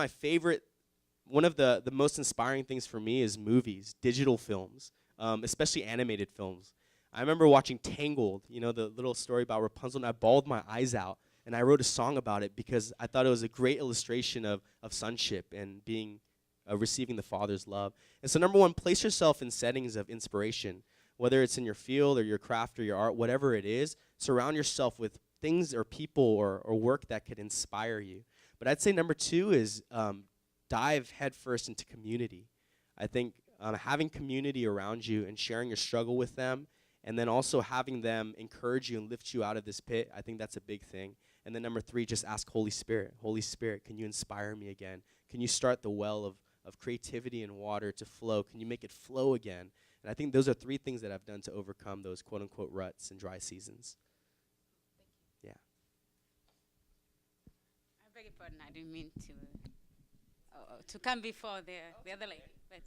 the most inspiring things for me is movies, digital films, especially animated films. I remember watching Tangled, you know, the little story about Rapunzel, and I bawled my eyes out, and I wrote a song about it because I thought it was a great illustration of sonship and being receiving the Father's love. And so number one, place yourself in settings of inspiration, whether it's in your field or your craft or your art, whatever it is. Surround yourself with things or people or work that could inspire you. But I'd say number two is dive headfirst into community. I think having community around you and sharing your struggle with them, and then also having them encourage you and lift you out of this pit, I think that's a big thing. And then number three, just ask Holy Spirit, can you inspire me again? Can you start the well of creativity and water to flow? Can you make it flow again? And I think those are three things that I've done to overcome those quote-unquote ruts and dry seasons. Yeah. I beg your pardon, I didn't mean to come before the other lady. But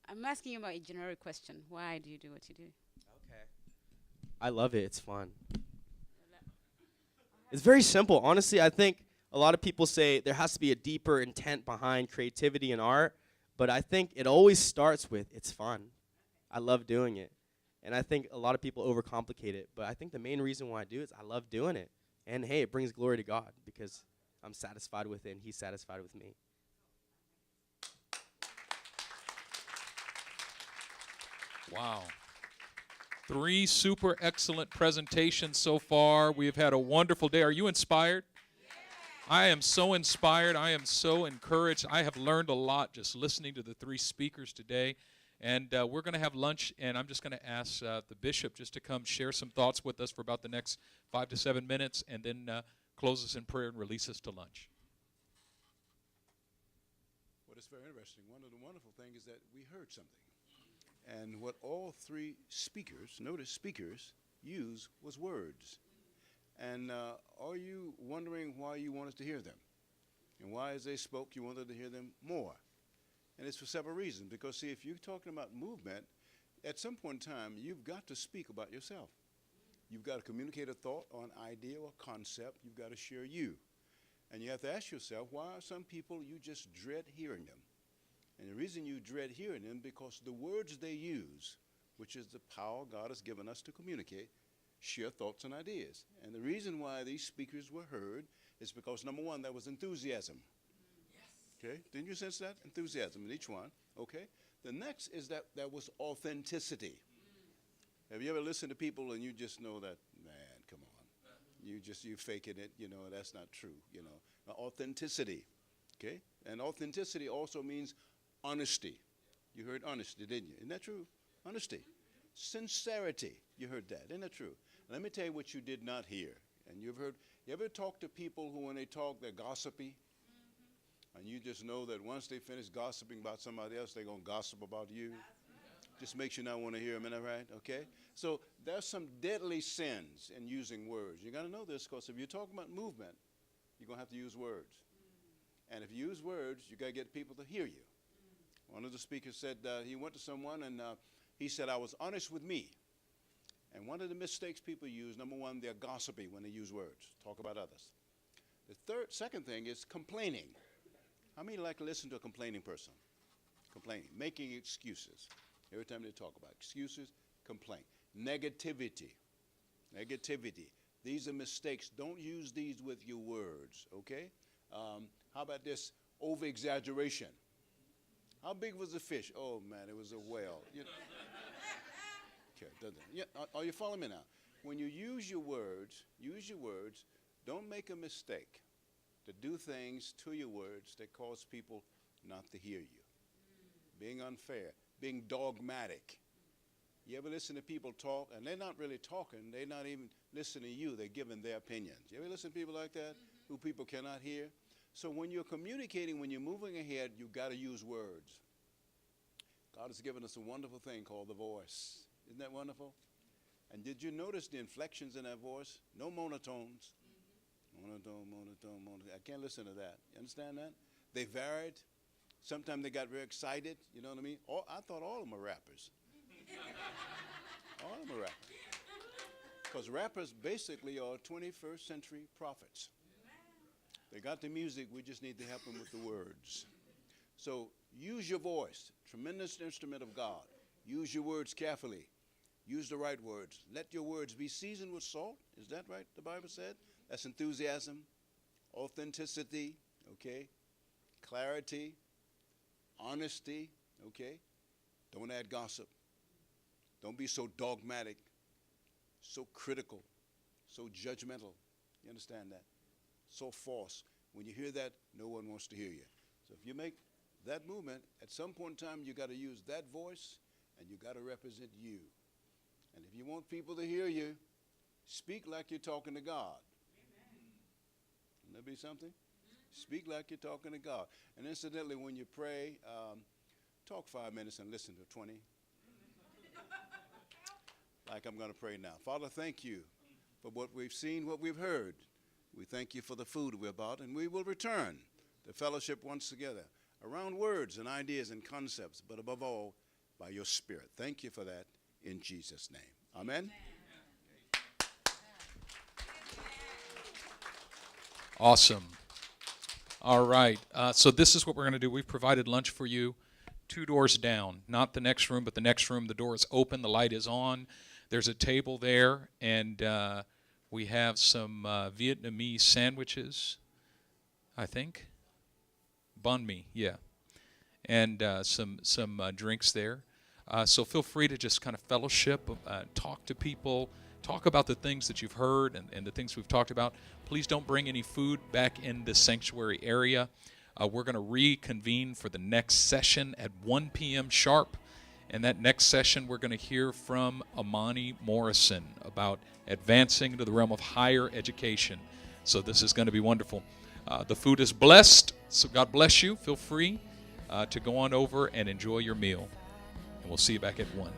I'm asking you about a generic question. Why do you do what you do? Okay. I love it. It's fun. It's very simple. Honestly, I think a lot of people say there has to be a deeper intent behind creativity and art, but I think it always starts with it's fun. I love doing it. And I think a lot of people overcomplicate it, but I think the main reason why I do it is I love doing it. And hey, it brings glory to God because I'm satisfied with it and he's satisfied with me. Wow. 3 super excellent presentations so far. We have had a wonderful day. Are you inspired? I am so inspired. I am so encouraged. I have learned a lot just listening to the 3 speakers today. And we're going to have lunch, and I'm just going to ask the bishop just to come share some thoughts with us for about the next 5 to 7 minutes, and then close us in prayer and release us to lunch. Well, it's very interesting. One of the wonderful things is that we heard something. And what all 3 speakers, notice speakers, used was words. And are you wondering why you wanted to hear them? And why, as they spoke, you wanted to hear them more? And it's for several reasons. Because, see, if you're talking about movement, at some point in time, you've got to speak about yourself. You've got to communicate a thought or an idea or concept. You've got to share you. And you have to ask yourself, why are some people you just dread hearing them? And the reason you dread hearing them, because the words they use, which is the power God has given us to communicate, share thoughts and ideas. And the reason why these speakers were heard is because, number one, there was enthusiasm. Yes. Okay? Didn't you sense that? Enthusiasm in each one. Okay? The next is that there was authenticity. Have you ever listened to people and you just know that, man, come on. You faking it, you know, that's not true, you know. Authenticity. Okay? And authenticity also means honesty. You heard honesty, didn't you? Isn't that true? Honesty. Sincerity. You heard that. Isn't that true? Let me tell you what you did not hear. And you ever talk to people who, when they talk, they're gossipy? And you just know that once they finish gossiping about somebody else, they're going to gossip about you? Just makes you not want to hear them, isn't that right? Okay? So there's some deadly sins in using words. You got to know this, because if you're talking about movement, you're going to have to use words. And if you use words, you got to get people to hear you. One of the speakers said he went to someone and he said, I was honest with me. And one of the mistakes people use, number one, they're gossipy when they use words, talk about others. The second thing is complaining. How many like to listen to a complaining person? Complaining, making excuses. Every time they talk about excuses, complain. Negativity. These are mistakes. Don't use these with your words, okay? How about this? Over-exaggeration. How big was the fish? Oh, man, it was a whale. You know. Okay, yeah, are you following me now? When you use your words, don't make a mistake to do things to your words that cause people not to hear you. Being unfair, being dogmatic. You ever listen to people talk, and they're not really talking, they're not even listening to you, they're giving their opinions. You ever listen to people like that, who people cannot hear? So when you're communicating, when you're moving ahead, you've got to use words. God has given us a wonderful thing called the voice. Isn't that wonderful? And did you notice the inflections in that voice? No monotones. Monotone, monotone, monotone. I can't listen to that. You understand that? They varied. Sometimes they got very excited. You know what I mean? I thought all of them were rappers. All of them are rappers. Because rappers basically are 21st century prophets. They got the music, we just need to help them with the words. So use your voice, tremendous instrument of God. Use your words carefully. Use the right words. Let your words be seasoned with salt. Is that right, the Bible said? That's enthusiasm, authenticity, okay? Clarity, honesty, okay? Don't add gossip. Don't be so dogmatic, so critical, so judgmental. You understand that? So false. When you hear that, no one wants to hear you. So if you make that movement, at some point in time, you got to use that voice, and you got to represent you. And if you want people to hear you, speak like you're talking to God. Wouldn't that be something? Speak like you're talking to God. And incidentally, when you pray, talk 5 minutes and listen to 20. Like I'm going to pray now. Father, thank you for what we've seen, what we've heard. We thank you for the food we're about, and we will return to fellowship once together around words and ideas and concepts, but above all, by your Spirit. Thank you for that in Jesus' name. Amen. Awesome. All right. So this is what we're going to do. We've provided lunch for you 2 doors down. Not the next room, but the next room. The door is open. The light is on. There's a table there, and we have some Vietnamese sandwiches, I think. Banh mi, yeah. And some drinks there. So feel free to just kind of fellowship, talk to people, talk about the things that you've heard and the things we've talked about. Please don't bring any food back in the sanctuary area. We're going to reconvene for the next session at 1 p.m. sharp. And that next session, we're going to hear from Amani Morrison about advancing into the realm of higher education. So this is going to be wonderful. The food is blessed, so God bless you. Feel free to go on over and enjoy your meal. And we'll see you back at 1.